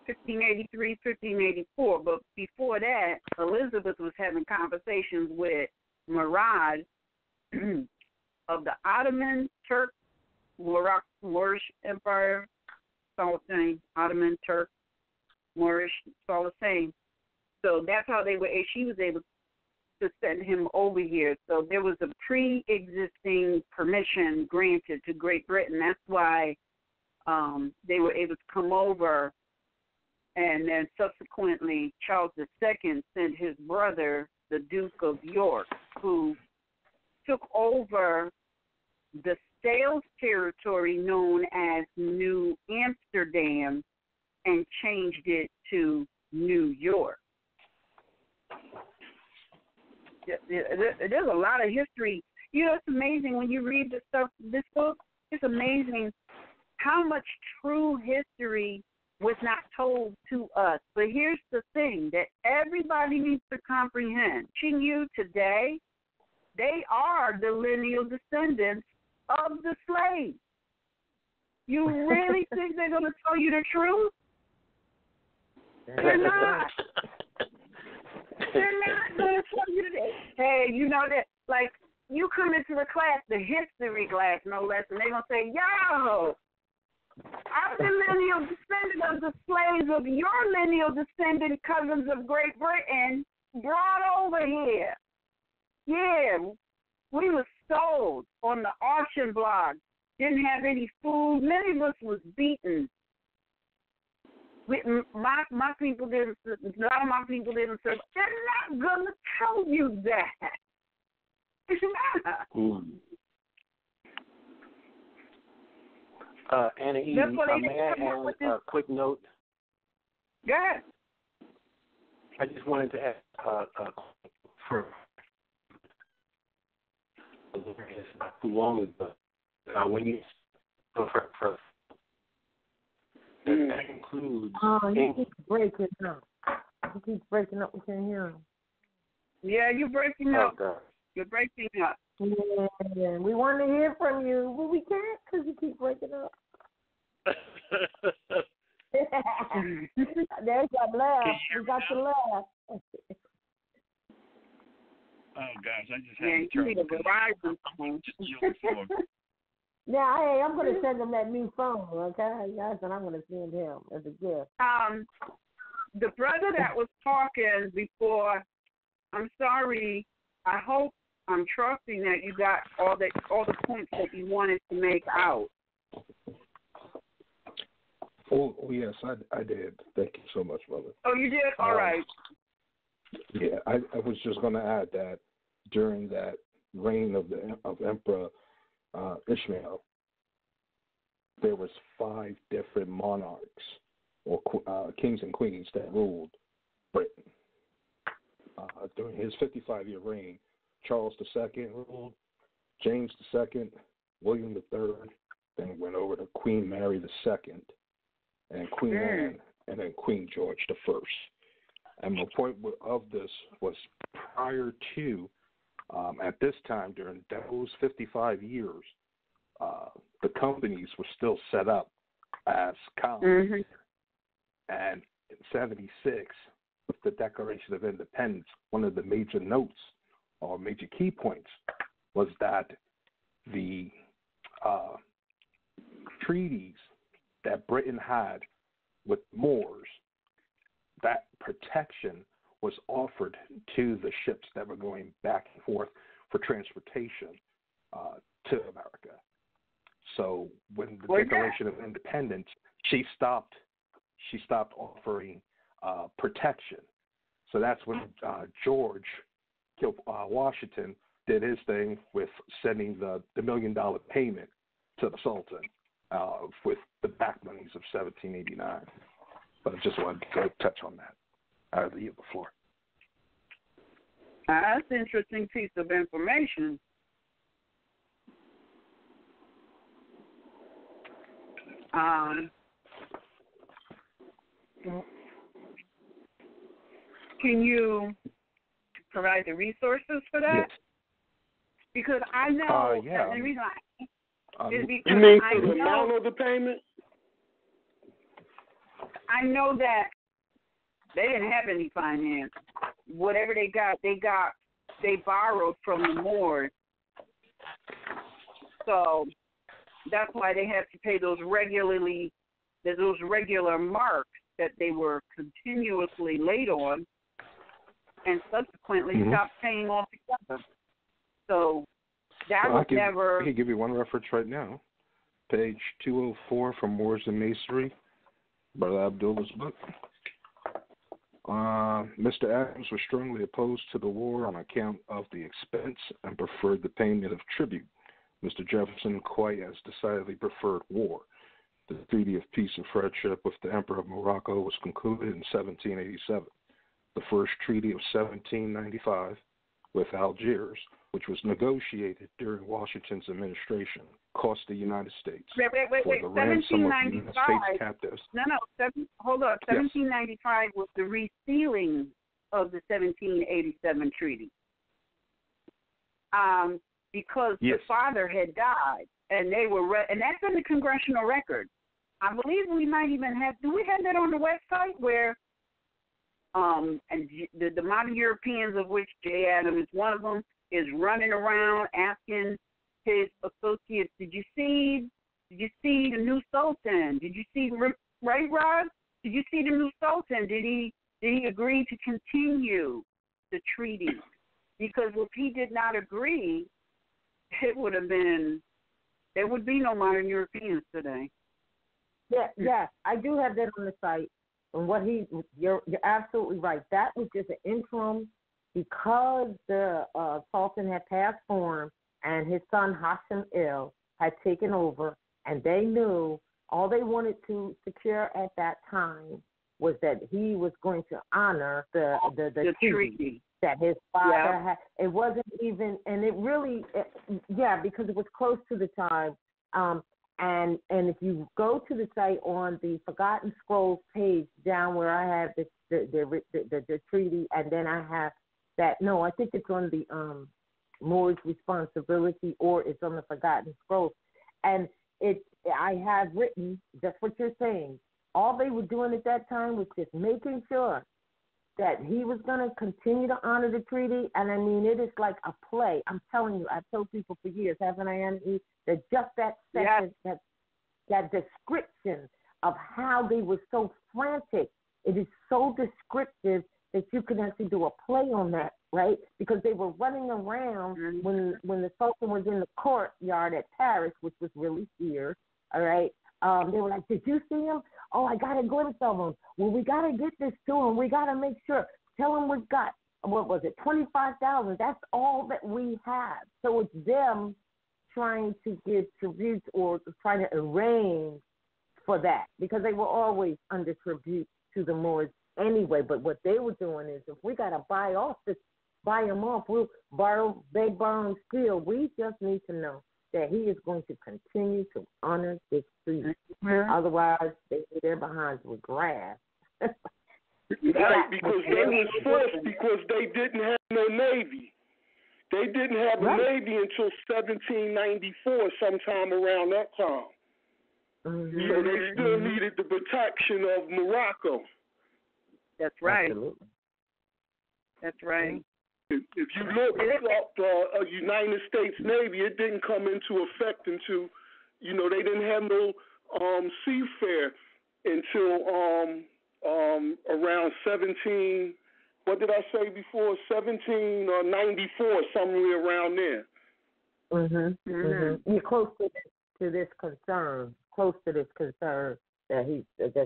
1583, 1584. But before that, Elizabeth was having conversations with Murad of the Ottoman Turk, Moorish Empire. It's all the same. Ottoman, Turk, Moorish, it's all the same. So that's how she was able to send him over here. So there was a pre-existing permission granted to Great Britain. That's why they were able to come over. And then subsequently, Charles II sent his brother, the Duke of York, who took over the sales territory known as New Amsterdam and changed it to New York. There's a lot of history. You know, it's amazing when you read this book, it's amazing how much true history was not told to us. But here's the thing that everybody needs to comprehend. You today, they are the lineal descendants of the slaves. You really think they're going to tell you the truth? They're not. They're not going to tell you that. Hey, you know that, like, you come into the class, the history class, no less, and they're going to say, yo, I'm the lineal descendant of the slaves of your lineal descendant cousins of Great Britain brought over here. Yeah, we were sold on the auction block, didn't have any food. Many of us was beaten. My people didn't, a lot of my people didn't serve. They're not going to tell you that. It's not. Anna E., may I add a quick note? Go ahead. I just wanted to add for not too long ago, when you for that includes. You keep breaking up. You keep breaking up. We can't hear him. Yeah, you're breaking up. Okay. You're breaking up. Yeah, we want to hear from you, but we can't because you keep breaking up. There's that laugh. We got the laugh. Oh, gosh, I just had to turn Yeah, hey, I'm going to send him that new phone, okay? That's what I'm going to send him as a gift. The brother that was talking before, I'm sorry, I'm trusting that you got all the points that you wanted to make out. Oh yes, I did. Thank you so much, brother. Oh, you did? All right. Yeah, I was just going to add that during that reign of Emperor Ishmael, there was 5 different monarchs or kings and queens that ruled Britain. During his 55-year reign, Charles II ruled, James II, William III, then it went over to Queen Mary II, and Queen Anne, and then Queen George I. And my point of this was prior to, at this time, during those 55 years, the companies were still set up as colonies. Mm-hmm. And in 1976, with the Declaration of Independence, one of the major notes or major key points was that the treaties that Britain had with Moors, that protection was offered to the ships that were going back and forth for transportation to America. So when the Declaration of Independence, she stopped offering protection. So that's when George Washington did his thing with sending the $1 million payment to the Sultan with the back monies of 1789. But I just wanted to touch on that. I'll leave the floor. That's an interesting piece of information. Can you provide the resources for that? Yes. Because I know yeah. the reason is because you mean I for the know amount of the payment? I know that they didn't have any finance. Whatever they borrowed from the Moors. So that's why they had to pay those regular marks that they were continuously late on, and subsequently stopped paying altogether. So that was never. I can give you one reference right now. Page 204 from Moors and Masonry, Brother Abdullah's book. Mr. Adams was strongly opposed to the war on account of the expense and preferred the payment of tribute. Mr. Jefferson quite as decidedly preferred war. The Treaty of Peace and Friendship with the Emperor of Morocco was concluded in 1787. The first treaty of 1795 with Algiers, which was negotiated during Washington's administration, cost the United States wait. for the ransom of United States captives. Hold on. 1795 was the resealing of the 1787 treaty. Because the father had died, and they were, and that's in the congressional record. I believe we might even have. Do we have that on the website where? And the modern Europeans, of which J. Adam is one of them, is running around asking his associates, "Did you see the new Sultan? Did you see right, Rod? Did you see the new Sultan? Did he agree to continue the treaty? Because if he did not agree, it would have been there would be no modern Europeans today." Yeah, I do have that on the site. And you're absolutely right. That was just an interim because the Sultan had passed on and his son Hashem Il had taken over, and they knew all they wanted to secure at that time was that he was going to honor the treaty that his father had. It wasn't even, and it really, because it was close to the time. And if you go to the site on the Forgotten Scrolls page down where I have the treaty, and then I have that. No, I think it's on the Moorish Responsibility, or it's on the Forgotten Scrolls, and I have written just what you're saying. All they were doing at that time was just making sure that he was going to continue to honor the treaty. And I mean, it is like a play. I'm telling you, I've told people for years, haven't I, Annie, that just that sentence, that description of how they were so frantic, it is so descriptive that you can actually do a play on that, right? Because they were running around when the Sultan was in the courtyard at Paris, which was really here, all right? They were like, "Did you see him? Oh, I got a glimpse of him. Well, we got to get this to him. We got to make sure. Tell him we've got, what was it, 25,000. That's all that we have." So it's them trying to give tribute or trying to arrange for that, because they were always under tribute to the Moors anyway. But what they were doing is, if we got to buy them off, we'll beg, borrow, and steal. We just need to know that he is going to continue to honor this treaty. Otherwise, their behinds were grass. Right, because they were forced because they didn't have no navy. They didn't have a navy until 1794, sometime around that time. So they still needed the protection of Morocco. That's right. Absolutely. That's right. If you look up the United States Navy, it didn't come into effect until, they didn't have no seafarer until around 17. What did I say before? 1794, somewhere around there. You're close to this concern. Close to this concern that's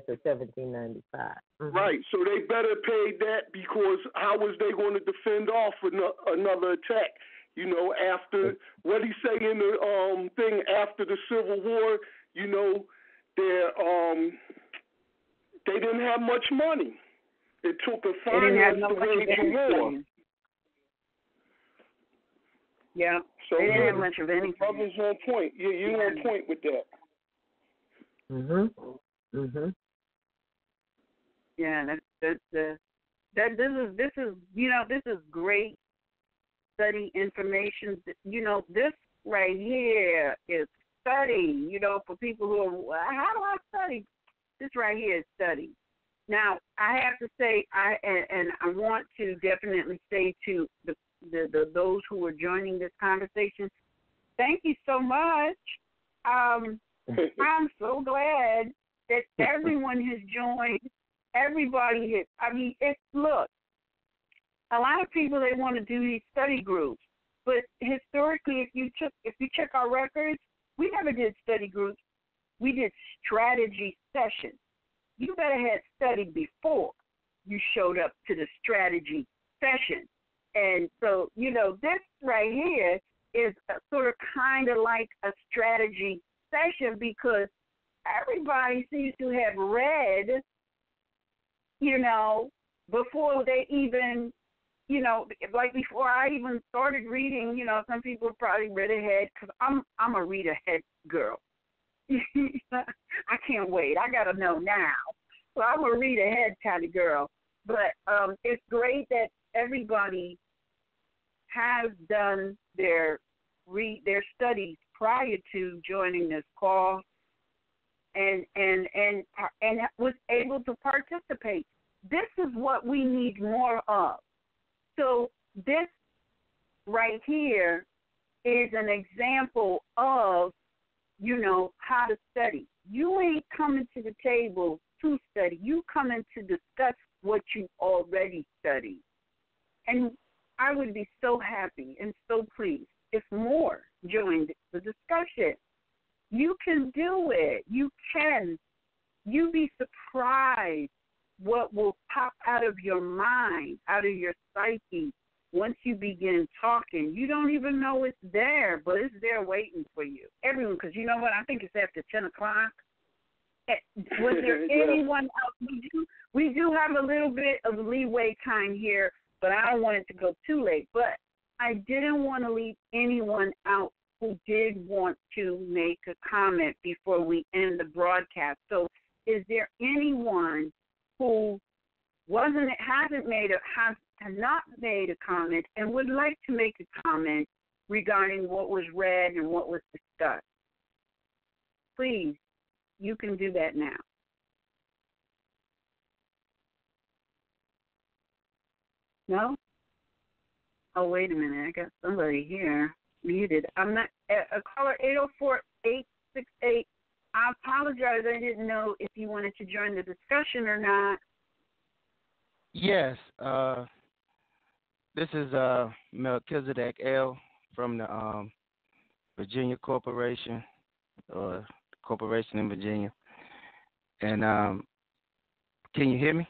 a 1795. Right. So they better pay that, because how was they going to defend off another attack? After what he say in the thing after the Civil War, they didn't have much money. It took a finance to wage the war. Yeah. So they didn't have much of anything. Brother's on point. Yeah, you're on point with that. Yeah, this is great study information. This right here is study. For people who are, how do I study? This right here is study. Now, I have to say, I want to definitely say to those who are joining this conversation, thank you so much. I'm so glad that everyone has joined. Everybody has. I mean, look, a lot of people, they want to do these study groups, but historically, if you check our records, we never did study groups. We did strategy sessions. You better have studied before you showed up to the strategy session. And so, this right here is sort of kind of like a strategy session because everybody seems to have read, before they even, like before I even started reading, some people probably read ahead because I'm a read ahead girl. I can't wait. I got to know now. So I'm a read ahead kind of girl. But it's great that everybody has done their studies prior to joining this call and was able to participate. This is what we need more of. So this right here is an example of, how to study. You ain't coming to the table to study. You coming to discuss what you already studied. And I would be so happy and so pleased if more joined the discussion. You can do it. You can. You'd be surprised what will pop out of your mind, out of your psyche, once you begin talking. You don't even know it's there, but it's there waiting for you. Everyone, because you know what? I think it's after 10 o'clock. Was there anyone else? We do have a little bit of leeway time here, but I don't want it to go too late. But I didn't want to leave anyone out who did want to make a comment before we end the broadcast. So is there anyone who has not made a comment and would like to make a comment regarding what was read and what was discussed? Please, you can do that now. No? Oh, wait a minute. I got somebody here muted. I'm not a caller 804-868. I apologize. I didn't know if you wanted to join the discussion or not. Yes. This is Melchizedek L. from the Virginia Corporation, or Corporation in Virginia. And can you hear me?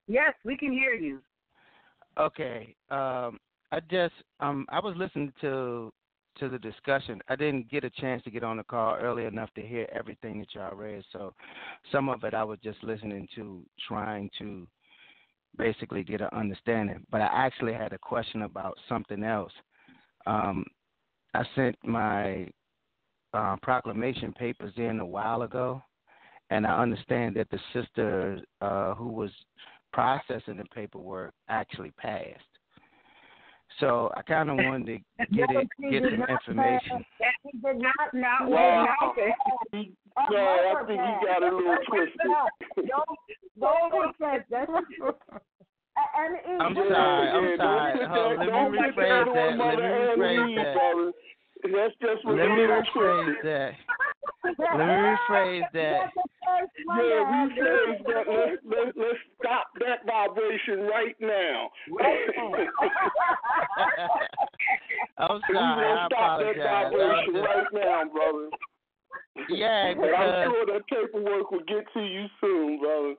Yes, we can hear you. Okay. I was listening to the discussion. I didn't get a chance to get on the call early enough to hear everything that y'all read. So some of it I was just listening to, trying to basically get an understanding. But I actually had a question about something else. I sent my proclamation papers in a while ago, and I understand that the sister who was processing the paperwork actually passed. So I kind of wanted to get some information. Wow. I think he got a little twisted. Don't accept that. I'm sorry. Let me rephrase that. That's just what Let me rephrase that. Yeah, rephrase that. Let's stop that vibration right now. I'm sorry. We're going to stop that vibration right now, brother. Yeah, but I'm sure that paperwork will get to you soon, brother.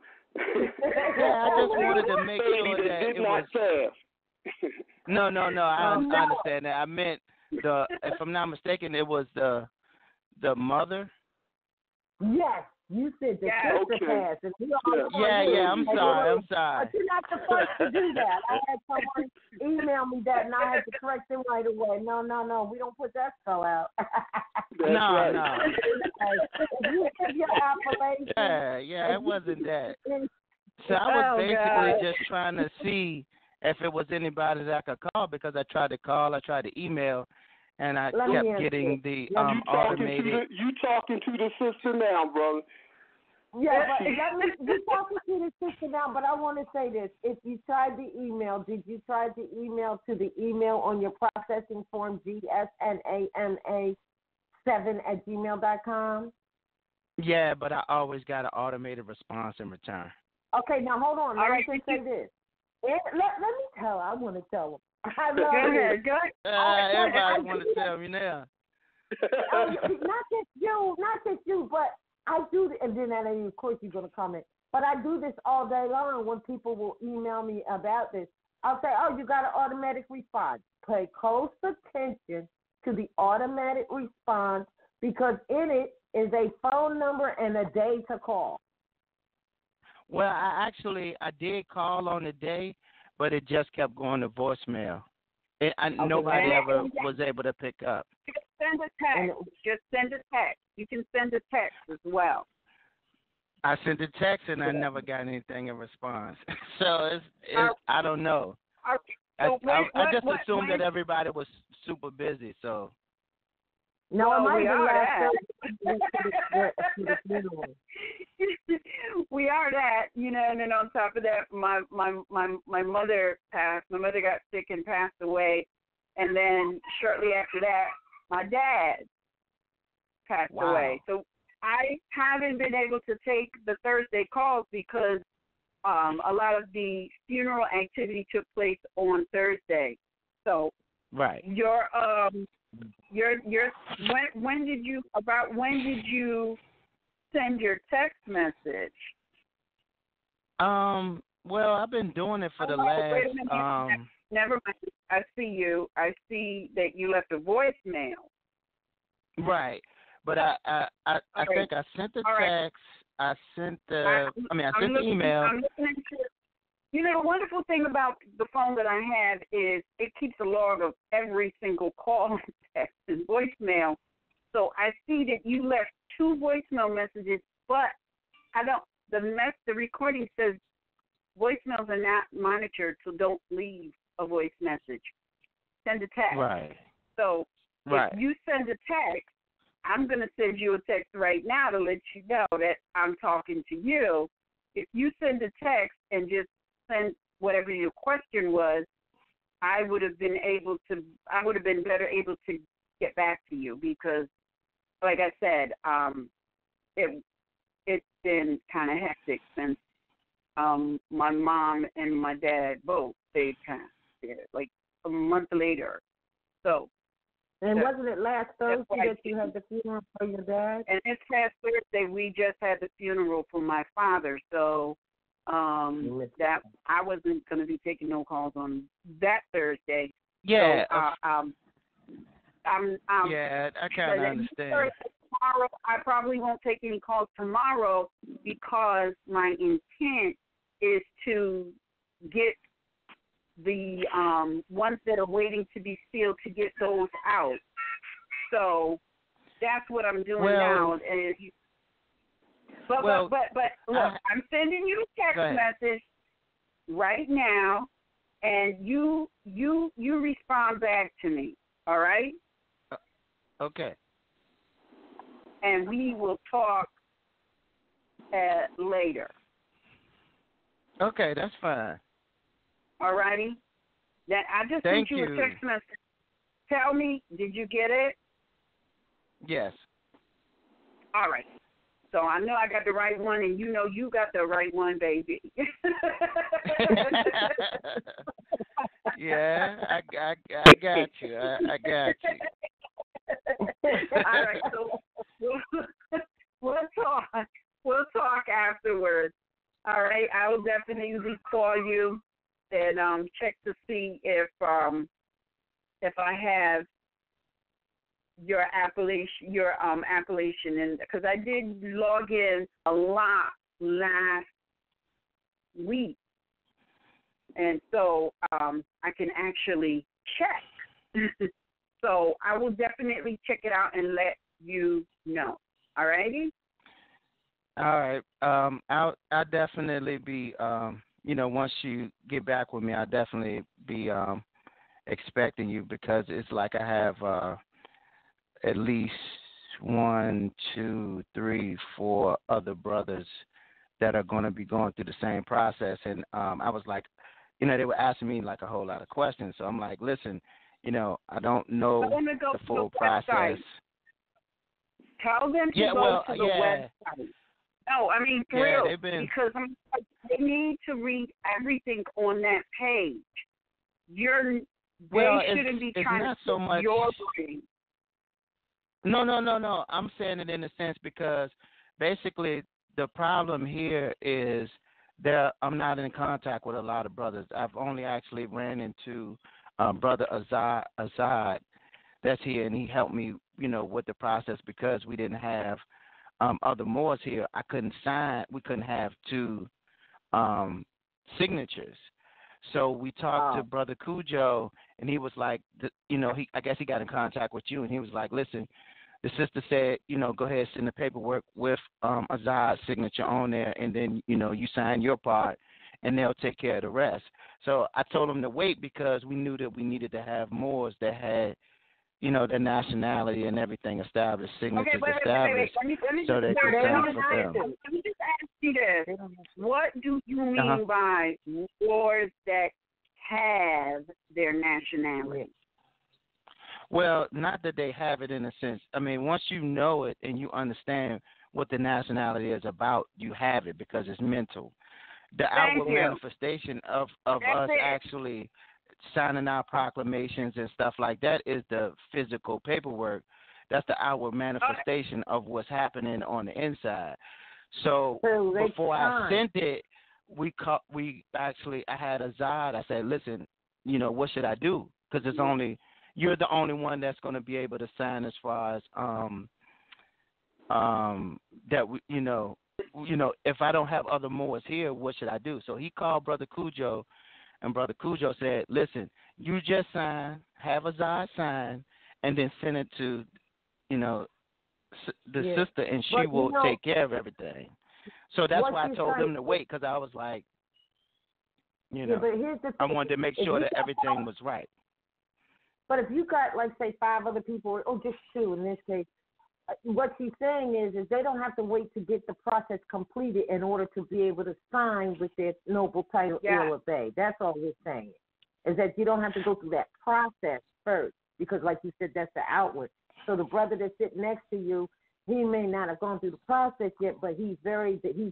Yeah, I just wanted to make sure that it was. Pass. No. I understand that. I meant if I'm not mistaken, it was the mother. Yes, you said the sister passed. Yeah. I'm sorry. But you're not the first to do that. I had someone email me that, and I had to correct them right away. No, we don't put that spell out. No. You give your appellation. Yeah, it wasn't that. So I was basically just trying to see if it was anybody that I could call, because I tried to call, I tried to email, and I kept getting the automated. You talking to the sister now, brother. Yeah, but let me, you're talking to the sister now, but I want to say this. If you tried the email, did you try the email to the email on your processing form, gsnana7@gmail.com? Yeah, but I always got an automated response in return. Okay, now hold on. Let me just say this. Let me tell her. I want to tell them. I love it. Go ahead. Everybody want to tell me now. Not just you, but I do, and then of course you're going to comment, but I do this all day long when people will email me about this. I'll say, oh, you got an automatic response. Pay close attention to the automatic response because in it is a phone number and a day to call. Well, I did call on the day, but it just kept going to voicemail. Nobody ever was able to pick up. Just send a text. Just send a text. You can send a text as well. I sent a text and I never got anything in response. So I don't know. I just assumed that everybody was super busy. So. No, well, we are that. We are that, and then on top of that, my mother passed. My mother got sick and passed away, and then shortly after that, my dad passed away. So I haven't been able to take the Thursday calls because a lot of the funeral activity took place on Thursday. So right, when did you send your text message? Well, I've been doing it for the last. Never mind. I see that you left a voicemail. Right, but I think I sent the text. I sent the email. The wonderful thing about the phone that I have is it keeps a log of every single call, text, and voicemail. So I see that you left 2 voicemail messages, but the recording says voicemails are not monitored, so don't leave a voice message. Send a text. Right. So if you send a text, I'm going to send you a text right now to let you know that I'm talking to you. If you send a text and just send whatever your question was, I would have been better able to get back to you because, like I said, it's been kind of hectic since my mom and my dad both, they passed like a month later. So. And wasn't it last Thursday that you had the funeral for your dad? And this past Thursday, we just had the funeral for my father. So that I wasn't going to be taking no calls on that Thursday. Yeah. So, I kind of understand. Tomorrow, I probably won't take any calls tomorrow because my intent is to get the ones that are waiting to be sealed to get those out. So that's what I'm doing now. But look, I'm sending you a text message right now, and you respond back to me. All right? Okay. And we will talk later. Okay, that's fine. All righty? That I just sent you a text message. Tell me, did you get it? Yes. All right. So I know I got the right one, and you know you got the right one, baby. Yeah, I got you. I got you. All right. So we'll talk. We'll talk afterwards. All right. I will definitely call you and check to see if I have your appellation, and because I did log in a lot last week, and so I can actually check. So I will definitely check it out and let you know. All righty? All right. I'll definitely be once you get back with me, I'll definitely be expecting you because it's like I have at least 1, 2, 3, 4 other brothers that are going to be going through the same process. And I was like, they were asking me like a whole lot of questions. So I'm like, listen, I don't know the full process. Tell them to go to the website. No, I mean, for real, because they need to read everything on that page. They shouldn't be trying to so much your brain. No. I'm saying it in a sense because basically the problem here is that I'm not in contact with a lot of brothers. I've only actually ran into Brother Azad that's here, and he helped me, with the process because we didn't have other Moors here. I couldn't sign. We couldn't have 2 signatures. So we talked to Brother Cujo, and he was like, I guess he got in contact with you, and he was like, listen, the sister said, go ahead and send the paperwork with Azad's signature on there, and then, you sign your part, and they'll take care of the rest. So I told him to wait because we knew that we needed to have Moors that had, their nationality and everything established, signatures established, so they could sign for them. Let me just ask you this. What do you mean by Moors that have their nationality? Well, not that they have it in a sense. I mean, once you know it and you understand what the nationality is about, you have it because it's mental. The outward manifestation of us actually signing our proclamations and stuff like that is the physical paperwork. That's the outward manifestation of what's happening on the inside. So before I sent it, I had Azad. I said, listen, what should I do? Because you're the only one that's going to be able to sign as far as that we, if I don't have other Moors here, what should I do? So he called Brother Cujo, and Brother Cujo said, listen, you just sign, have Azad sign, and then send it to, the sister, and she will take care of everything. So that's why I told him to wait, because I was like, I wanted to make sure that everything was right. But if you got, like, say, 5 other people, or just 2 in this case, what she's saying is they don't have to wait to get the process completed in order to be able to sign with their noble title, RVBey. That's all we're saying, is that you don't have to go through that process first, because, like you said, that's the outward. So the brother that's sitting next to you, he may not have gone through the process yet, but he's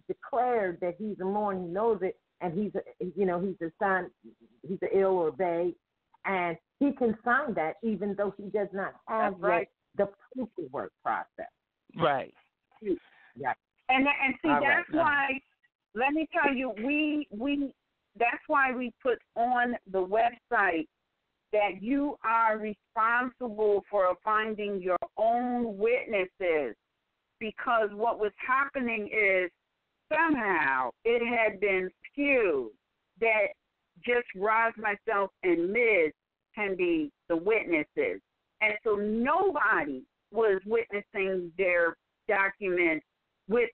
declared that he's a Moor and he knows it, and he's an RVBey, and he can sign that even though he does not have the paperwork process. Right. Yeah. And see, that's why, let me tell you, that's why we put on the website that you are responsible for finding your own witnesses, because what was happening is somehow it had been skewed that just Roz, myself, and Miz can be the witnesses. And so nobody was witnessing their document with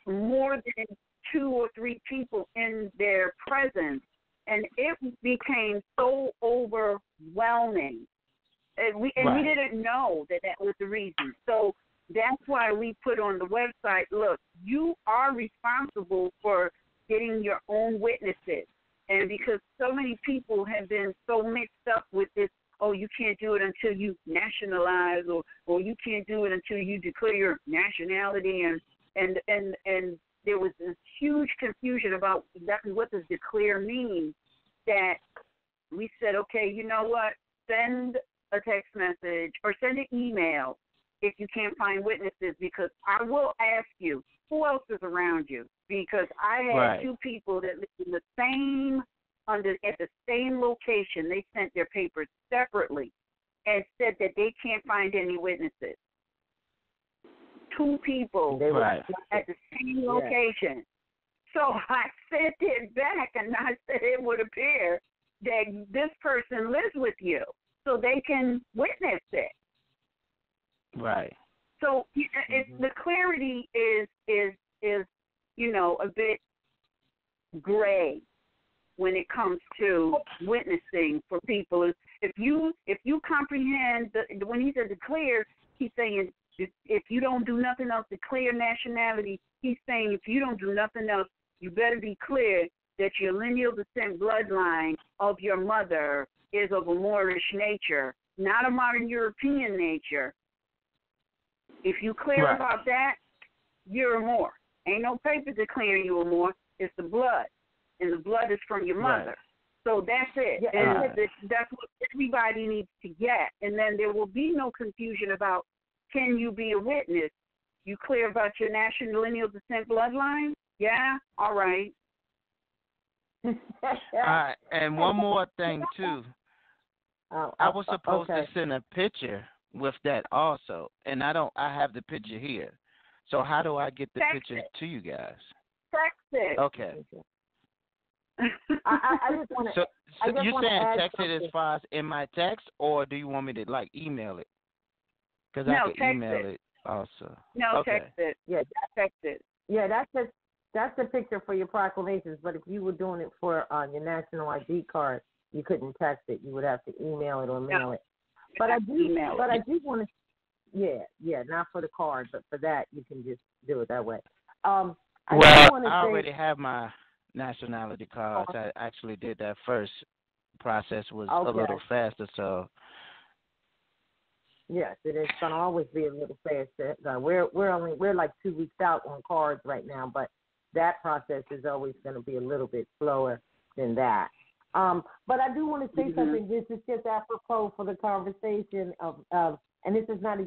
more than 2 or 3 people in their presence. And it became so overwhelming. And we didn't know that was the reason. So that's why we put on the website, look, you are responsible for getting your own witnesses. And because so many people have been so mixed up with this, oh, you can't do it until you nationalize, or you can't do it until you declare your nationality, and there was this huge confusion about exactly what does declare mean, that we said, okay, you know what, send a text message or send an email if you can't find witnesses, because I will ask you, who else is around you? Because I had 2 people that lived in the same, at the same location. They sent their papers separately and said that they can't find any witnesses. 2 people at the same location. So I sent it back, and I said it would appear that this person lives with you, so they can witness it. Right. So the clarity is a bit gray when it comes to witnessing for people. If you comprehend when he said declare, he's saying If you don't do nothing else to clear nationality, he's saying if you don't do nothing else, you better be clear that your lineal descent bloodline of your mother is of a Moorish nature, not a modern European nature. If you clear about that, you're a Moor. Ain't no paper declaring you a Moor. It's the blood, and the blood is from your mother. Right. So that's it. Yeah, and that's what everybody needs to get. And then there will be no confusion about, can you be a witness? You clear about your national lineal descent bloodline? Yeah? All right. All right. And one more thing, too. I was supposed to send a picture with that also, and I have the picture here. So how do I get the picture to you guys? Text it. Okay. I just want to. So you saying text it as far as in my text, or do you want me to email it? Because I can email it also. No, text it. Yeah, text it. Yeah, that's the picture for your proclamations. But if you were doing it for your national ID card, you couldn't text it. You would have to email it or mail it. But I do want to. Yeah, not for the card, but for that you can just do it that way. I already have my nationality cards. I actually did that first. Process was a little faster, so. Yes, it is going to always be a little faster. We're like 2 weeks out on cards right now, but that process is always going to be a little bit slower than that. But I do want to say something. This is just apropos for the conversation of and this is not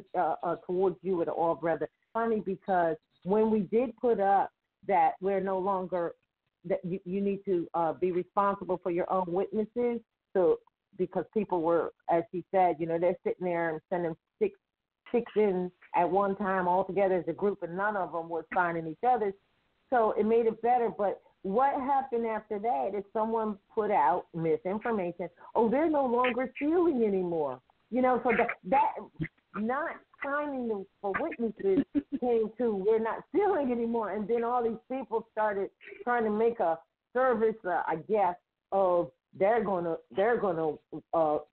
towards you at all, brother. Funny, because when we did put up that we're no longer that you need to be responsible for your own witnesses, so because people were, as he said, they're sitting there and sending six in at one time all together as a group, and none of them were finding each other. So it made it better. But what happened after that is someone put out misinformation. Oh, they're no longer stealing anymore. So that not signing them for witnesses came to we're not stealing anymore, and then all these people started trying to make a service, I guess, of they're gonna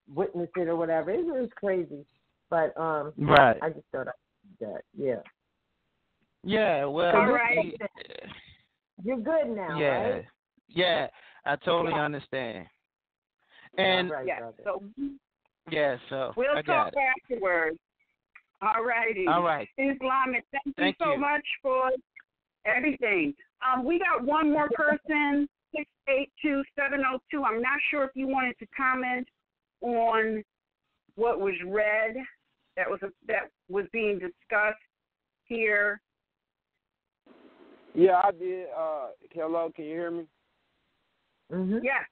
witness it or whatever. It was crazy, but right. I just thought I'd do that. Yeah. Yeah. Well, all right. You're good now, right? Yeah. I totally understand. And so we'll talk afterwards. All righty. All right. Islamic, thank you so much for everything. We got one more person, 682-702. I'm not sure if you wanted to comment on what was read that was being discussed here. Yeah, I did. Hello, can you hear me? Mm-hmm. Yeah.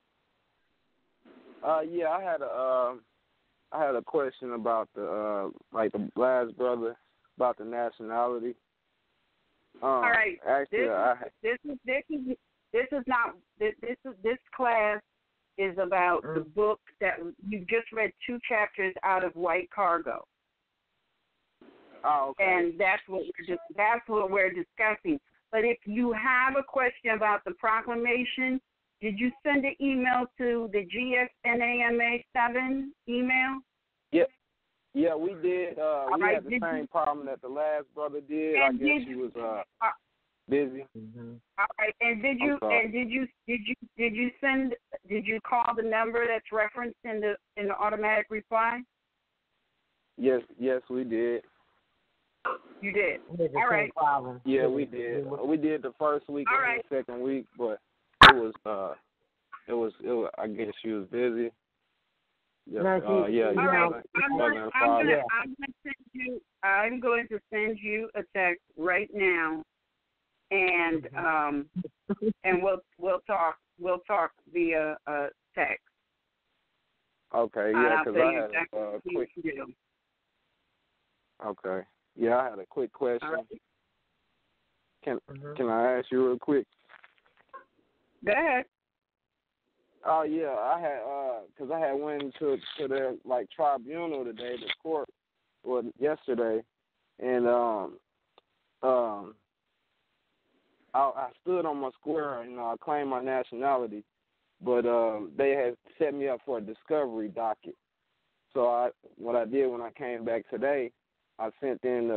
Yeah, I had a question about the last brother about the nationality. All right. Actually, this class is about the book that you just read 2 chapters out of White Cargo. Oh, okay. And that's what we're discussing. But if you have a question about the proclamation, did you send an email to the GSNAMA7 email? Yeah, we did. We had the same problem that the last brother did. I guess he was busy. Mm-hmm. All right. And did you call the number that's referenced in the automatic reply? Yes, we did. You did. All right. Problem. Yeah, we did. We did the first week and the second week, but it was. I guess she was busy. Yeah. All right. I'm going to send you a text right now, and and we'll talk via text. Okay. Yeah, because I had a quick. Okay. Yeah, I had a quick question. Right. Can I ask you real quick? Go ahead. Oh yeah, I had because I had went to their tribunal today, the court, yesterday, and I stood on my square and I claimed my nationality, but they had set me up for a discovery docket. So what I did when I came back today, I sent in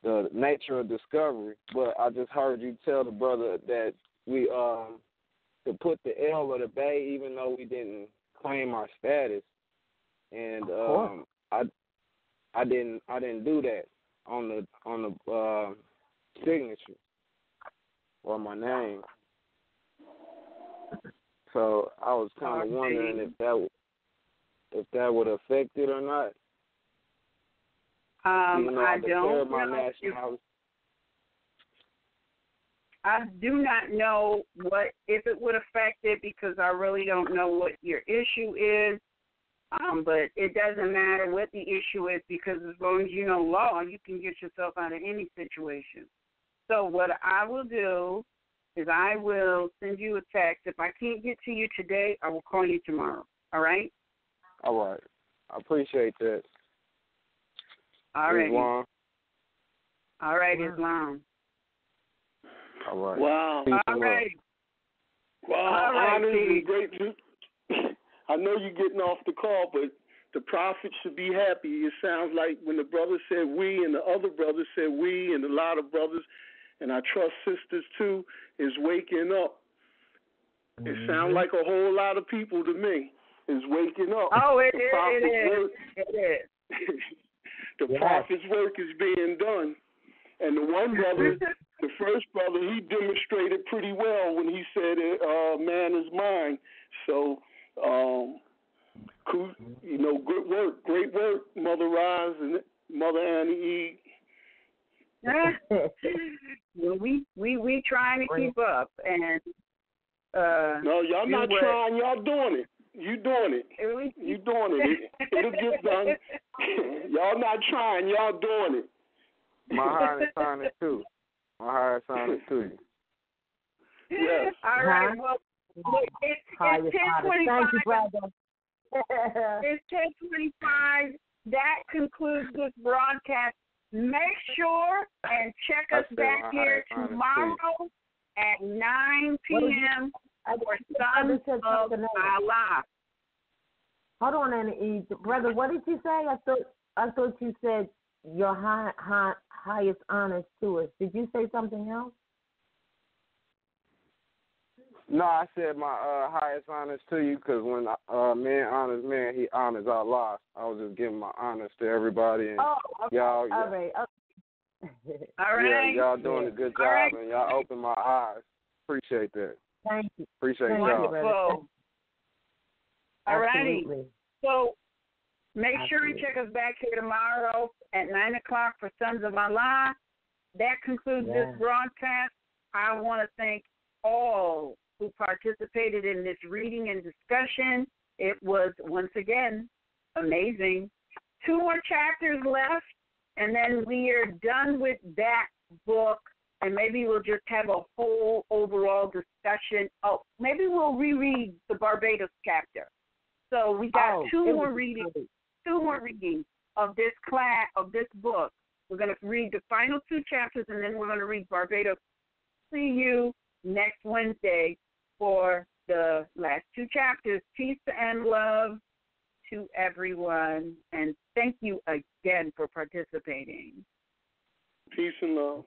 the nature of discovery, but I just heard you tell the brother that we to put the L or the Bay, even though we didn't claim our status, and I didn't do that on the signature or my name. So I was kind of wondering if that would affect it or not. I don't know. I do not know if it would affect it, because I really don't know what your issue is. But it doesn't matter what the issue is, because as long as you know law, you can get yourself out of any situation. So what I will do is I will send you a text. If I can't get to you today, I will call you tomorrow. All right? All right. I appreciate that. All right. Islam. All right, Islam. All right. Wow. All right. Wow. All right, honors and great. I know you're getting off the call, but the prophet should be happy. It sounds like when the brother said we and the other brother said we, and a lot of brothers, and I trust sisters too, is waking up. It sounds like a whole lot of people to me is waking up. Oh, it is. The prophet's work is being done. And the one brother, the first brother, he demonstrated pretty well when he said, man is mine. So, good work, great work, Mother Roz and Mother Annie E. Well, we trying to keep up, and no, y'all not trying, y'all doing it. You doing it. You doing it. It'll get done. Y'all not trying, y'all doing it. My heart is on it too. My heart is on it too. Yes. All right. Well, look, it's 10:25. Thank you, brother. It's 10:25. That concludes this broadcast. Make sure and check us back here tomorrow at 9 p.m. for Sons of Allah. Hold on, Annie. Brother, what did you say? I thought you said your highest honors to us. Did you say something else? No, I said my highest honors to you, because when man honors man, he honors Allah. I was just giving my honors to everybody. And okay. Y'all, all right. All right. Yeah, y'all doing a good job, and y'all open my eyes. Appreciate that. Thank you. Appreciate y'all. Wonderful. All righty. Absolutely. So make sure and check us back here tomorrow at 9 o'clock for Sons of Allah. That concludes this broadcast. I want to thank all who participated in this reading and discussion. It was, once again, amazing. 2 more chapters left, and then we are done with that book, and maybe we'll just have a whole overall discussion. Oh, maybe we'll reread the Barbados chapter. So we got 2 more readings of this class, of this book. We're going to read the final 2 chapters, and then we're going to read Barbados. See you next Wednesday for the last 2 chapters. Peace and love to everyone, and thank you again for participating. Peace and love.